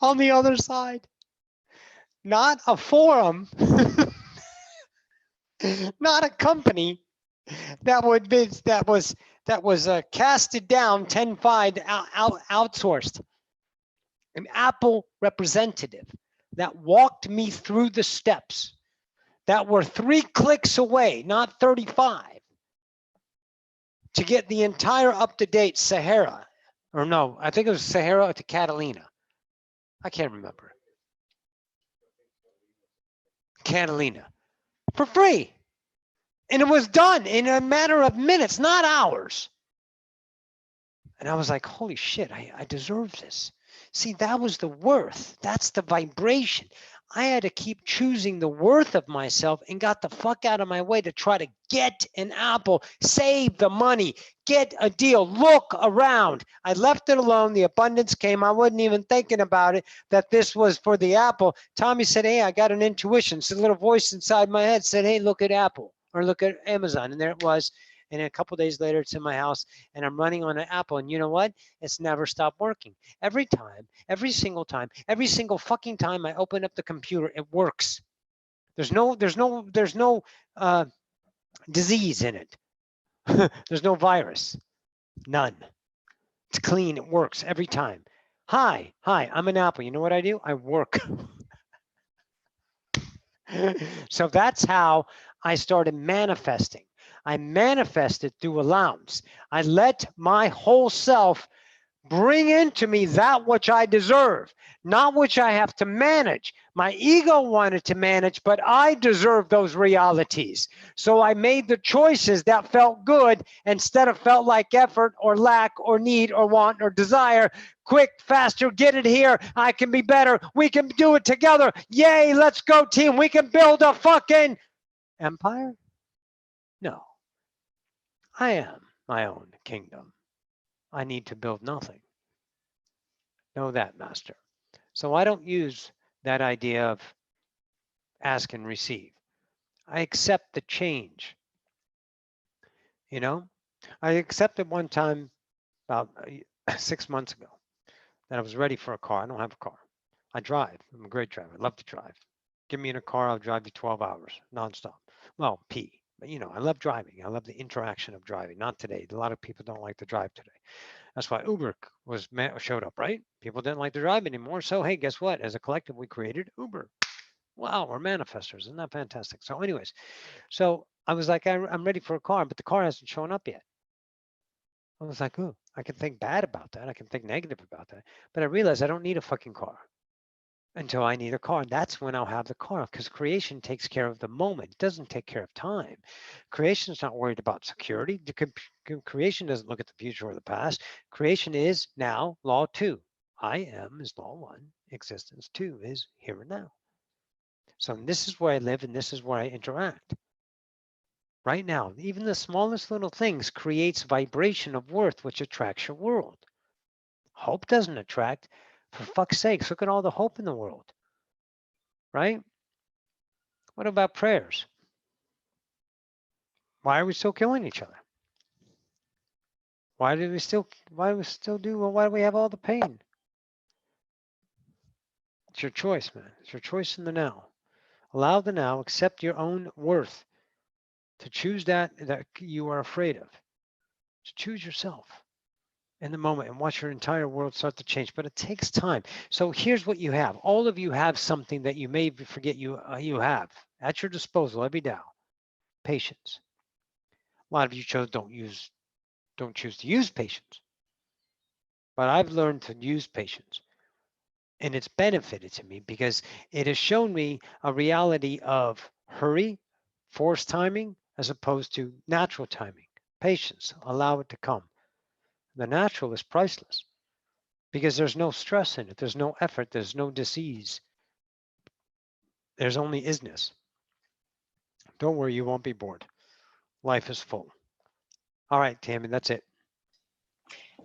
on the other side. Not a forum, not a company that was casted down, 10-5 outsourced. An Apple representative that walked me through the steps that were 3 clicks away, not 35, to get the entire up-to-date Sahara, or no, I think it was Sahara to Catalina. I can't remember. Catalina, for free. And it was done in a matter of minutes, not hours. And I was like, holy shit, I deserve this. See, that was the worth. That's the vibration. I had to keep choosing the worth of myself and got the fuck out of my way to try to get an Apple, save the money, get a deal, look around. I left it alone. The abundance came. I wasn't even thinking about it, that this was for the Apple. Tommy said, hey, I got an intuition. So a little voice inside my head said, hey, look at Apple or look at Amazon. And there it was. And a couple days later, it's in my house and I'm running on an Apple. And you know what? It's never stopped working. Every time, every single fucking time I open up the computer, it works. There's no disease in it. There's no virus. None. It's clean. It works every time. Hi, I'm an Apple. You know what I do? I work. So that's how I started manifesting. I manifested through allowance. I let my whole self bring into me that which I deserve, not which I have to manage. My ego wanted to manage, but I deserve those realities. So I made the choices that felt good instead of felt like effort or lack or need or want or desire. Quick, faster, get it here. I can be better. We can do it together. Yay, let's go, team. We can build a fucking empire. No, I am my own kingdom. I need to build nothing. Know that, master. So I don't use that idea of ask and receive. I accept the change. You know, I accepted one time about 6 months ago that I was ready for a car. I don't have a car. I drive. I'm a great driver. I love to drive. Get me in a car, I'll drive you 12 hours nonstop. Well, but you know, I love driving. I love the interaction of driving. Not today. A lot of people don't like to drive today. That's why Uber showed up, right? People didn't like to drive anymore. So hey, guess what? As a collective, we created Uber. Wow, we're manifestors. Isn't that fantastic? So anyways, so I was like, I'm ready for a car, but the car hasn't shown up yet. I was like, oh, I can think bad about that. I can think negative about that. But I realized I don't need a fucking car until I need a car. That's when I'll have the car, because creation takes care of the moment. It doesn't take care of time. Creation's not worried about security. Creation doesn't look at the future or the past. Creation is now law 2. I am is law 1. Existence 2 is here and now. So this is where I live and this is where I interact. Right now, even the smallest little things creates vibration of worth, which attracts your world. Hope doesn't attract. For fuck's sakes, look at all the hope in the world, right? What about prayers? Why are we still killing each other? Why do we still do, well, why do we have all the pain? It's your choice, man. It's your choice in the now. Allow the now, accept your own worth, to choose that you are afraid of. To choose yourself in the moment and watch your entire world start to change. But it takes time. So here's what you have. All of you have something that you may forget you have at your disposal every day. Patience. A lot of you don't choose to use patience. But I've learned to use patience. And it's benefited to me because it has shown me a reality of hurry, forced timing, as opposed to natural timing. Patience, allow it to come. The natural is priceless because there's no stress in it. There's no effort. There's no disease. There's only isness. Don't worry, you won't be bored. Life is full. All right, Tammy, that's it.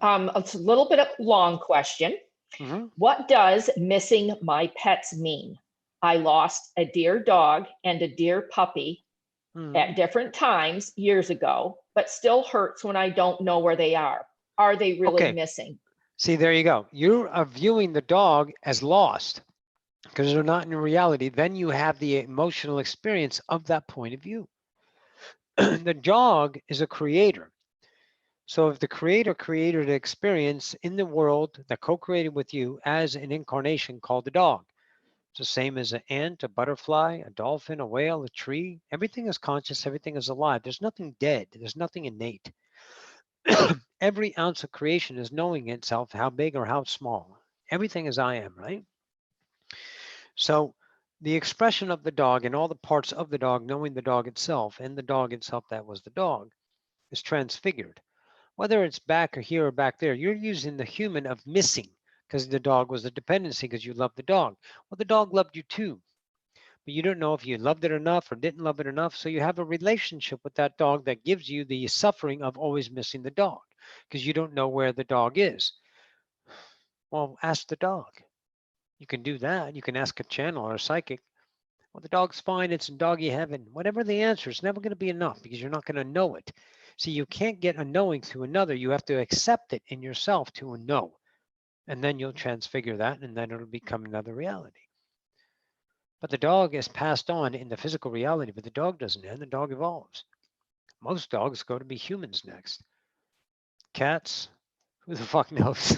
It's a little bit of a long question. What does missing my pets mean? I lost a dear dog and a dear puppy at different times years ago, but still hurts when I don't know where they are. Are they really missing? See, there you go. You are viewing the dog as lost because they're not in reality. Then you have the emotional experience of that point of view. The dog is a creator. So if the creator created an experience in the world that co-created with you as an incarnation called the dog, it's the same as an ant, a butterfly, a dolphin, a whale, a tree. Everything is conscious. Everything is alive. There's nothing dead. There's nothing innate. Every ounce of creation is knowing itself, how big or how small. Everything is I am, right? So the expression of the dog and all the parts of the dog, knowing the dog itself and the dog itself that was the dog, is transfigured. Whether it's back or here or back there, you're using the human of missing because the dog was a dependency because you love the dog. Well, the dog loved you too, but you don't know if you loved it enough or didn't love it enough. So you have a relationship with that dog that gives you the suffering of always missing the dog because you don't know where the dog is. Well, ask the dog. You can do that. You can ask a channel or a psychic. Well, the dog's fine. It's in doggy heaven. Whatever the answer, it's never going to be enough because you're not going to know it. See, you can't get a knowing through another. You have to accept it in yourself to a know. And then you'll transfigure that and then it'll become another reality. But the dog is passed on in the physical reality, but the dog doesn't end. The dog evolves. Most dogs go to be humans next. Cats, who the fuck knows?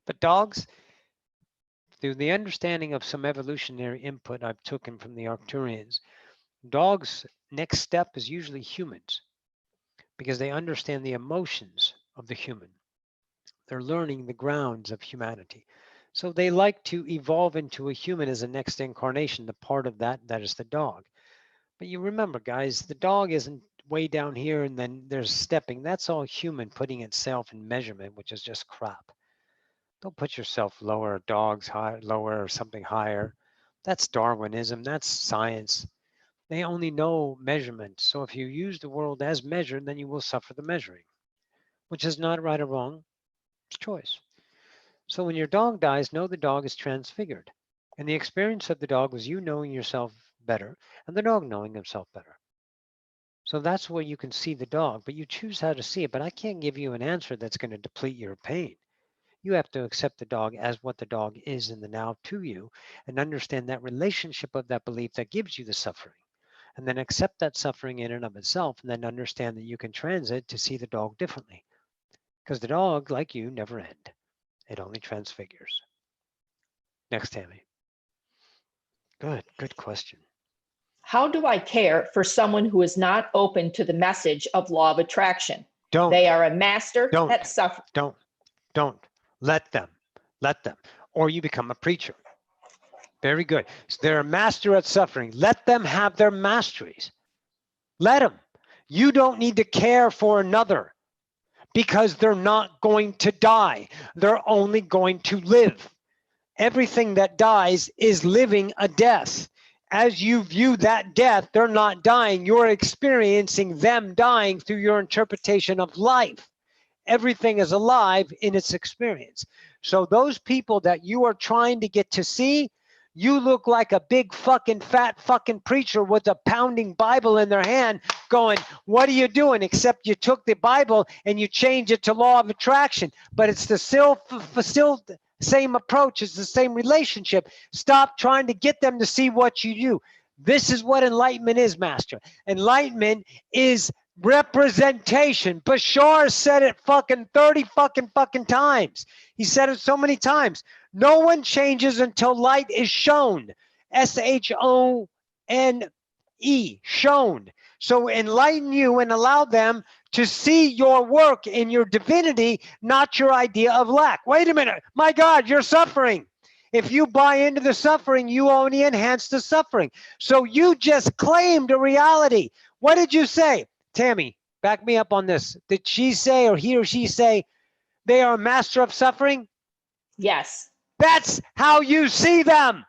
But dogs, through the understanding of some evolutionary input I've taken from the Arcturians, dogs' next step is usually humans because they understand the emotions of the human. They're learning the grounds of humanity. So they like to evolve into a human as a next incarnation, the part of that is the dog. But you remember, guys, the dog isn't way down here and then there's stepping. That's all human putting itself in measurement, which is just crap. Don't put yourself lower, dogs high, lower or something higher. That's Darwinism. That's science. They only know measurement. So if you use the world as measured, then you will suffer the measuring. which is not right or wrong. It's choice. So when your dog dies, know the dog is transfigured. And the experience of the dog was you knowing yourself better and the dog knowing himself better. So that's where you can see the dog, but you choose how to see it. But I can't give you an answer that's going to deplete your pain. You have to accept the dog as what the dog is in the now to you and understand that relationship of that belief that gives you the suffering. And then accept that suffering in and of itself, and then understand that you can transit to see the dog differently. Because the dog, like you, never end. It only transfigures. Next, Tammy. Good question. How do I care for someone who is not open to the message of law of attraction? Don't. They are a master Don't. at suffering. Don't. Let them. Or you become a preacher. Very good. So they're a master at suffering. Let them have their masteries. Let them. You don't need to care for another because they're not going to die. They're only going to live. Everything that dies is living a death. As you view that death, they're not dying. You're experiencing them dying through your interpretation of life. Everything is alive in its experience. So those people that you are trying to get to see, you look like a big fucking fat fucking preacher with a pounding Bible in their hand going, what are you doing? Except you took the Bible and you changed it to law of attraction. But it's the still same approach, it's the same relationship. Stop trying to get them to see what you do. This is what enlightenment is, Master. Enlightenment is representation. Bashar said it fucking 30 fucking times. He said it so many times. No one changes until light is shown. SHONE, shown. So enlighten you and allow them to see your work in your divinity, not your idea of lack. Wait a minute. My God, you're suffering. If you buy into the suffering, you only enhance the suffering. So you just claimed a reality. What did you say? Tammy, back me up on this. Did she say, or he or she say, they are a master of suffering? Yes. That's how you see them.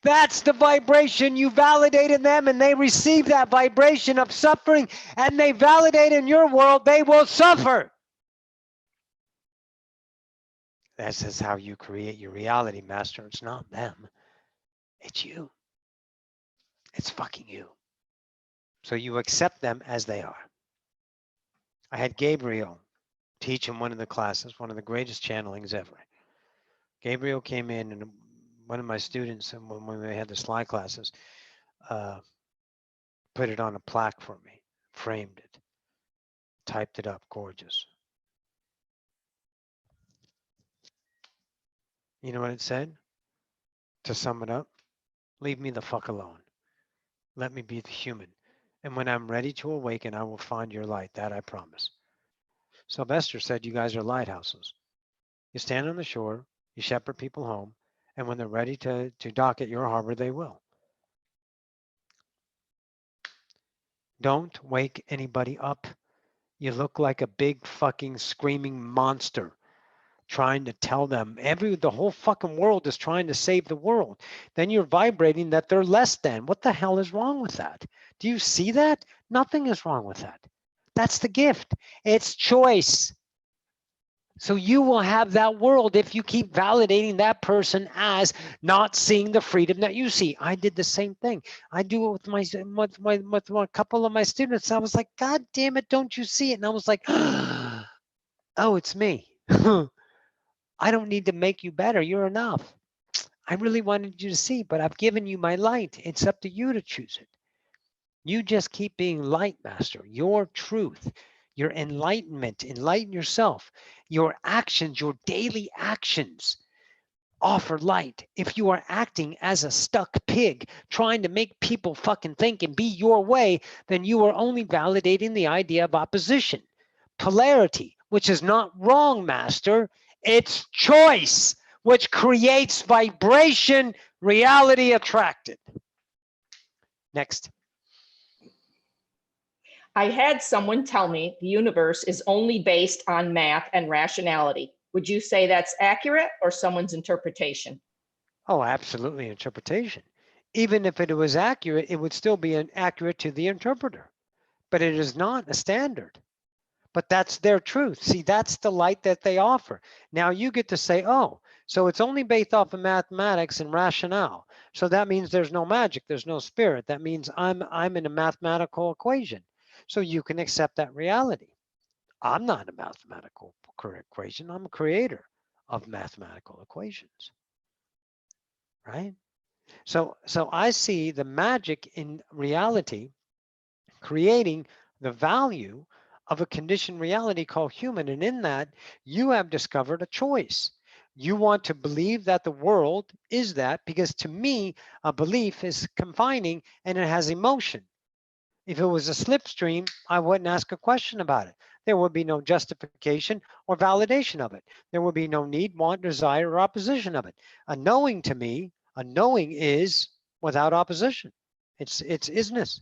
That's the vibration. You validated them and they receive that vibration of suffering and they validate in your world, they will suffer. This is how you create your reality, Master. It's not them. It's you. It's fucking you. So you accept them as they are. I had Gabriel teach in one of the classes, one of the greatest channelings ever. Gabriel came in and one of my students, and when we had the slide classes, put it on a plaque for me, framed it, typed it up, gorgeous. You know what it said? To sum it up, leave me the fuck alone. Let me be the human. And when I'm ready to awaken, I will find your light. That I promise. Sylvester said you guys are lighthouses. You stand on the shore, you shepherd people home, and when they're ready to dock at your harbor, they will. Don't wake anybody up. You look like a big fucking screaming monster trying to tell them the whole fucking world is trying to save the world. Then you're vibrating that they're less than. What the hell is wrong with that? Do you see that? Nothing is wrong with that. That's the gift. It's choice. So you will have that world if you keep validating that person as not seeing the freedom that you see. I did the same thing. I do it with a couple of my students. I was like, God damn it, don't you see it? And I was like, oh, it's me. I don't need to make you better. You're enough. I really wanted you to see, but I've given you my light. It's up to you to choose it. You just keep being light, Master. Your truth, your enlightenment, enlighten yourself. Your actions, your daily actions offer light. If you are acting as a stuck pig, trying to make people fucking think and be your way, then you are only validating the idea of opposition, polarity, which is not wrong, Master. It's choice, which creates vibration, reality attracted. Next. I had someone tell me the universe is only based on math and rationality. Would you say that's accurate or someone's interpretation? Oh, absolutely interpretation. Even if it was accurate, it would still be accurate to the interpreter. But it is not a standard. but that's their truth. See, that's the light that they offer. Now you get to say, oh, so it's only based off of mathematics and rationale. So that means there's no magic, there's no spirit. That means I'm in a mathematical equation. So you can accept that reality. I'm not a mathematical equation. I'm a creator of mathematical equations, right? So I see the magic in reality creating the value of a conditioned reality called human. And in that, you have discovered a choice. You want to believe that the world is that, because to me, a belief is confining and it has emotion. If it was a slipstream, I wouldn't ask a question about it. There would be no justification or validation of it. There would be no need, want, desire, or opposition of it. A knowing to me, a knowing is without opposition. It's isness.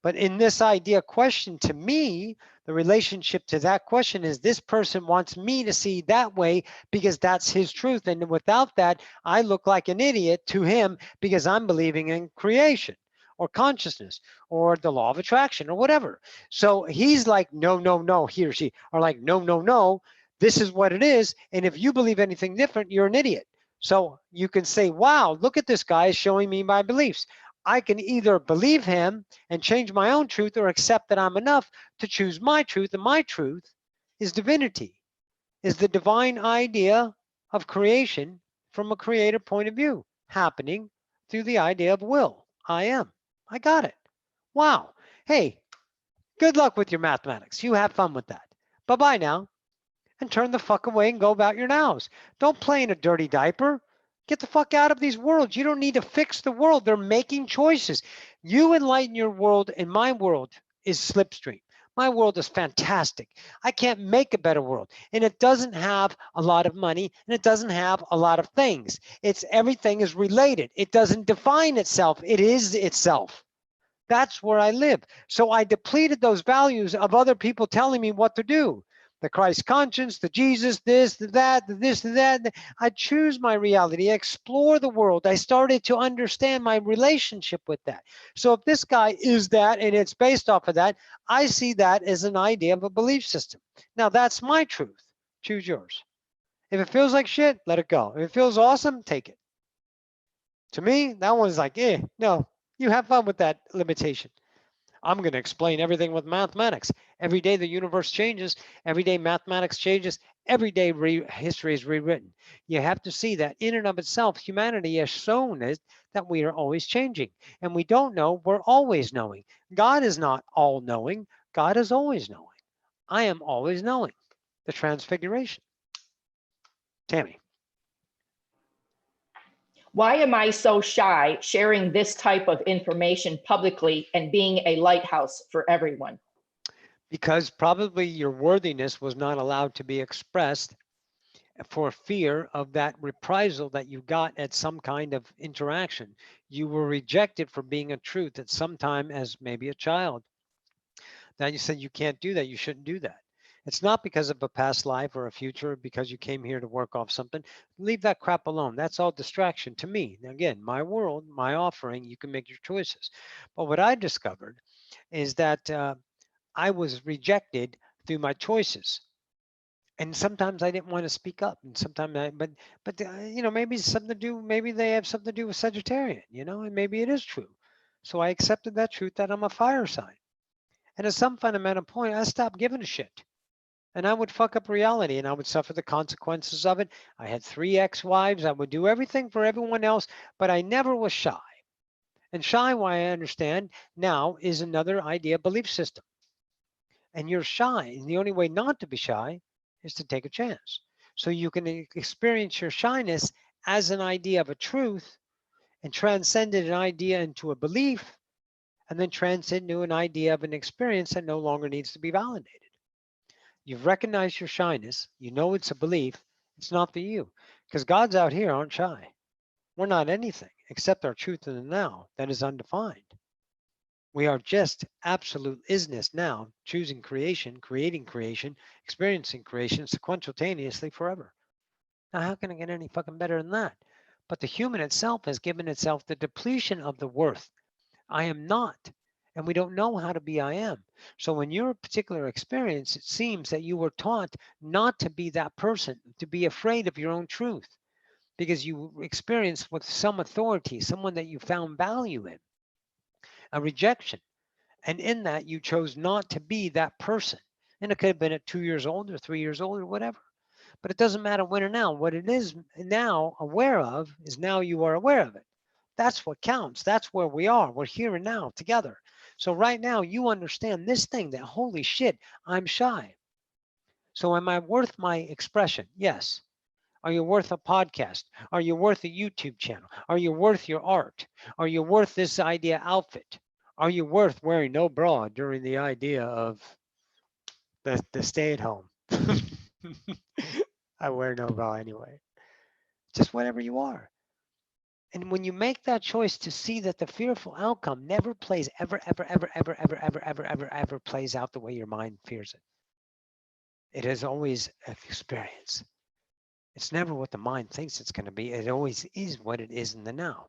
But in this idea question, to me, the relationship to that question is this person wants me to see that way because that's his truth. And without that, I look like an idiot to him because I'm believing in creation or consciousness or the law of attraction or whatever. So he's like, no, no, no, he or she are like, no, no, no, this is what it is. And if you believe anything different, you're an idiot. So you can say, wow, look at this guy showing me my beliefs. I can either believe him and change my own truth or accept that I'm enough to choose my truth. And my truth is divinity, is the divine idea of creation from a creator point of view, happening through the idea of will. I am. I got it. Wow. Hey, good luck with your mathematics. You have fun with that. Bye-bye now. And turn the fuck away and go about your nows. Don't play in a dirty diaper. Get the fuck out of these worlds. You don't need to fix the world. They're making choices. You enlighten your world, and my world is slipstream. My world is fantastic. I can't make a better world. And it doesn't have a lot of money, and it doesn't have a lot of things. It's everything is related. It doesn't define itself. It is itself. That's where I live. So I depleted those values of other people telling me what to do. The Christ conscience, the Jesus, this, the that, the this, the that. I choose my reality, I explore the world. I started to understand my relationship with that. So if this guy is that and it's based off of that, I see that as an idea of a belief system. Now that's my truth. Choose yours. If it feels like shit, let it go. If it feels awesome, take it. To me, that one's like, no, you have fun with that limitation. I'm going to explain everything with mathematics. Every day the universe changes. Every day mathematics changes. Every day history is rewritten. You have to see that in and of itself, humanity has shown us that we are always changing. And we don't know, we're always knowing. God is not all knowing. God is always knowing. I am always knowing. The transfiguration. Tammy. Why am I so shy sharing this type of information publicly and being a lighthouse for everyone? Because probably your worthiness was not allowed to be expressed for fear of that reprisal that you got at some kind of interaction. You were rejected for being a truth at some time as maybe a child. Now you said you can't do that, you shouldn't do that. It's not because of a past life or a future, because you came here to work off something. Leave that crap alone. That's all distraction to me. Now, again, my world, my offering, you can make your choices. But what I discovered is that I was rejected through my choices. And sometimes I didn't want to speak up, and sometimes but you know, maybe it's something to do, maybe they have something to do with Sagittarian, you know, and maybe it is true. So I accepted that truth that I'm a fire sign. And at some fundamental point, I stopped giving a shit. And I would fuck up reality and I would suffer the consequences of it. I had 3 ex-wives. I would do everything for everyone else, but I never was shy. And shy, why I understand now, is another idea belief system. And you're shy. And the only way not to be shy is to take a chance. So you can experience your shyness as an idea of a truth and transcend an idea into a belief, and then transcend into an idea of an experience that no longer needs to be validated. You've recognized your shyness. You know it's a belief. It's not for you, because gods out here aren't shy. We're not anything except our truth in the now that is undefined. We are just absolute isness now, choosing creation, creating creation, experiencing creation sequentialtaneously forever. Now, how can it get any fucking better than that? But the human itself has given itself the depletion of the worth. I am not And we don't know how to be I am. So in your particular experience, it seems that you were taught not to be that person, to be afraid of your own truth, because you experienced with some authority, someone that you found value in, a rejection. And in that, you chose not to be that person. And it could have been at 2 years old or 3 years old or whatever. But it doesn't matter when or now. What it is now aware of is now you are aware of it. That's what counts. That's where we are. We're here and now together. So right now you understand this thing that, holy shit, I'm shy. So am I worth my expression? Yes. Are you worth a podcast? Are you worth a YouTube channel? Are you worth your art? Are you worth this idea outfit? Are you worth wearing no bra during the idea of the stay at home? I wear no bra anyway. Just whatever you are. And when you make that choice to see that the fearful outcome never plays ever plays out the way your mind fears it. It is always an experience. It's never what the mind thinks it's going to be. It always is what it is in the now.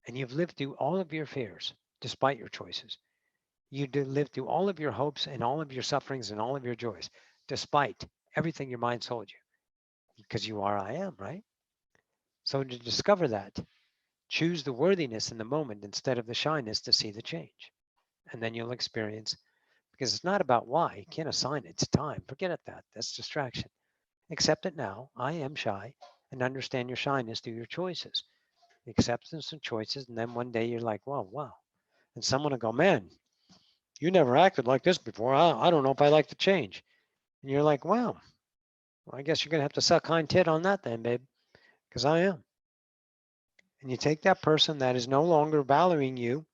And you've lived through all of your fears, despite your choices. You lived through all of your hopes and all of your sufferings and all of your joys, despite everything your mind told you. Because you are I am, right? So to discover that, choose the worthiness in the moment instead of the shyness to see the change. And then you'll experience, because it's not about why. You can't assign it. It's time. Forget it that. That's distraction. Accept it now. I am shy, and understand your shyness through your choices. The acceptance of choices. And then one day you're like, wow, wow. And someone will go, man, you never acted like this before. I don't know if I like to change. And you're like, wow, well, I guess you're going to have to suck hind tit on that then, babe, because I am. And you take that person that is no longer valuing you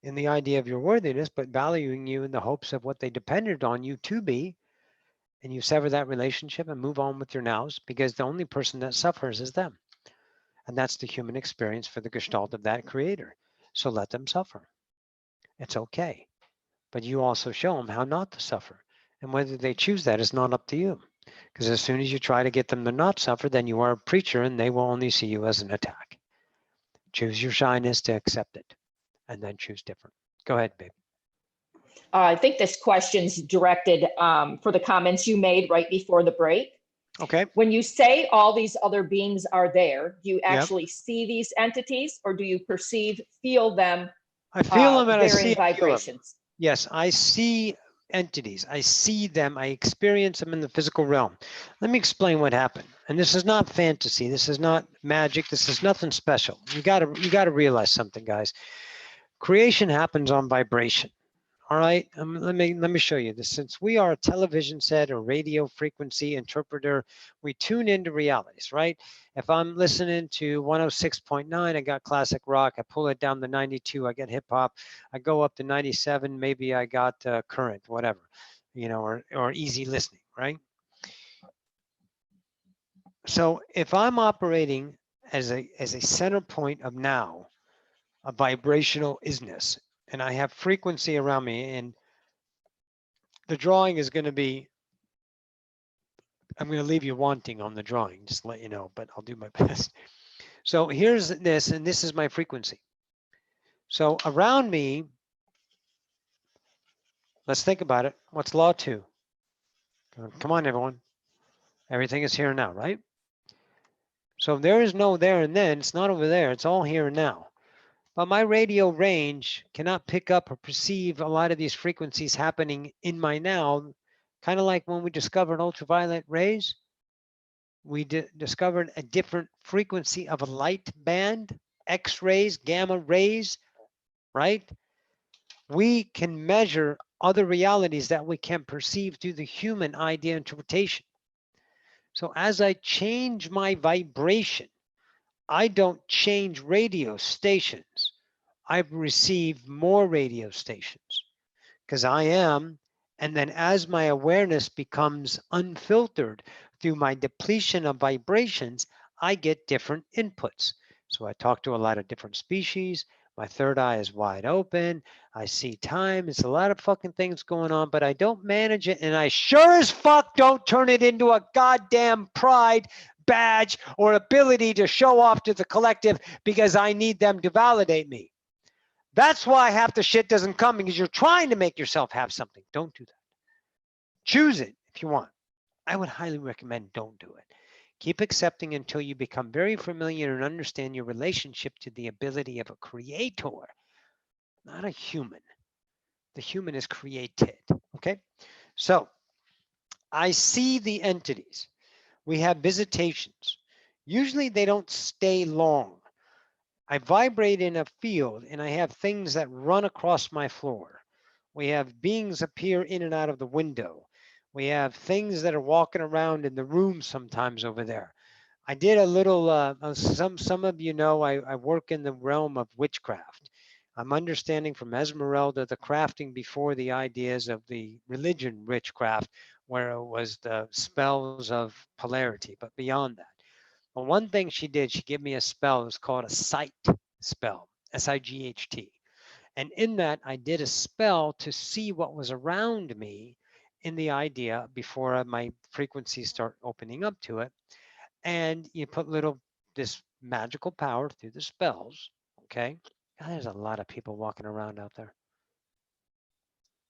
in the idea of your worthiness, but valuing you in the hopes of what they depended on you to be, and you sever that relationship and move on with your nows, because the only person that suffers is them. And that's the human experience for the gestalt of that creator. So let them suffer. It's okay. But you also show them how not to suffer. And whether they choose that is not up to you. Because as soon as you try to get them to not suffer, then you are a preacher and they will only see you as an attack. Choose your shyness to accept it, and then choose different. Go ahead, babe. I think this question's directed for the comments you made right before the break. Okay. When you say all these other beings are there, do you Yep. actually see these entities, or do you feel them? I feel them and I see vibrations. Yes, I see entities. I see them. I experience them in the physical realm. Let me explain what happened. And this is not fantasy. This is not magic. This is nothing special. You gotta realize something, guys. Creation happens on vibration. All right, let me show you this. Since we are a television set or radio frequency interpreter, we tune into realities, right? If I'm listening to 106.9, I got classic rock. I pull it down to 92, I get hip hop. I go up to 97, maybe I got current, whatever, you know, or easy listening, right? So if I'm operating as a center point of now, a vibrational isness, and I have frequency around me, and the drawing is going to be, I'm going to leave you wanting on the drawing, just to let you know, but I'll do my best. So here's this, and this is my frequency. So around me, let's think about it. What's law 2? Come on, everyone. Everything is here and now, right? So there is no there and then. It's not over there. It's all here and now. But my radio range cannot pick up or perceive a lot of these frequencies happening in my now, kind of like when we discovered ultraviolet rays. We discovered a different frequency of a light band, X-rays, gamma rays, right? We can measure other realities that we can perceive through the human idea interpretation. So as I change my vibration, I don't change radio stations. I've received more radio stations because I am. And then as my awareness becomes unfiltered through my depletion of vibrations, I get different inputs. So I talk to a lot of different species. My third eye is wide open. I see time. It's a lot of fucking things going on, but I don't manage it. And I sure as fuck don't turn it into a goddamn pride badge or ability to show off to the collective because I need them to validate me. That's why half the shit doesn't come, because you're trying to make yourself have something. Don't do that. Choose it if you want. I would highly recommend don't do it. Keep accepting until you become very familiar and understand your relationship to the ability of a creator, not a human. The human is created, okay? So I see the entities. We have visitations. Usually they don't stay long. I vibrate in a field and I have things that run across my floor. We have beings appear in and out of the window. We have things that are walking around in the room sometimes over there. I did a little, some of you know, I work in the realm of witchcraft. I'm understanding from Esmeralda the crafting before the ideas of the religion witchcraft, where it was the spells of polarity, but beyond that. Well, one thing she did, she gave me a spell. It was called a sight spell, S-I-G-H-T. And in that, I did a spell to see what was around me in the idea before my frequencies start opening up to it. And you put this magical power through the spells, okay? There's a lot of people walking around out there.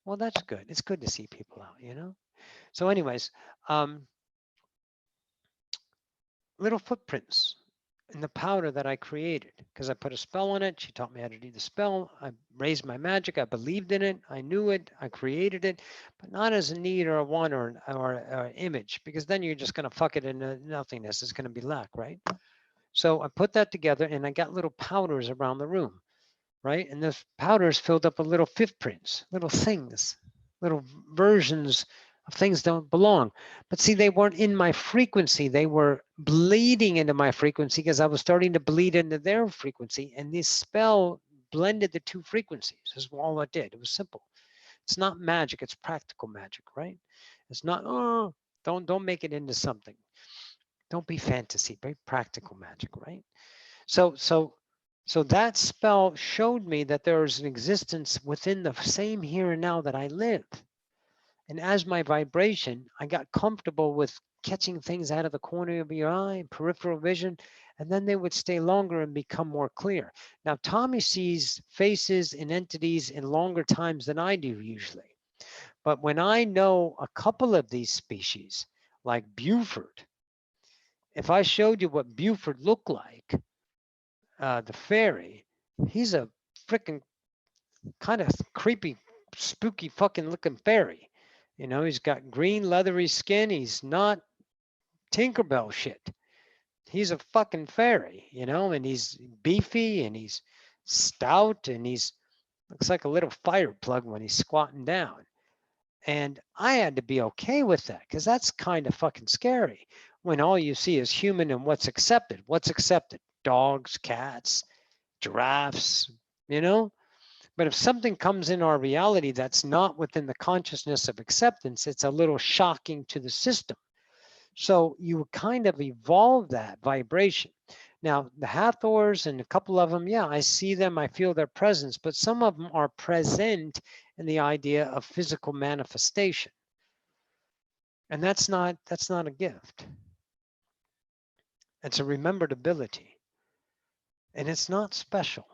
Well, that's good. It's good to see people out, you know? So anyways, little footprints in the powder that I created, because I put a spell on it. She taught me how to do the spell. I raised my magic. I believed in it. I knew it. I created it, but not as a need or a want or an image, because then you're just going to fuck it into nothingness. It's going to be lack, right? So I put that together and I got little powders around the room, right? And those powders filled up with little footprints, little things, little versions of things don't belong. But see, they weren't in my frequency. They were bleeding into my frequency because I was starting to bleed into their frequency. And this spell blended the two frequencies. That's all it did. It was simple. It's not magic. It's practical magic, right? It's not, oh, don't make it into something. Don't be fantasy, be practical magic, right? So that spell showed me that there is an existence within the same here and now that I live. And as my vibration, I got comfortable with catching things out of the corner of your eye, peripheral vision, and then they would stay longer and become more clear. Now, Tommy sees faces and entities in longer times than I do usually. But when I know a couple of these species, like Buford, if I showed you what Buford looked like, the fairy, he's a freaking kind of creepy, spooky fucking looking fairy. You know, he's got green leathery skin. He's not Tinkerbell shit. He's a fucking fairy, you know, and he's beefy and he's stout and he's looks like a little fire plug when he's squatting down. And I had to be okay with that because that's kind of fucking scary when all you see is human and what's accepted. What's accepted? Dogs, cats, giraffes, you know? But if something comes in our reality that's not within the consciousness of acceptance, it's a little shocking to the system. So you kind of evolve that vibration. Now, the Hathors and a couple of them, yeah, I see them, I feel their presence, but some of them are present in the idea of physical manifestation. And that's not a gift. It's a remembered ability. And it's not special.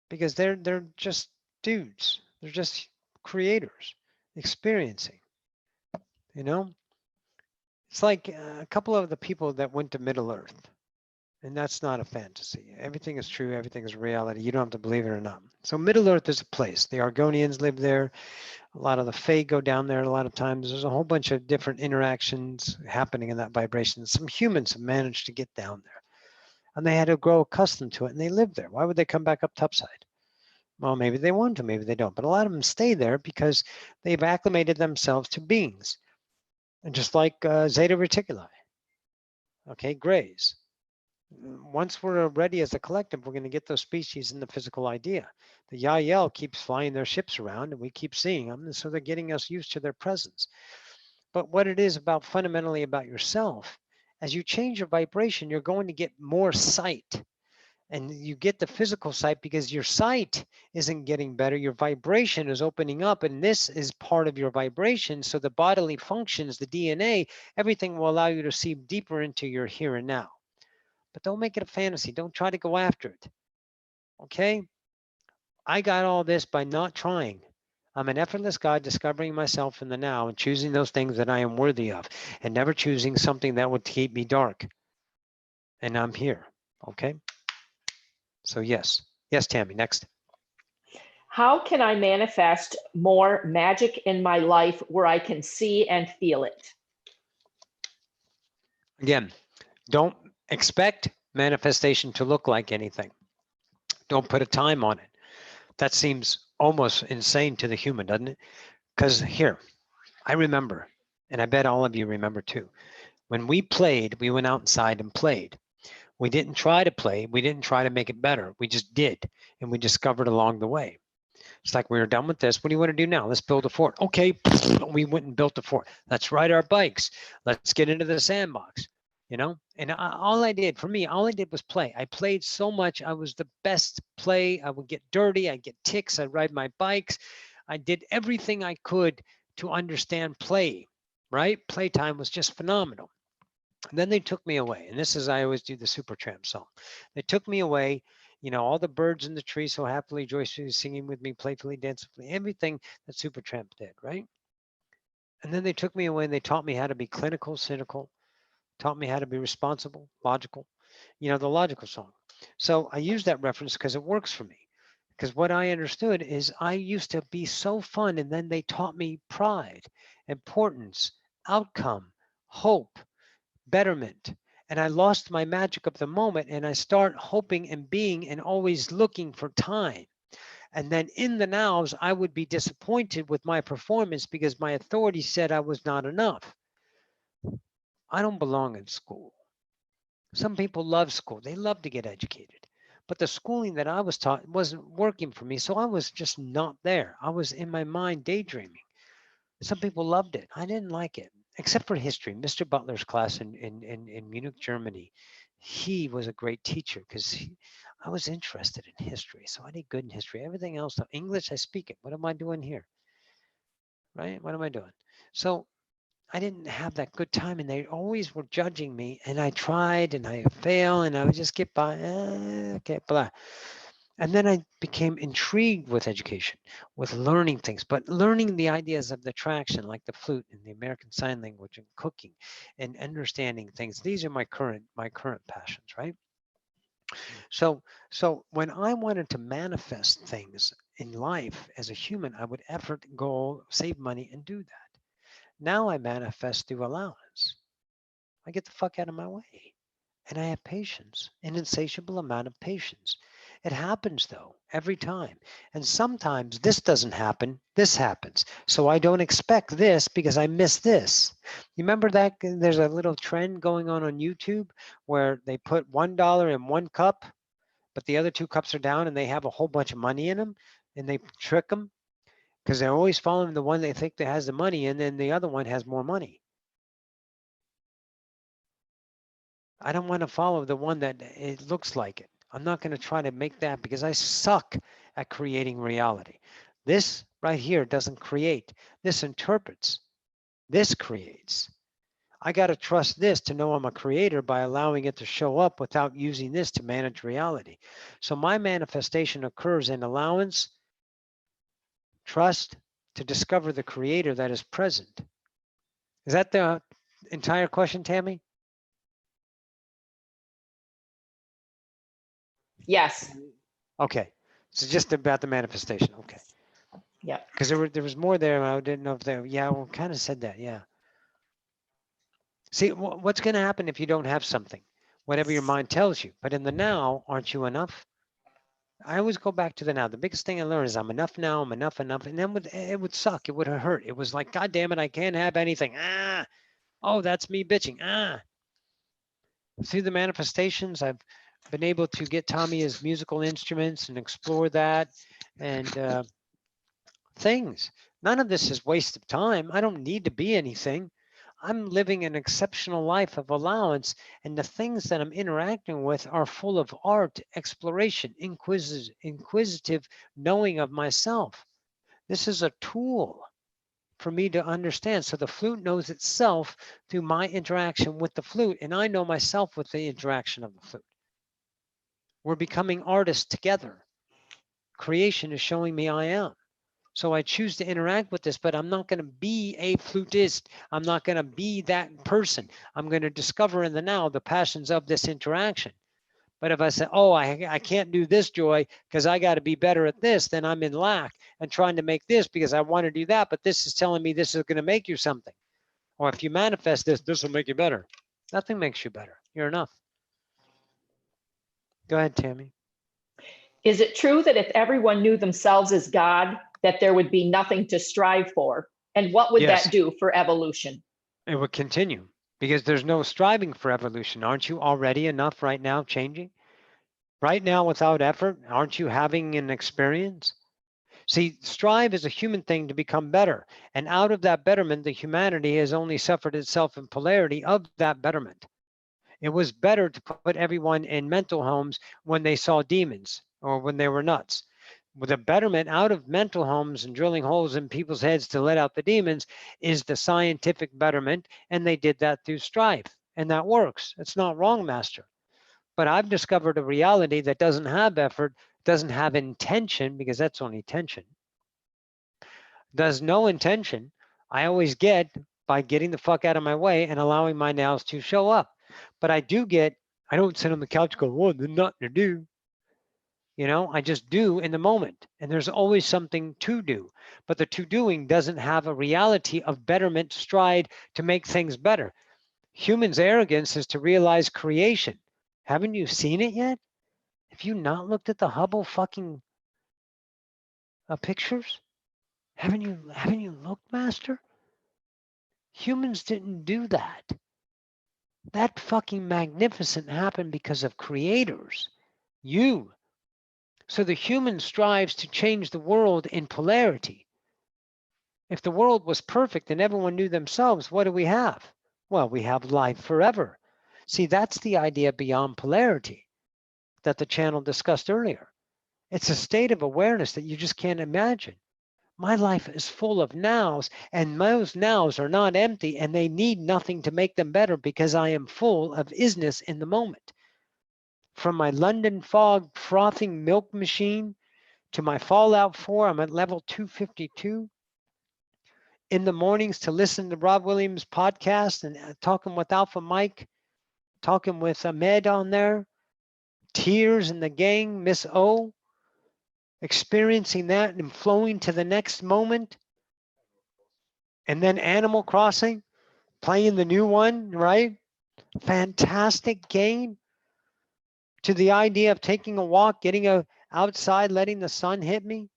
Because they're just dudes. They're just creators experiencing. You know? It's like a couple of the people that went to Middle Earth. And that's not a fantasy. Everything is true. Everything is reality. You don't have to believe it or not. So Middle Earth is a place. The Argonians live there. A lot of the Fae go down there a lot of times. There's a whole bunch of different interactions happening in that vibration. Some humans have managed to get down there. And they had to grow accustomed to it, and they lived there. Why would they come back up topside? Well, maybe they want to, maybe they don't. But a lot of them stay there because they've acclimated themselves to beings. And just like Zeta Reticuli, okay, grays. Once we're ready as a collective, we're going to get those species in the physical idea. The Yael keeps flying their ships around and we keep seeing them. And so they're getting us used to their presence. But what it is about fundamentally about yourself, as you change your vibration, you're going to get more sight. And you get the physical sight because your sight isn't getting better. Your vibration is opening up, and this is part of your vibration. So the bodily functions, the DNA, everything will allow you to see deeper into your here and now. But don't make it a fantasy. Don't try to go after it. Okay? I got all this by not trying. I'm an effortless God discovering myself in the now and choosing those things that I am worthy of and never choosing something that would keep me dark. And I'm here. Okay. So yes. Yes, Tammy, next. How can I manifest more magic in my life where I can see and feel it? Again, don't expect manifestation to look like anything. Don't put a time on it. That seems almost insane to the human, doesn't it? Because here, I remember, and I bet all of you remember too, when we played, we went outside and played. We didn't try to play. We didn't try to make it better. We just did. And we discovered along the way. It's like we were done with this. What do you want to do now? Let's build a fort. Okay. We went and built a fort. Let's ride our bikes. Let's get into the sandbox, you know? And all I did, for me, all I did was play. I played so much. I was the best play. I would get dirty. I'd get ticks. I'd ride my bikes. I did everything I could to understand play, right? Playtime was just phenomenal. And then they took me away. And this is, I always do the Supertramp song. They took me away, you know, all the birds in the tree so happily, joyfully singing with me, playfully, dancefully, everything that Supertramp did, right? And then they took me away and they taught me how to be clinical, cynical, taught me how to be responsible, logical, you know, the logical song. So I use that reference because it works for me. Because what I understood is I used to be so fun, and then they taught me pride, importance, outcome, hope, betterment. And I lost my magic of the moment, and I start hoping and being and always looking for time. And then in the nows, I would be disappointed with my performance because my authority said I was not enough. I don't belong in school. Some people love school. They love to get educated. But the schooling that I was taught wasn't working for me. So I was just not there. I was in my mind daydreaming. Some people loved it. I didn't like it, except for history. Mr. Butler's class in Munich, Germany, he was a great teacher because I was interested in history. So I did good in history. Everything else, English, I speak it. What am I doing here? Right? What am I doing? So I didn't have that good time, and they always were judging me, and I tried and I failed and I would just get by, okay, blah. And then I became intrigued with education, with learning things, but learning the ideas of the traction, like the flute and the American Sign Language and cooking and understanding things. These are my current passions, right? So when I wanted to manifest things in life as a human, I would effort, goal, save money, and do that. Now I manifest through allowance. I get the fuck out of my way. And I have patience, an insatiable amount of patience. It happens though, every time. And sometimes this doesn't happen, this happens. So I don't expect this because I miss this. You remember that there's a little trend going on YouTube where they put $1 in one cup, but the other two cups are down and they have a whole bunch of money in them and they trick them because they're always following the one they think that has the money and then the other one has more money. I don't want to follow the one that it looks like it. I'm not going to try to make that because I suck at creating reality. This right here doesn't create. This interprets. This creates. I got to trust this to know I'm a creator by allowing it to show up without using this to manage reality. So my manifestation occurs in allowance, trust, to discover the creator that is present. Is that the entire question, Tammy? Yes. Okay. So just about the manifestation. Okay. Yeah. Because there was more there. I didn't know if there. Yeah, well, kind of said that. Yeah. See, what's going to happen if you don't have something? Whatever your mind tells you. But in the now, aren't you enough? I always go back to the now. The biggest thing I learned is I'm enough now. I'm enough. And then it would suck. It would hurt. It was like, God damn it, I can't have anything. Oh, that's me bitching. Through the manifestations, I've been able to get Tommy his musical instruments and explore that and things. None of this is waste of time. I don't need to be anything. I'm living an exceptional life of allowance, and the things that I'm interacting with are full of art, exploration, inquisitive knowing of myself. This is a tool for me to understand. So the flute knows itself through my interaction with the flute, and I know myself with the interaction of the flute. We're becoming artists together, creation is showing me I am. So I choose to interact with this, but I'm not going to be a flutist. I'm not going to be that person. I'm going to discover in the now the passions of this interaction. But if I say, oh, I can't do this, Joy, because I got to be better at this, then I'm in lack and trying to make this because I want to do that. But this is telling me this is going to make you something. Or if you manifest this, this will make you better. Nothing makes you better. You're enough. Go ahead, Tammy. Is it true that if everyone knew themselves as God, that there would be nothing to strive for? And what would Yes. that do for evolution? It would continue because there's no striving for evolution. Aren't you already enough right now changing? Right now, without effort, aren't you having an experience? See, strive is a human thing to become better. And out of that betterment, the humanity has only suffered itself in polarity of that betterment. It was better to put everyone in mental homes when they saw demons or when they were nuts. With a betterment out of mental homes and drilling holes in people's heads to let out the demons is the scientific betterment. And they did that through strife. And that works. It's not wrong, Master. But I've discovered a reality that doesn't have effort, doesn't have intention, because that's only tension. Does no intention. I always get by getting the fuck out of my way and allowing my nows to show up. But I don't sit on the couch going, well, there's nothing to do. You know, I just do in the moment. And there's always something to do. But the to doing doesn't have a reality of betterment stride to make things better. Humans' arrogance is to realize creation. Haven't you seen it yet? Have you not looked at the Hubble fucking pictures? Haven't you looked, Master? Humans didn't do that. That fucking magnificent happened because of creators. You. So the human strives to change the world in polarity. If the world was perfect and everyone knew themselves, what do we have? Well, we have life forever. See, that's the idea beyond polarity that the channel discussed earlier. It's a state of awareness that you just can't imagine. My life is full of nows, and those nows are not empty, and they need nothing to make them better because I am full of isness in the moment. From my London fog frothing milk machine to my Fallout 4, I'm at level 252. In the mornings to listen to Rob Williams' podcast and talking with Alpha Mike, talking with Ahmed on there, Tears and the gang, Miss O, experiencing that and flowing to the next moment. And then Animal Crossing, playing the new one, right? Fantastic game. To the idea of taking a walk, getting outside, letting the sun hit me,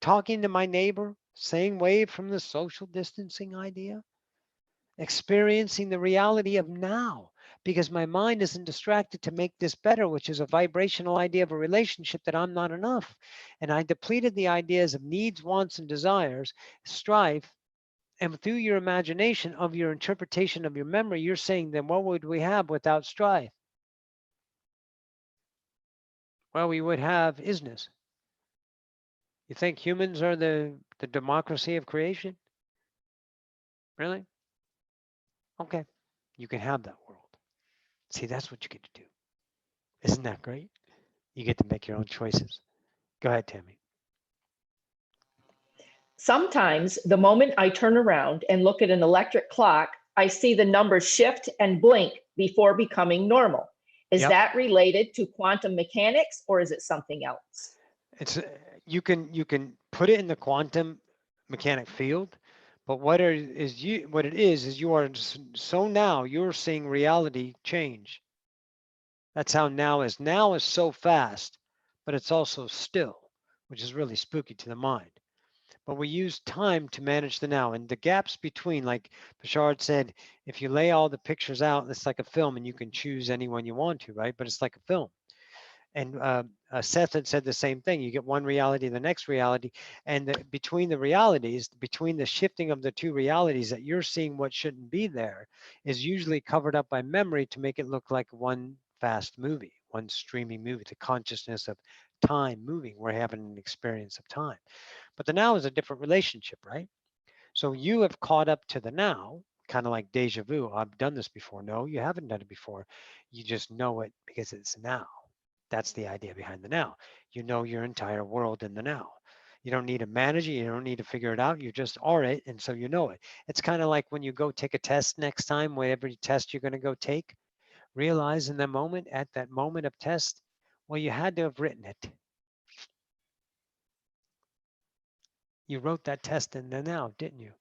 talking to my neighbor, staying away from the social distancing idea, experiencing the reality of now, because my mind isn't distracted to make this better, which is a vibrational idea of a relationship that I'm not enough. And I depleted the ideas of needs, wants, and desires, strife. And through your imagination of your interpretation of your memory, you're saying, then what would we have without strife? Well, we would have isness. You think humans are the democracy of creation? Really? Okay, you can have that world. See, that's what you get to do. Isn't that great? You get to make your own choices. Go ahead, Tammy. Sometimes the moment I turn around and look at an electric clock, I see the numbers shift and blink before becoming normal. Is Yep. that related to quantum mechanics or is it something else? It's you can put it in the quantum mechanic field, but what it is you are so now you're seeing reality change. That's how now is. Now is so fast, but it's also still, which is really spooky to the mind. But we use time to manage the now, and the gaps between, like Bashard said, if you lay all the pictures out, it's like a film and you can choose anyone you want to, right? But it's like a film. And Seth had said the same thing. You get one reality, the next reality, and between the realities, between the shifting of the two realities that you're seeing what shouldn't be there is usually covered up by memory to make it look like one fast movie, one streaming movie, the consciousness of time moving. We're having an experience of time. But the now is a different relationship, right? So you have caught up to the now, kind of like deja vu. I've done this before. No, you haven't done it before. You just know it because it's now. That's the idea behind the now. You know your entire world in the now. You don't need to manage it. You don't need to figure it out. You just are it. And so you know it. It's kind of like when you go take a test next time, whatever test you're going to go take, realize in the moment, at that moment of test, well, you had to have written it. You wrote that test in the now, didn't you?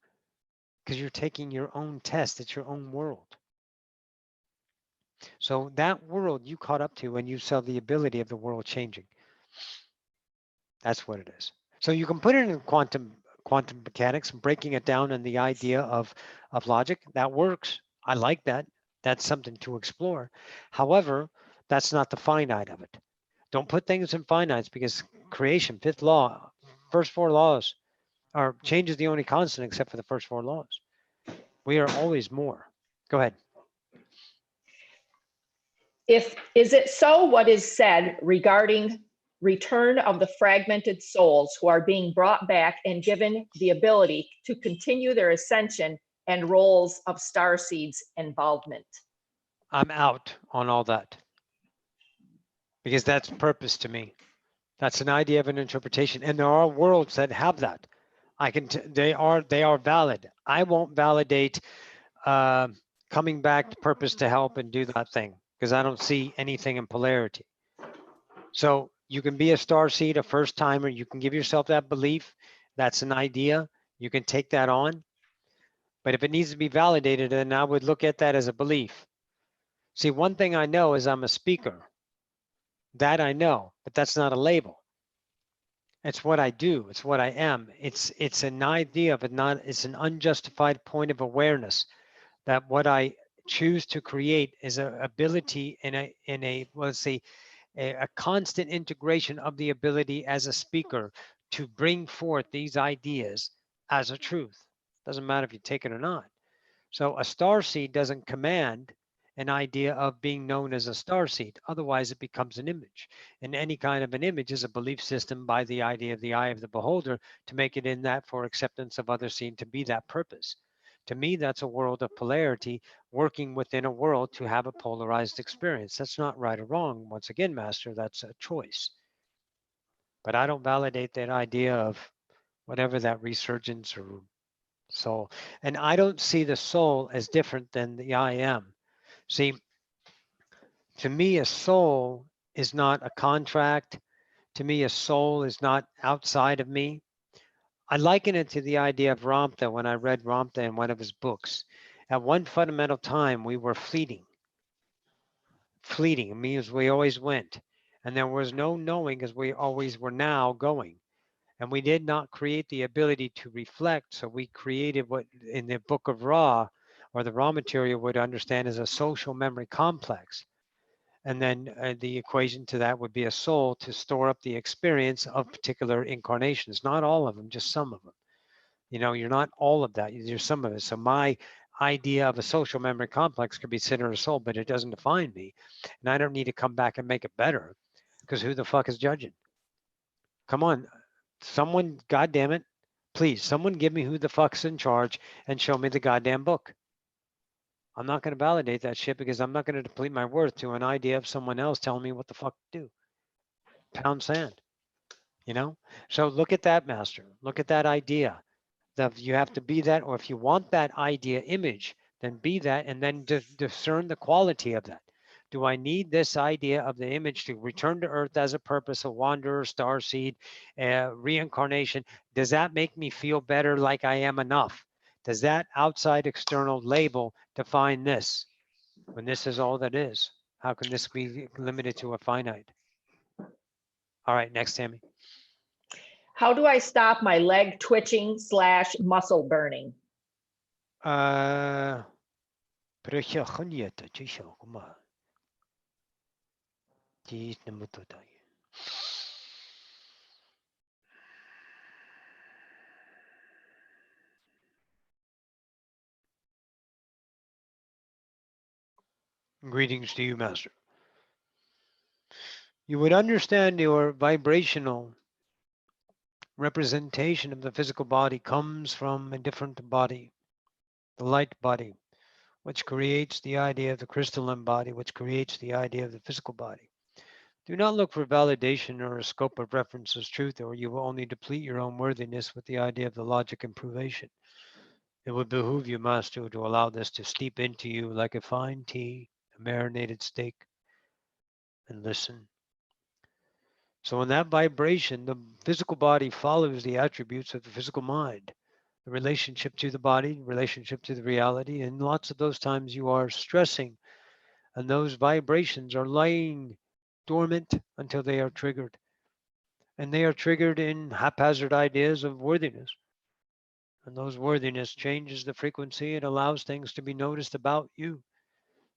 Because you're taking your own test. It's your own world. So that world you caught up to when you saw the ability of the world changing. That's what it is. So you can put it in quantum mechanics, breaking it down in the idea of logic. That works. I like that. That's something to explore. However, that's not the finite of it. Don't put things in finites, because creation, fifth law, first four laws, are change is the only constant except for the first four laws. We are always more. Go ahead. Is it so what is said regarding return of the fragmented souls who are being brought back and given the ability to continue their ascension and roles of starseeds involvement? I'm out on all that, because that's purpose to me. That's an idea of an interpretation, and there are worlds that have that. They are valid. I won't validate coming back to purpose to help and do that thing, because I don't see anything in polarity. So you can be a star seed, a first timer. You can give yourself that belief. That's an idea. You can take that on. But if it needs to be validated, then I would look at that as a belief. See, one thing I know is I'm a speaker. That I know, but that's not a label. It's what I do. It's what I am. It's an idea of it. It's an unjustified point of awareness that what I choose to create is an ability in a let's say a constant integration of the ability as a speaker to bring forth these ideas as a truth. Doesn't matter if you take it or not. So a starseed doesn't command an idea of being known as a starseed. Otherwise, it becomes an image. And any kind of an image is a belief system by the idea of the eye of the beholder to make it in that for acceptance of other seen to be that purpose. To me, that's a world of polarity working within a world to have a polarized experience. That's not right or wrong. Once again, Master, that's a choice. But I don't validate that idea of whatever that resurgence or soul. And I don't see the soul as different than the I am. See, to me, a soul is not a contract. To me, a soul is not outside of me. I liken it to the idea of Ramtha when I read Ramtha in one of his books. At one fundamental time, we were fleeting. Fleeting means we always went. And there was no knowing as we always were now going. And we did not create the ability to reflect. So we created what in the book of Ra, or the raw material, would understand as a social memory complex. And then the equation to that would be a soul to store up the experience of particular incarnations. Not all of them, just some of them. You know, you're not all of that. You're some of it. So my idea of a social memory complex could be considered a soul, but it doesn't define me. And I don't need to come back and make it better, because who the fuck is judging? Come on, someone, goddamn it, please, someone give me who the fuck's in charge and show me the goddamn book. I'm not going to validate that shit, because I'm not going to deplete my worth to an idea of someone else telling me what the fuck to do. Pound sand, you know? So look at that, Master. Look at that idea. That you have to be that, or if you want that idea image, then be that, and then discern the quality of that. Do I need this idea of the image to return to Earth as a purpose, a wanderer, starseed, reincarnation? Does that make me feel better, like I am enough? Does that outside external label define this, when this is all that is? How can this be limited to a finite? All right, next, Tammy. How do I stop my leg twitching / muscle burning? Greetings to you, Master. You would understand your vibrational representation of the physical body comes from a different body, the light body, which creates the idea of the crystalline body, which creates the idea of the physical body. Do not look for validation or a scope of reference as truth, or you will only deplete your own worthiness with the idea of the logic and provation. It would behoove you, Master, to allow this to steep into you like a fine tea, a marinated steak, and listen. So in that vibration, the physical body follows the attributes of the physical mind, the relationship to the body, relationship to the reality, and lots of those times you are stressing, and those vibrations are lying dormant until they are triggered. And they are triggered in haphazard ideas of worthiness. And those worthiness changes the frequency. It allows things to be noticed about you.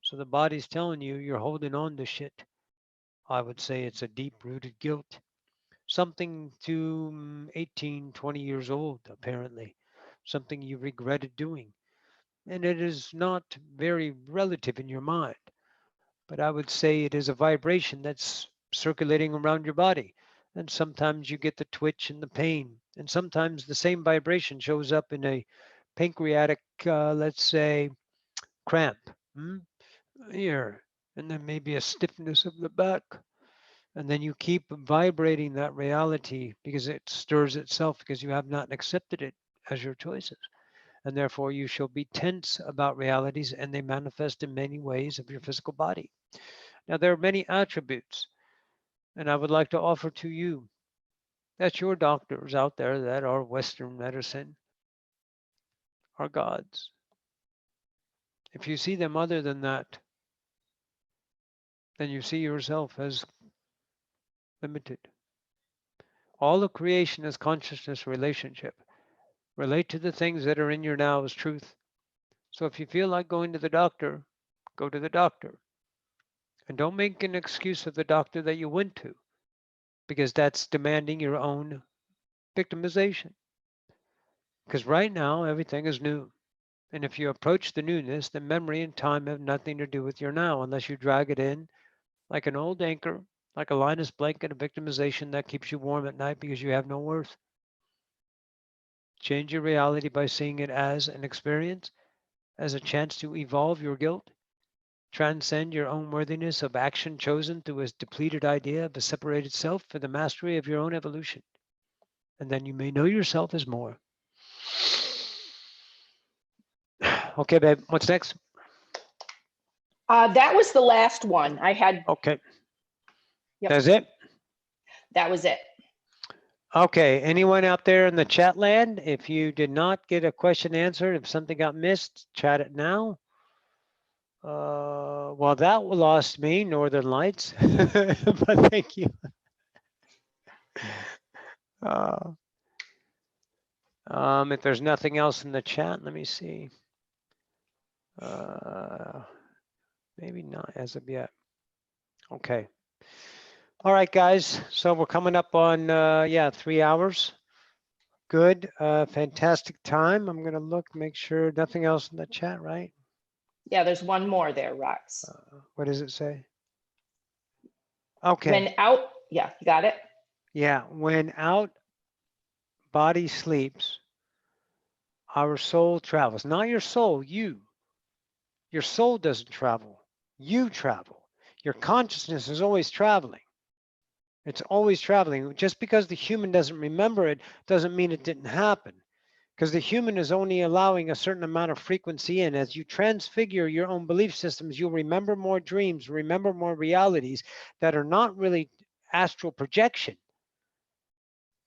So the body's telling you you're holding on to shit. I would say it's a deep-rooted guilt. Something to 18, 20 years old, apparently. Something you regretted doing. And it is not very relative in your mind. But I would say it is a vibration that's circulating around your body. And sometimes you get the twitch and the pain. And sometimes the same vibration shows up in a pancreatic, let's say, cramp here. And then maybe a stiffness of the back. And then you keep vibrating that reality because it stirs itself because you have not accepted it as your choices. And therefore you shall be tense about realities and they manifest in many ways of your physical body. Now, there are many attributes, and I would like to offer to you that your doctors out there that are Western medicine are gods. If you see them other than that, then you see yourself as limited. All of creation is consciousness relationship. Relate to the things that are in your now as truth. So if you feel like going to the doctor, go to the doctor. And don't make an excuse of the doctor that you went to, because that's demanding your own victimization. Because right now, everything is new. And if you approach the newness, then memory and time have nothing to do with your now unless you drag it in like an old anchor, like a Linus blanket of victimization that keeps you warm at night because you have no worth. Change your reality by seeing it as an experience, as a chance to evolve your guilt. Transcend your own worthiness of action chosen through a depleted idea of a separated self for the mastery of your own evolution. And then you may know yourself as more. Okay, babe, what's next? That was the last one. I had, Okay. Yep. That's it? that was it. Okay, anyone out there in the chat land, if you did not get a question answered, if something got missed, chat it now. Well, that lost me, Northern Lights, but thank you. If there's nothing else in the chat, let me see. Maybe not as of yet. Okay. All right, guys. So we're coming up on, 3 hours. Good. Fantastic time. I'm going to look, make sure nothing else in the chat, right? Yeah, there's one more there, Rox. What does it say? Okay. When out, yeah, you got it? Yeah, when out body sleeps, our soul travels. Not your soul, you. Your soul doesn't travel. You travel. Your consciousness is always traveling. It's always traveling. Just because the human doesn't remember it doesn't mean it didn't happen. Because the human is only allowing a certain amount of frequency in. As you transfigure your own belief systems, you'll remember more dreams, remember more realities that are not really astral projection,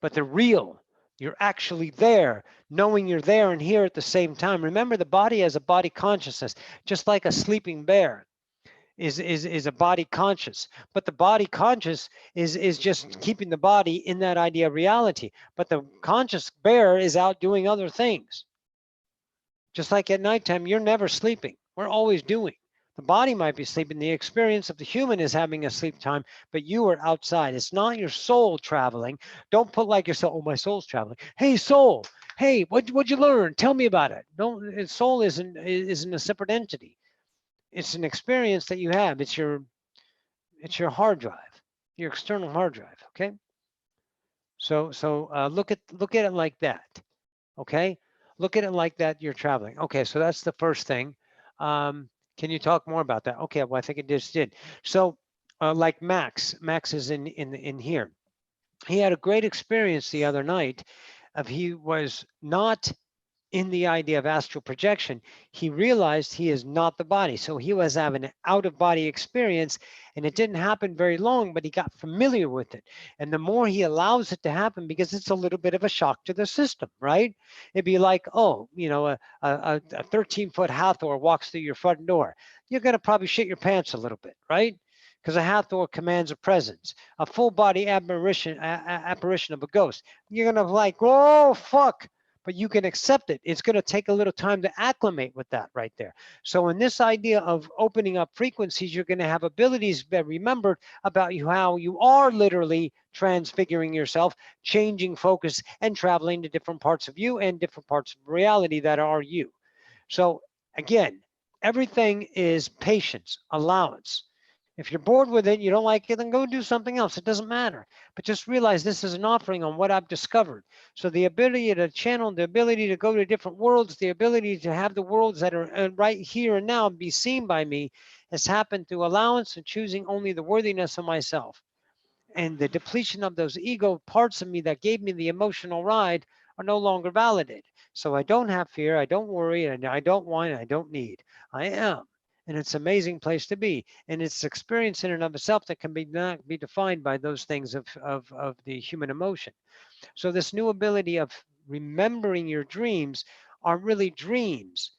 but they're real. You're actually there, knowing you're there and here at the same time. Remember, the body has a body consciousness, just like a sleeping bear is a body conscious. But the body conscious is just keeping the body in that idea of reality. But the conscious bear is out doing other things. Just like at nighttime, you're never sleeping. We're always doing. The body might be sleeping. The experience of the human is having a sleep time, but you are outside. It's not your soul traveling. Don't put like yourself, oh, my soul's traveling. Hey, soul. Hey, what'd you learn? Tell me about it. No, soul isn't a separate entity. It's an experience that you have. It's your hard drive, your external hard drive. Okay. So look at it like that. Okay. Look at it like that. You're traveling. Okay. So that's the first thing. Can you talk more about that? Okay. Well, I think it just did. So like Max. Max is in here. He had a great experience the other night of he was not in the idea of astral projection. He realized he is not the body. So he was having an out of body experience, and it didn't happen very long, but he got familiar with it. And the more he allows it to happen, because it's a little bit of a shock to the system, right? It'd be like, oh, you know, a 13-foot Hathor walks through your front door. You're going to probably shit your pants a little bit, right? Because a Hathor commands a presence. A full body apparition of a ghost, you're going to like, oh, fuck. But you can accept it. It's going to take a little time to acclimate with that right there. So in this idea of opening up frequencies, you're going to have abilities that remembered about you, how you are literally transfiguring yourself, changing focus, and traveling to different parts of you and different parts of reality that are you. So again, everything is patience, allowance. If you're bored with it, you don't like it, then go do something else. It doesn't matter. But just realize this is an offering on what I've discovered. So the ability to channel, the ability to go to different worlds, the ability to have the worlds that are right here and now be seen by me has happened through allowance and choosing only the worthiness of myself. And the depletion of those ego parts of me that gave me the emotional ride are no longer validated. So I don't have fear, I don't worry, and I don't want, I don't need. I am. And it's an amazing place to be. And it's experience in and of itself that can be not be defined by those things of the human emotion. So this new ability of remembering your dreams aren't really dreams.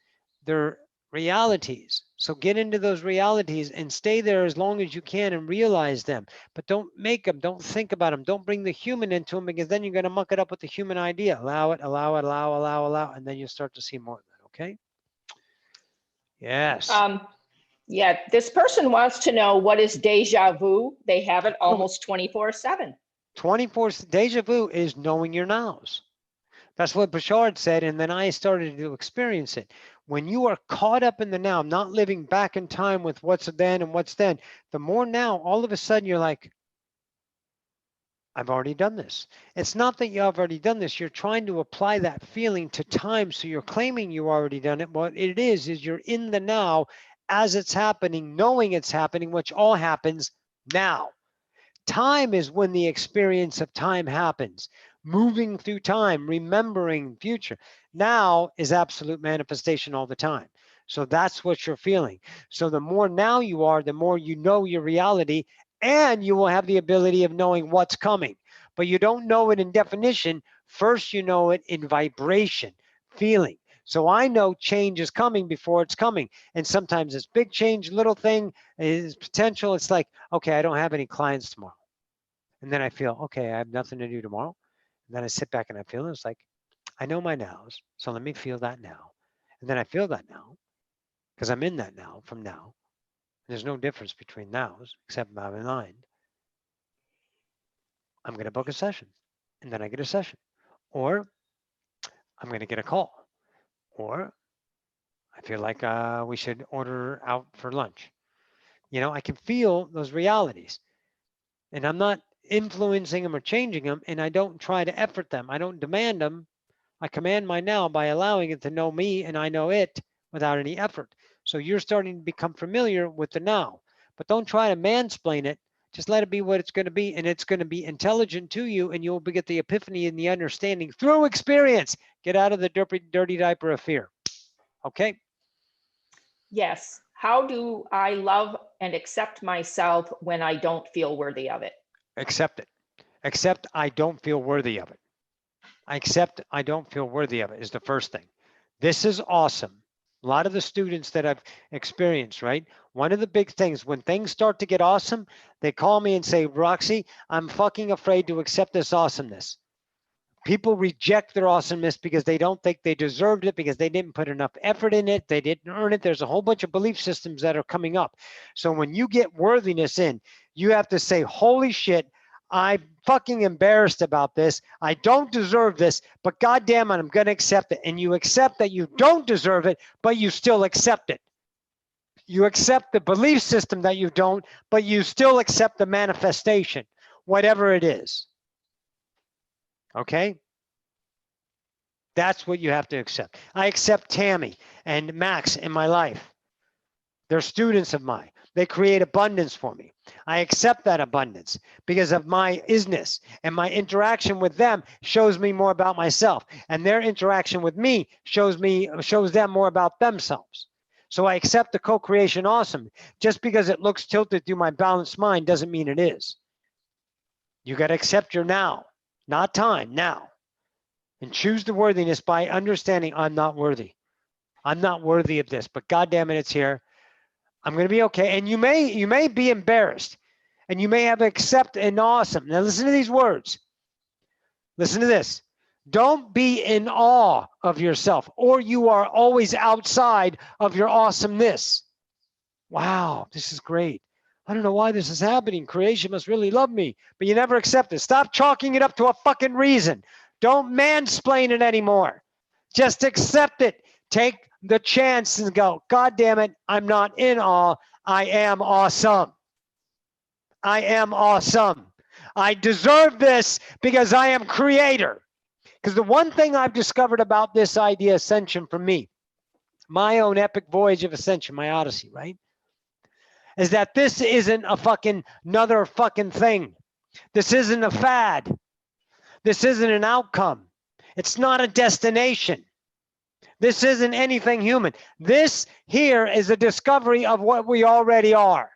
They're realities. So get into those realities and stay there as long as you can and realize them. But don't make them, don't think about them. Don't bring the human into them, because then you're going to muck it up with the human idea. Allow it, allow it, allow, and then you'll start to see more of that, okay? Yes. Yeah, this person wants to know, what is deja vu? They have it almost 24/7. 24 deja vu is knowing your nows. That's what Bouchard said, and then I started to experience it. When you are caught up in the now, not living back in time with what's then and what's then, the more now, all of a sudden you're like, I've already done this. It's not that you've already done this. You're trying to apply that feeling to time, so you're claiming you already done it. What it is you're in the now as it's happening, knowing it's happening, which all happens now. Time is when the experience of time happens. Moving through time, remembering future. Now is absolute manifestation all the time. So that's what you're feeling. So the more now you are, the more you know your reality, and you will have the ability of knowing what's coming. But you don't know it in definition. First, you know it in vibration, feeling. So I know change is coming before it's coming. And sometimes it's big change, little thing is potential. It's like, okay, I don't have any clients tomorrow. And then I feel, okay, I have nothing to do tomorrow. And then I sit back and I feel, it's like, I know my nows. So let me feel that now. And then I feel that now because I'm in that now from now. There's no difference between nows except my mind. I'm going to book a session, and then I get a session. Or I'm going to get a call. Or I feel like we should order out for lunch. You know, I can feel those realities. And I'm not influencing them or changing them, and I don't try to effort them. I don't demand them. I command my now by allowing it to know me, and I know it without any effort. So you're starting to become familiar with the now, but don't try to mansplain it. Just let it be what it's going to be, and it's going to be intelligent to you, and you'll get the epiphany and the understanding through experience. Get out of the dirty diaper of fear. Okay? Yes. How do I love and accept myself when I don't feel worthy of it? Accept it. Accept I don't feel worthy of it. I accept I don't feel worthy of it is the first thing. This is awesome. A lot of the students that I've experienced, right? One of the big things, when things start to get awesome, they call me and say, Roxy, I'm fucking afraid to accept this awesomeness. People reject their awesomeness because they don't think they deserved it, because they didn't put enough effort in it. They didn't earn it. There's a whole bunch of belief systems that are coming up. So when you get worthiness in, you have to say, holy shit, I'm fucking embarrassed about this. I don't deserve this, but goddamn it, I'm going to accept it. And you accept that you don't deserve it, but you still accept it. You accept the belief system that you don't, but you still accept the manifestation, whatever it is. Okay? That's what you have to accept. I accept Tammy and Max in my life. They're students of mine. They create abundance for me. I accept that abundance because of my isness, and my interaction with them shows me more about myself, and their interaction with me shows them more about themselves. So I accept the co-creation awesome. Just because it looks tilted through my balanced mind doesn't mean it is. You got to accept your now, not time, now. And choose the worthiness by understanding I'm not worthy. I'm not worthy of this, but God damn it, it's here. I'm going to be okay. And you may be embarrassed, and you may have accept and awesome. Now listen to these words. Listen to this. Don't be in awe of yourself, or you are always outside of your awesomeness. Wow, this is great. I don't know why this is happening. Creation must really love me, but you never accept it. Stop chalking it up to a fucking reason. Don't mansplain it anymore. Just accept it. Take the chance and go, God damn it, I'm not in awe. I am awesome. I am awesome. I deserve this because I am creator. Because the one thing I've discovered about this idea, ascension, for me, my own epic voyage of ascension, my odyssey, right, is that this isn't a fucking another fucking thing. This isn't a fad. This isn't an outcome. It's not a destination. This isn't anything human. This here is a discovery of what we already are.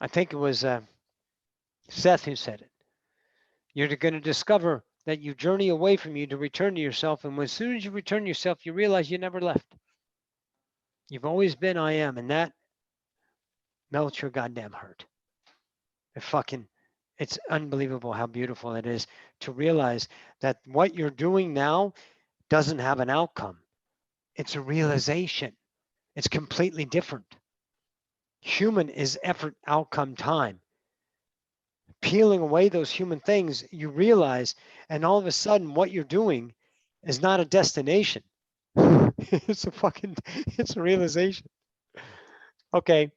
I think it was Seth who said it. You're going to discover that you journey away from you to return to yourself. And as soon as you return to yourself, you realize you never left. You've always been I am. And that melts your goddamn heart. It's unbelievable how beautiful it is to realize that what you're doing now doesn't have an outcome. It's a realization. It's completely different. Human is effort, outcome, time. Peeling away those human things, you realize, and all of a sudden what you're doing is not a destination. It's a realization. Okay.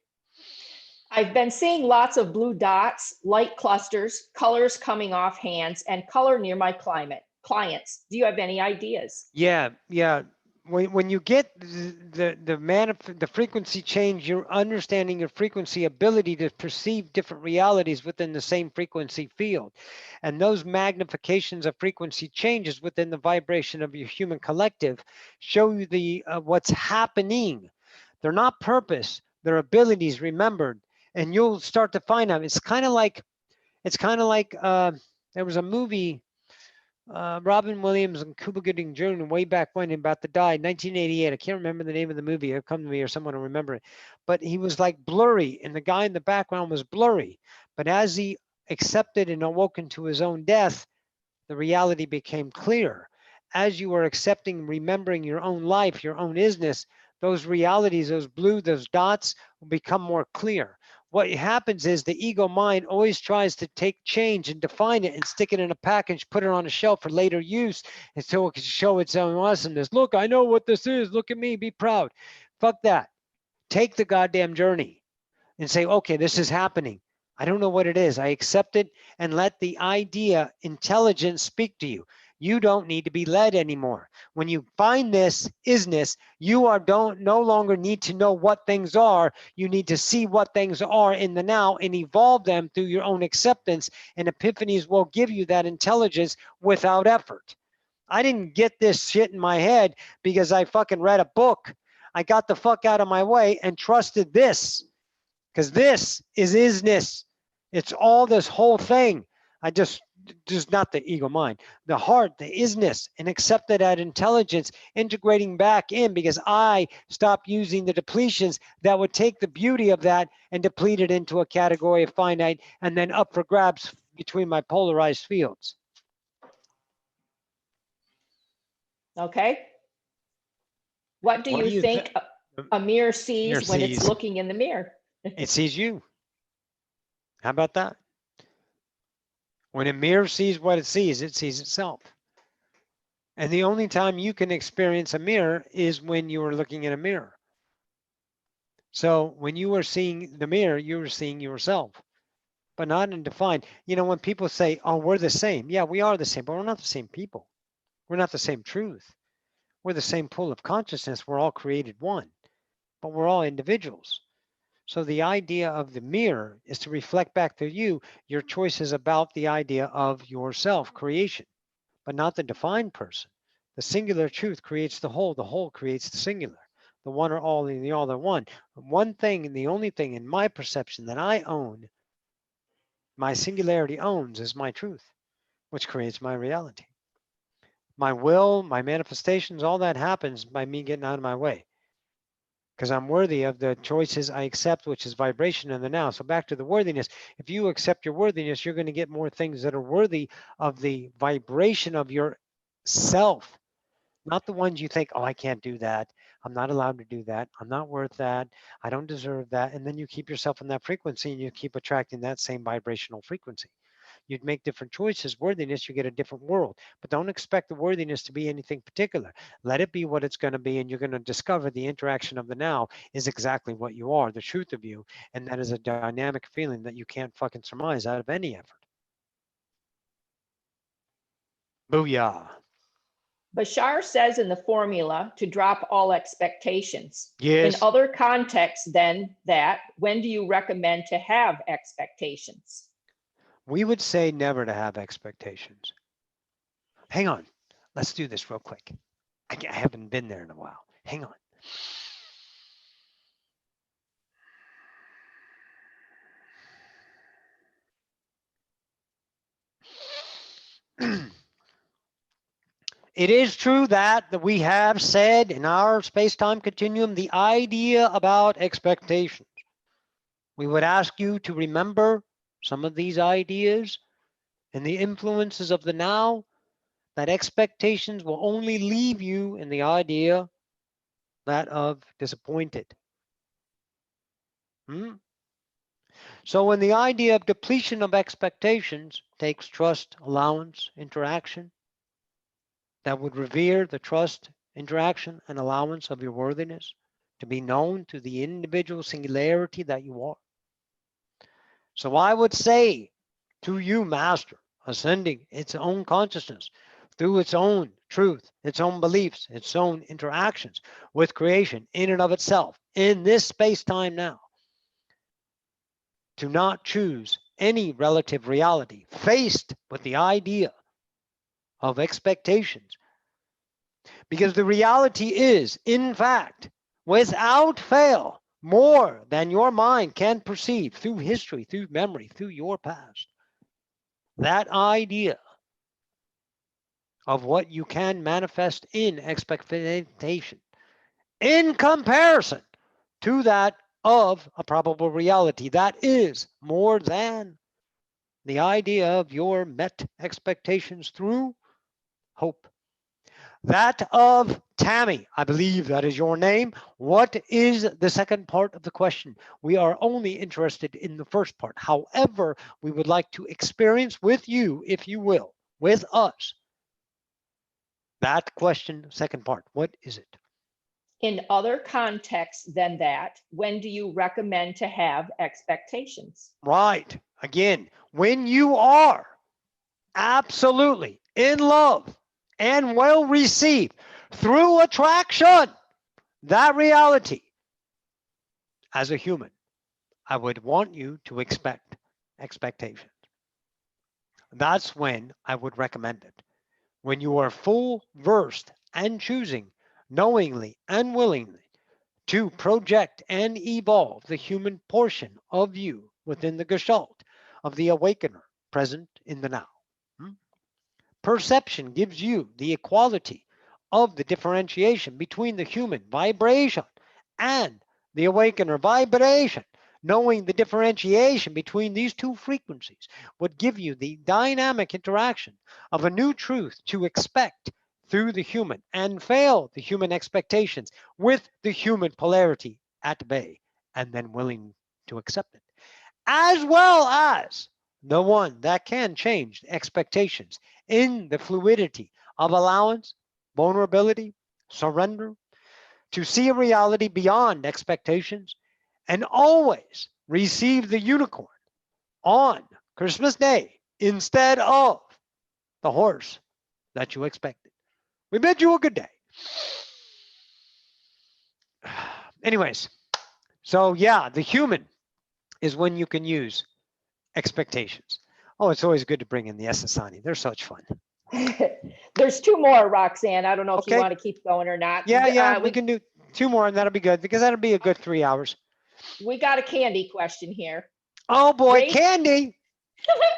I've been seeing lots of blue dots, light clusters, colors coming off hands, and color near my clients. Do you have any ideas? Yeah. When you get the frequency change, you're understanding your frequency ability to perceive different realities within the same frequency field. And those magnifications of frequency changes within the vibration of your human collective show you the what's happening. They're not purpose, they're abilities remembered. And you'll start to find out. It's kind of like there was a movie, Robin Williams and Cuba Gooding Jr. way back when, about to die, 1988. I can't remember the name of the movie. It'll come to me or someone will remember it. But he was like blurry, and the guy in the background was blurry. But as he accepted and awoke into his own death, the reality became clear. As you are accepting, remembering your own life, your own isness, those realities, those dots will become more clear. What happens is the ego mind always tries to take change and define it and stick it in a package, put it on a shelf for later use, and so it can show its own awesomeness. Look, I know what this is. Look at me. Be proud. Fuck that. Take the goddamn journey and say, okay, this is happening. I don't know what it is. I accept it and let the idea, intelligence speak to you. You don't need to be led anymore. When you find this isness, you no longer need to know what things are. You need to see what things are in the now and evolve them through your own acceptance. And epiphanies will give you that intelligence without effort. I didn't get this shit in my head because I fucking read a book. I got the fuck out of my way and trusted this, because this is isness. It's all this whole thing. I just not the ego mind, the heart, the isness, and accepted that intelligence integrating back in, because I stopped using the depletions that would take the beauty of that and deplete it into a category of finite and then up for grabs between my polarized fields. Okay. What do you think a mirror sees when it's looking in the mirror? It sees you. How about that? When a mirror sees what it sees itself. And the only time you can experience a mirror is when you are looking in a mirror. So when you are seeing the mirror, you are seeing yourself, but not in defined. You know, when people say, oh, we're the same. Yeah, we are the same, but we're not the same people. We're not the same truth. We're the same pool of consciousness. We're all created one. but we're all individuals. So the idea of the mirror is to reflect back to you your choices about the idea of yourself, creation, but not the defined person. The singular truth creates the whole creates the singular. The one are all and the all are one. One thing and the only thing in my perception that I own, my singularity owns, is my truth, which creates my reality. My will, my manifestations, all that happens by me getting out of my way. Because I'm worthy of the choices I accept, which is vibration in the now. So back to the worthiness. If you accept your worthiness, you're going to get more things that are worthy of the vibration of your self, not the ones you think, oh, I can't do that. I'm not allowed to do that. I'm not worth that. I don't deserve that. And then you keep yourself in that frequency and you keep attracting that same vibrational frequency. You'd make different choices. Worthiness, you get a different world. But don't expect the worthiness to be anything particular. Let it be what it's going to be, and you're going to discover the interaction of the now is exactly what you are, the truth of you, and that is a dynamic feeling that you can't fucking surmise out of any effort. Booyah. Bashar says in the formula to drop all expectations. Yes. In other contexts than that, when do you recommend to have expectations? We would say never to have expectations. Hang on. Let's do this real quick. I haven't been there in a while. Hang on. It is true that we have said in our space-time continuum the idea about expectations. We would ask you to remember some of these ideas and the influences of the now, that expectations will only leave you in the idea that of disappointed. So when the idea of depletion of expectations takes trust, allowance, interaction, that would revere the trust, interaction, and allowance of your worthiness to be known to the individual singularity that you are. So I would say to you, Master, ascending its own consciousness through its own truth, its own beliefs, its own interactions with creation in and of itself, in this space-time now, to not choose any relative reality faced with the idea of expectations. Because the reality is, in fact, without fail, more than your mind can perceive through history, through memory, through your past. That idea of what you can manifest in expectation, in comparison to that of a probable reality, that is more than the idea of your met expectations through hope. That of Tammy, I believe that is your name. What is the second part of the question? We are only interested in the first part. However, we would like to experience with you, if you will, with us, that question, second part. What is it? In other contexts than that, when do you recommend to have expectations? Right. Again, when you are absolutely in love and well received through attraction, that reality, as a human, I would want you to expect expectations. That's when I would recommend it. When you are full versed and choosing knowingly and willingly to project and evolve the human portion of you within the gestalt of the awakener present in the now. Perception gives you the equality of the differentiation between the human vibration and the awakener vibration. Knowing the differentiation between these two frequencies would give you the dynamic interaction of a new truth to expect through the human and fail the human expectations with the human polarity at bay, and then willing to accept it, as well as the one that can change expectations in the fluidity of allowance, vulnerability, surrender, to see a reality beyond expectations, and always receive the unicorn on Christmas Day instead of the horse that you expected. We bid you a good day. Anyways, so yeah, the human is when you can use expectations. Oh, it's always good to bring in the Essassani. They're such fun. There's two more, Roxanne. I don't know if you Okay. want to keep going or not. Yeah, we can do 2 more and that'll be good because that'll be a good 3 hours. We got a Candy question here. Oh boy, Candy.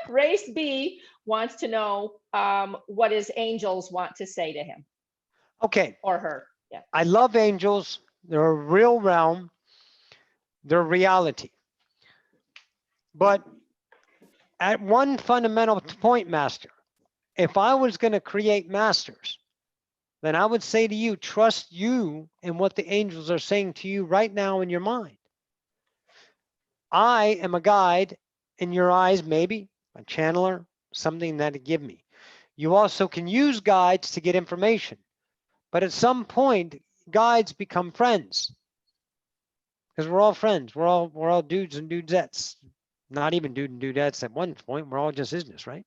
Race B wants to know what his angels want to say to him. Okay. Or her. Yeah. I love angels. They're a real realm. They're reality. But at one fundamental point, Master, if I was going to create masters, then I would say to you, trust you in what the angels are saying to you right now in your mind. I am a guide in your eyes, maybe a channeler, something that it give me. You also can use guides to get information, but at some point, guides become friends because we're all friends. We're all dudes and dudettes. Not even dude and dudettes at one point. We're all just isness, right?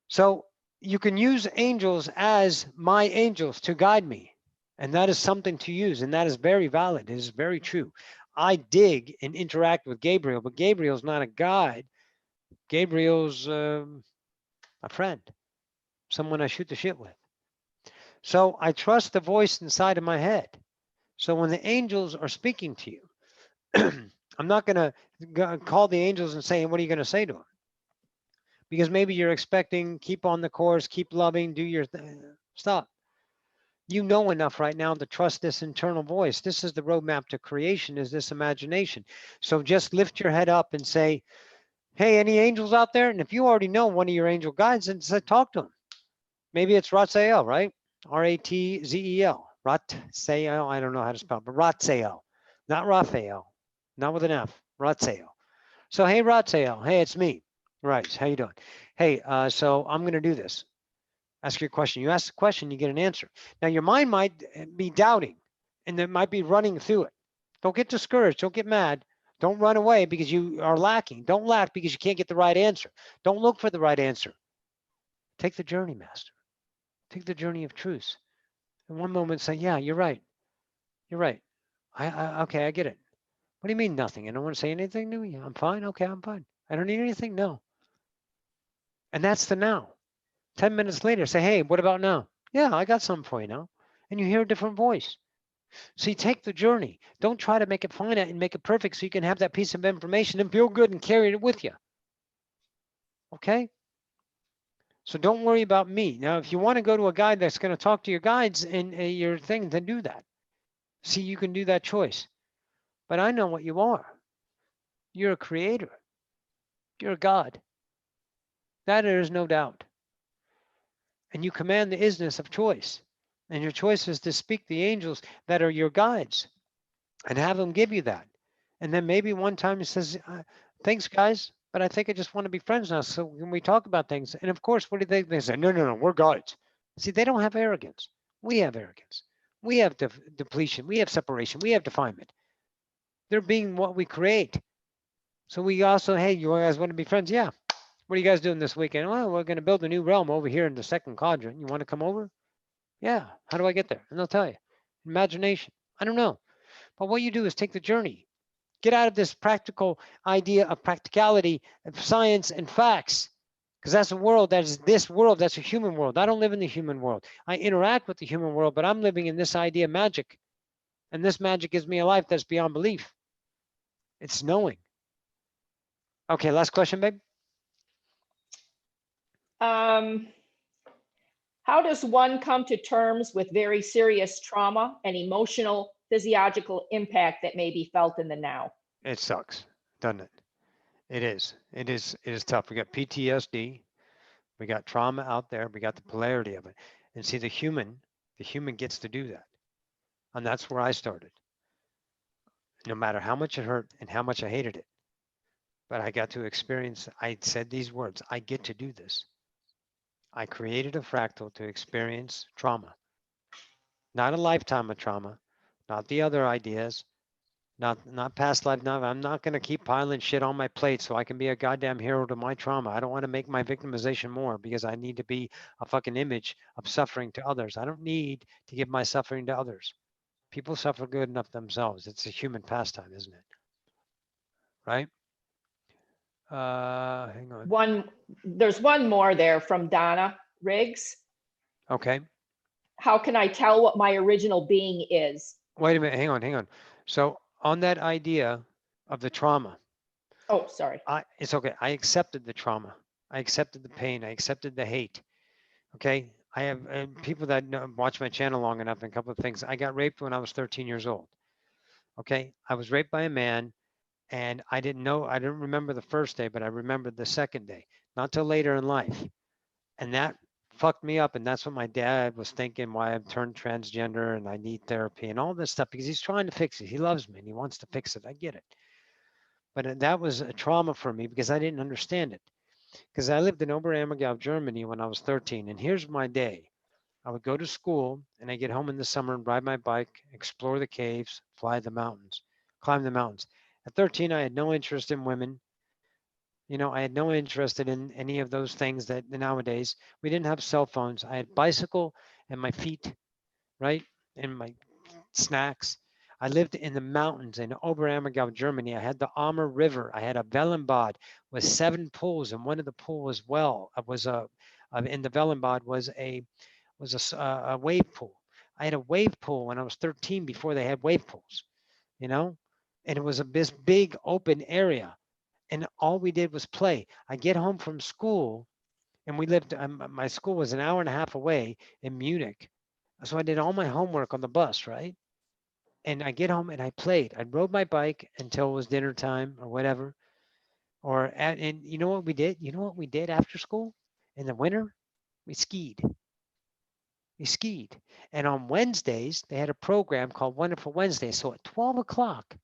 So you can use angels as my angels to guide me. And that is something to use. And that is very valid. It is very true. I dig and interact with Gabriel, but Gabriel's not a guide. Gabriel's a friend, someone I shoot the shit with. So I trust the voice inside of my head. So when the angels are speaking to you, I'm not going to call the angels and say, what are you going to say to them? Because maybe you're expecting, keep on the course, keep loving, do your thing. Stop. You know enough right now to trust this internal voice. This is the roadmap to creation, is this imagination. So just lift your head up and say, hey, any angels out there? And if you already know one of your angel guides, then talk to them. Maybe it's Ratzael, right? R-A-T-Z-E-L. Ratzael, I don't know how to spell it, but Ratzael, not Raphael, not with an F, Ratzael. So, hey, Ratzael, hey, it's me. Right, how you doing? Hey, so I'm going to do this. Ask your question. You ask the question, you get an answer. Now, your mind might be doubting, and it might be running through it. Don't get discouraged. Don't get mad. Don't run away because you are lacking. Don't lack because you can't get the right answer. Don't look for the right answer. Take the journey, Master. Take the journey of truth. In one moment, say, yeah, you're right. You're right. Okay, I get it. What do you mean nothing? I don't want to say anything to you. I'm fine. Okay, I'm fine. I don't need anything. No. And that's the now. 10 minutes later, say, hey, what about now? Yeah, I got something for you now. And you hear a different voice. So you take the journey. Don't try to make it finite and make it perfect so you can have that piece of information and feel good and carry it with you. Okay? So don't worry about me. Now, if you want to go to a guide that's going to talk to your guides and your thing, then do that. See, you can do that choice. But I know what you are. You're a creator. You're a God. That there is no doubt. And you command the isness of choice. And your choice is to speak the angels that are your guides and have them give you that. And then maybe one time he says, thanks, guys, but I think I just want to be friends now. So when we talk about things, and of course, what do they say? No, we're guides. See, they don't have arrogance. We have arrogance. We have depletion. We have separation. We have definement. They're being what we create. So we also, hey, you guys want to be friends? Yeah. What are you guys doing this weekend? Well, we're going to build a new realm over here in the second quadrant. You want to come over? Yeah. How do I get there? And they'll tell you. Imagination. I don't know. But what you do is take the journey. Get out of this practical idea of practicality, of science and facts. Because that's a world, that is this world, that's a human world. I don't live in the human world. I interact with the human world, but I'm living in this idea of magic. And this magic gives me a life that's beyond belief. It's knowing. Okay, last question, babe. How does one come to terms with very serious trauma and emotional, physiological impact that may be felt in the now? It sucks, doesn't it? It is. It is tough. We got PTSD. We got trauma out there. We got the polarity of it. And see, the human gets to do that. And that's where I started. No matter how much it hurt and how much I hated it. But I got to experience, I said these words, I get to do this. I created a fractal to experience trauma. Not a lifetime of trauma, not the other ideas, not past life. No, I'm not going to keep piling shit on my plate so I can be a goddamn hero to my trauma. I don't want to make my victimization more because I need to be a fucking image of suffering to others. I don't need to give my suffering to others. People suffer good enough themselves. It's a human pastime, isn't it? Right? Hang on. There's one more there from Donna Riggs. Okay. How can I tell what my original being is? Wait a minute. Hang on. So on that idea of the trauma, Oh, sorry. it's okay. I accepted the trauma. I accepted the pain. I accepted the hate. Okay. I have people that watch my channel long enough, and a couple of things. I got raped when I was 13 years old. Okay. I was raped by a man, and I didn't remember the first day, but I remembered the second day, not till later in life. And that fucked me up. And that's what my dad was thinking, why I've turned transgender and I need therapy and all this stuff, because he's trying to fix it. He loves me and he wants to fix it. I get it. But that was a trauma for me because I didn't understand it. Because I lived in Oberammergau, Germany when I was 13. And here's my day. I would go to school and I get home in the summer and ride my bike, explore the caves, climb the mountains. At 13, I had no interest in women. I had no interest in any of those things that nowadays we didn't have cell phones. I had bicycle and my feet, right? And my snacks. I lived in the mountains in Oberammergau, Germany. I had the Ammer River. I had a Wellenbad with 7 pools, and one of the pools in the Wellenbad was a wave pool. I had a wave pool when I was 13 before they had wave pools, and it was this big open area. And all we did was play. I get home from school, and we lived. My school was an hour and a half away in Munich, so I did all my homework on the bus, right? And I get home and I played. I rode my bike until it was dinner time or whatever. And you know what we did? You know what we did after school in the winter? We skied. We skied. And on Wednesdays, they had a program called Wonderful Wednesday. So at 12 o'clock,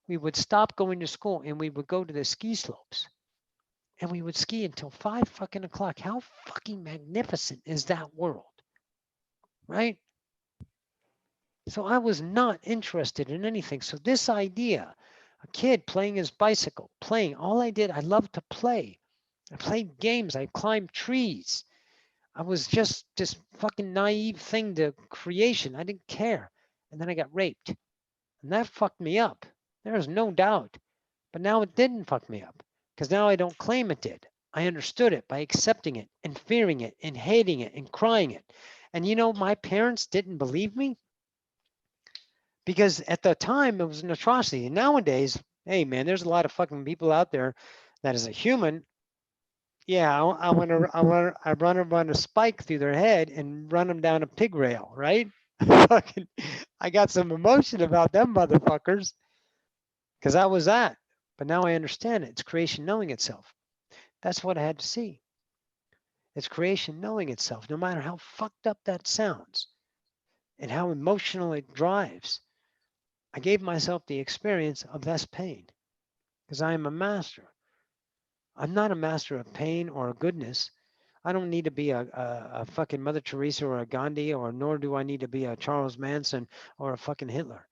we would stop going to school and we would go to the ski slopes. And we would ski until 5 fucking o'clock. How fucking magnificent is that world? Right? So I was not interested in anything. So this idea, a kid playing his bicycle, I loved to play. I played games. I climbed trees. I was just this fucking naive thing to creation. I didn't care. And then I got raped. And that fucked me up. There's no doubt. But now it didn't fuck me up. Because now I don't claim it did. I understood it by accepting it and fearing it and hating it and crying it. And my parents didn't believe me because at the time it was an atrocity. And nowadays, hey man, there's a lot of fucking people out there that as a human, yeah, I run a spike through their head and run them down a pig rail, right? Fucking, I got some emotion about them motherfuckers because I was that. But now I understand it. It's creation knowing itself. That's what I had to see. It's creation knowing itself, no matter how fucked up that sounds and how emotional it drives. I gave myself the experience of less pain because I am a master. I'm not a master of pain or goodness. I don't need to be a fucking Mother Teresa or a Gandhi, or nor do I need to be a Charles Manson or a fucking Hitler.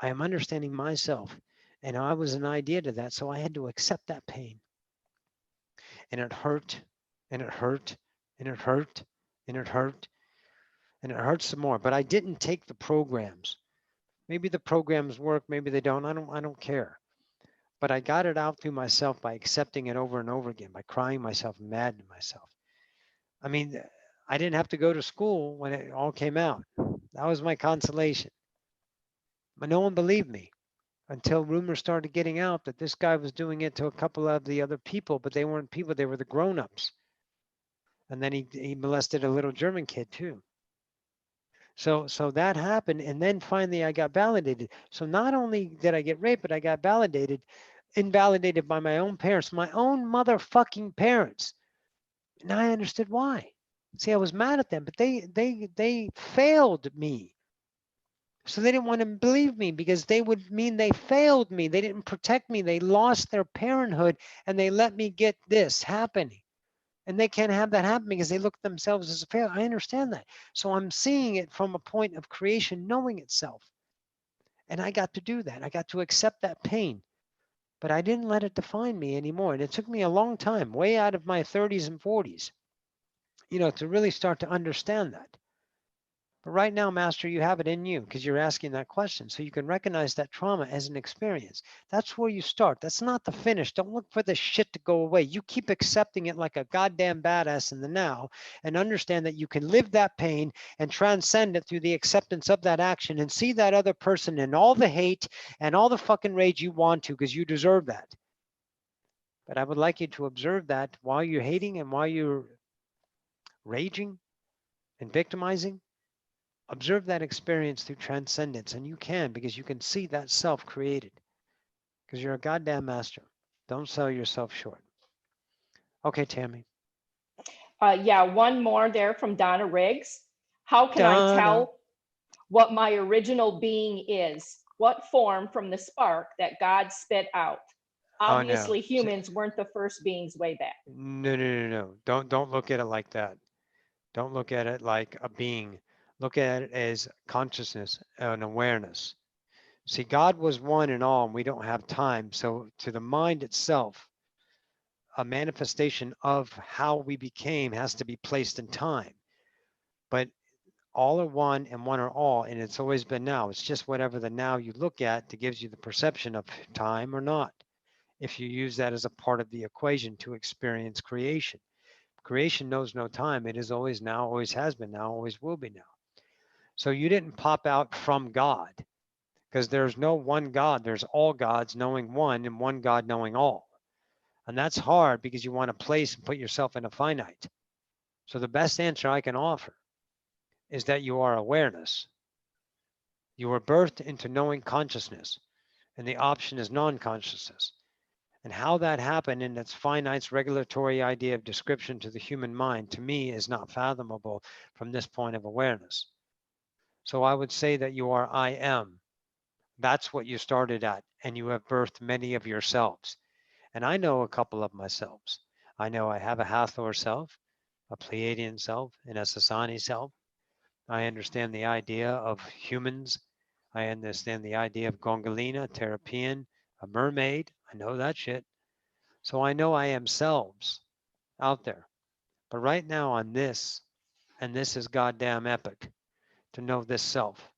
I am understanding myself, and I was an idea to that, so I had to accept that pain. And it hurt, and it hurt, and it hurt, and it hurt, and it hurts some more. But I didn't take the programs. Maybe the programs work, maybe they don't. I don't care. But I got it out through myself by accepting it over and over again, by crying myself mad to myself. I mean, I didn't have to go to school when it all came out. That was my consolation. But no one believed me until rumors started getting out that this guy was doing it to a couple of the other people, but they weren't people, they were the grown-ups. And then he molested a little German kid too. So that happened, and then finally I got validated. So not only did I get raped, but I got invalidated by my own parents, my own motherfucking parents. And I understood why. See, I was mad at them, but they failed me. So they didn't want to believe me because they would mean they failed me. They didn't protect me. They lost their parenthood and they let me get this happening. And they can't have that happen because they look at themselves as a failure. I understand that. So I'm seeing it from a point of creation knowing itself. And I got to do that. I got to accept that pain. But I didn't let it define me anymore. And it took me a long time, way out of my 30s and 40s, to really start to understand that. But right now, Master, you have it in you because you're asking that question. So you can recognize that trauma as an experience. That's where you start. That's not the finish. Don't look for the shit to go away. You keep accepting it like a goddamn badass in the now and understand that you can live that pain and transcend it through the acceptance of that action and see that other person in all the hate and all the fucking rage you want to because you deserve that. But I would like you to observe that while you're hating and while you're raging and victimizing, observe that experience through transcendence, and you can because you can see that self created because you're a goddamn master. Don't sell yourself short. Okay, Tammy. Yeah, one more there from Donna Riggs. How can I Donna. tell what my original being is? What form from the spark that God spit out? Obviously, Oh, no. humans weren't the first beings way back. No. Don't look at it like that. Don't look at it like a being. Look at it as consciousness and awareness. See, God was one and all, and we don't have time. So to the mind itself, a manifestation of how we became has to be placed in time. But all are one and one are all, and it's always been now. It's just whatever the now you look at that gives you the perception of time or not. If you use that as a part of the equation to experience creation. Creation knows no time. It is always now, always has been now, always will be now. So you didn't pop out from God because there's no one God. There's all gods knowing one and one God knowing all. And that's hard because you want to place and put yourself in a finite. So the best answer I can offer is that you are awareness. You were birthed into knowing consciousness, and the option is non-consciousness. And how that happened in its finite regulatory idea of description to the human mind, to me, is not fathomable from this point of awareness. So I would say that you are I am. That's what you started at, and you have birthed many of yourselves. And I know a couple of myselves. I know I have a Hathor self, a Pleiadian self, and a Sasani self. I understand the idea of humans. I understand the idea of Gongolina, Terrapian, a mermaid. I know that shit. So I know I am selves out there. But right now on this, and this is goddamn epic, to know this self,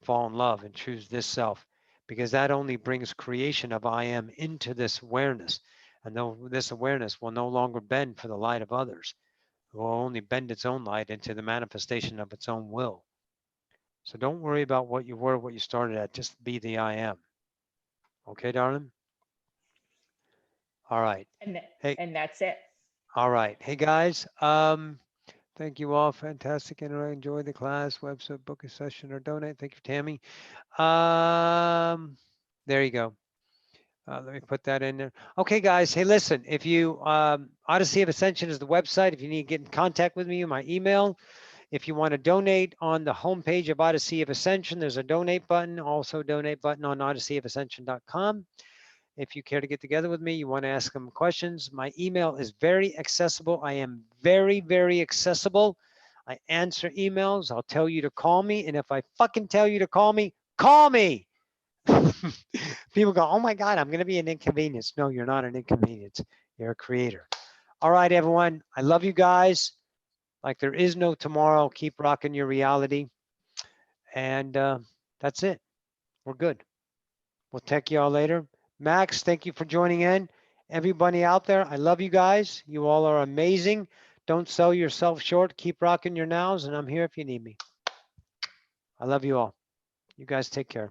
fall in love and choose this self, because that only brings creation of I am into this awareness. And though this awareness will no longer bend for the light of others, it will only bend its own light into the manifestation of its own will. So don't worry about what you were, what you started at. Just be the I am. Okay, darling? All right. Hey, And that's it. all right. Hey, guys. Thank you all. Fantastic. And I enjoyed the class. Website, book a session, or donate. Thank you, Tammy. There you go. Let me put that in there. Okay, guys. Hey, listen, if you, Odyssey of Ascension is the website. If you need to get in contact with me, my email. If you want to donate on the homepage of Odyssey of Ascension, there's a donate button, also donate button on odysseyofascension.com. If you care to get together with me, you want to ask them questions, my email is very accessible. I am very, very accessible. I answer emails. I'll tell you to call me. And if I fucking tell you to call me, call me. People go, oh my God, I'm going to be an inconvenience. No, you're not an inconvenience. You're a creator. All right, everyone. I love you guys. Like there is no tomorrow. Keep rocking your reality. And that's it. We're good. We'll take you all later. Max, thank you for joining in. Everybody out there, I love you guys. You all are amazing. Don't sell yourself short. Keep rocking your nows, and I'm here if you need me. I love you all. You guys take care.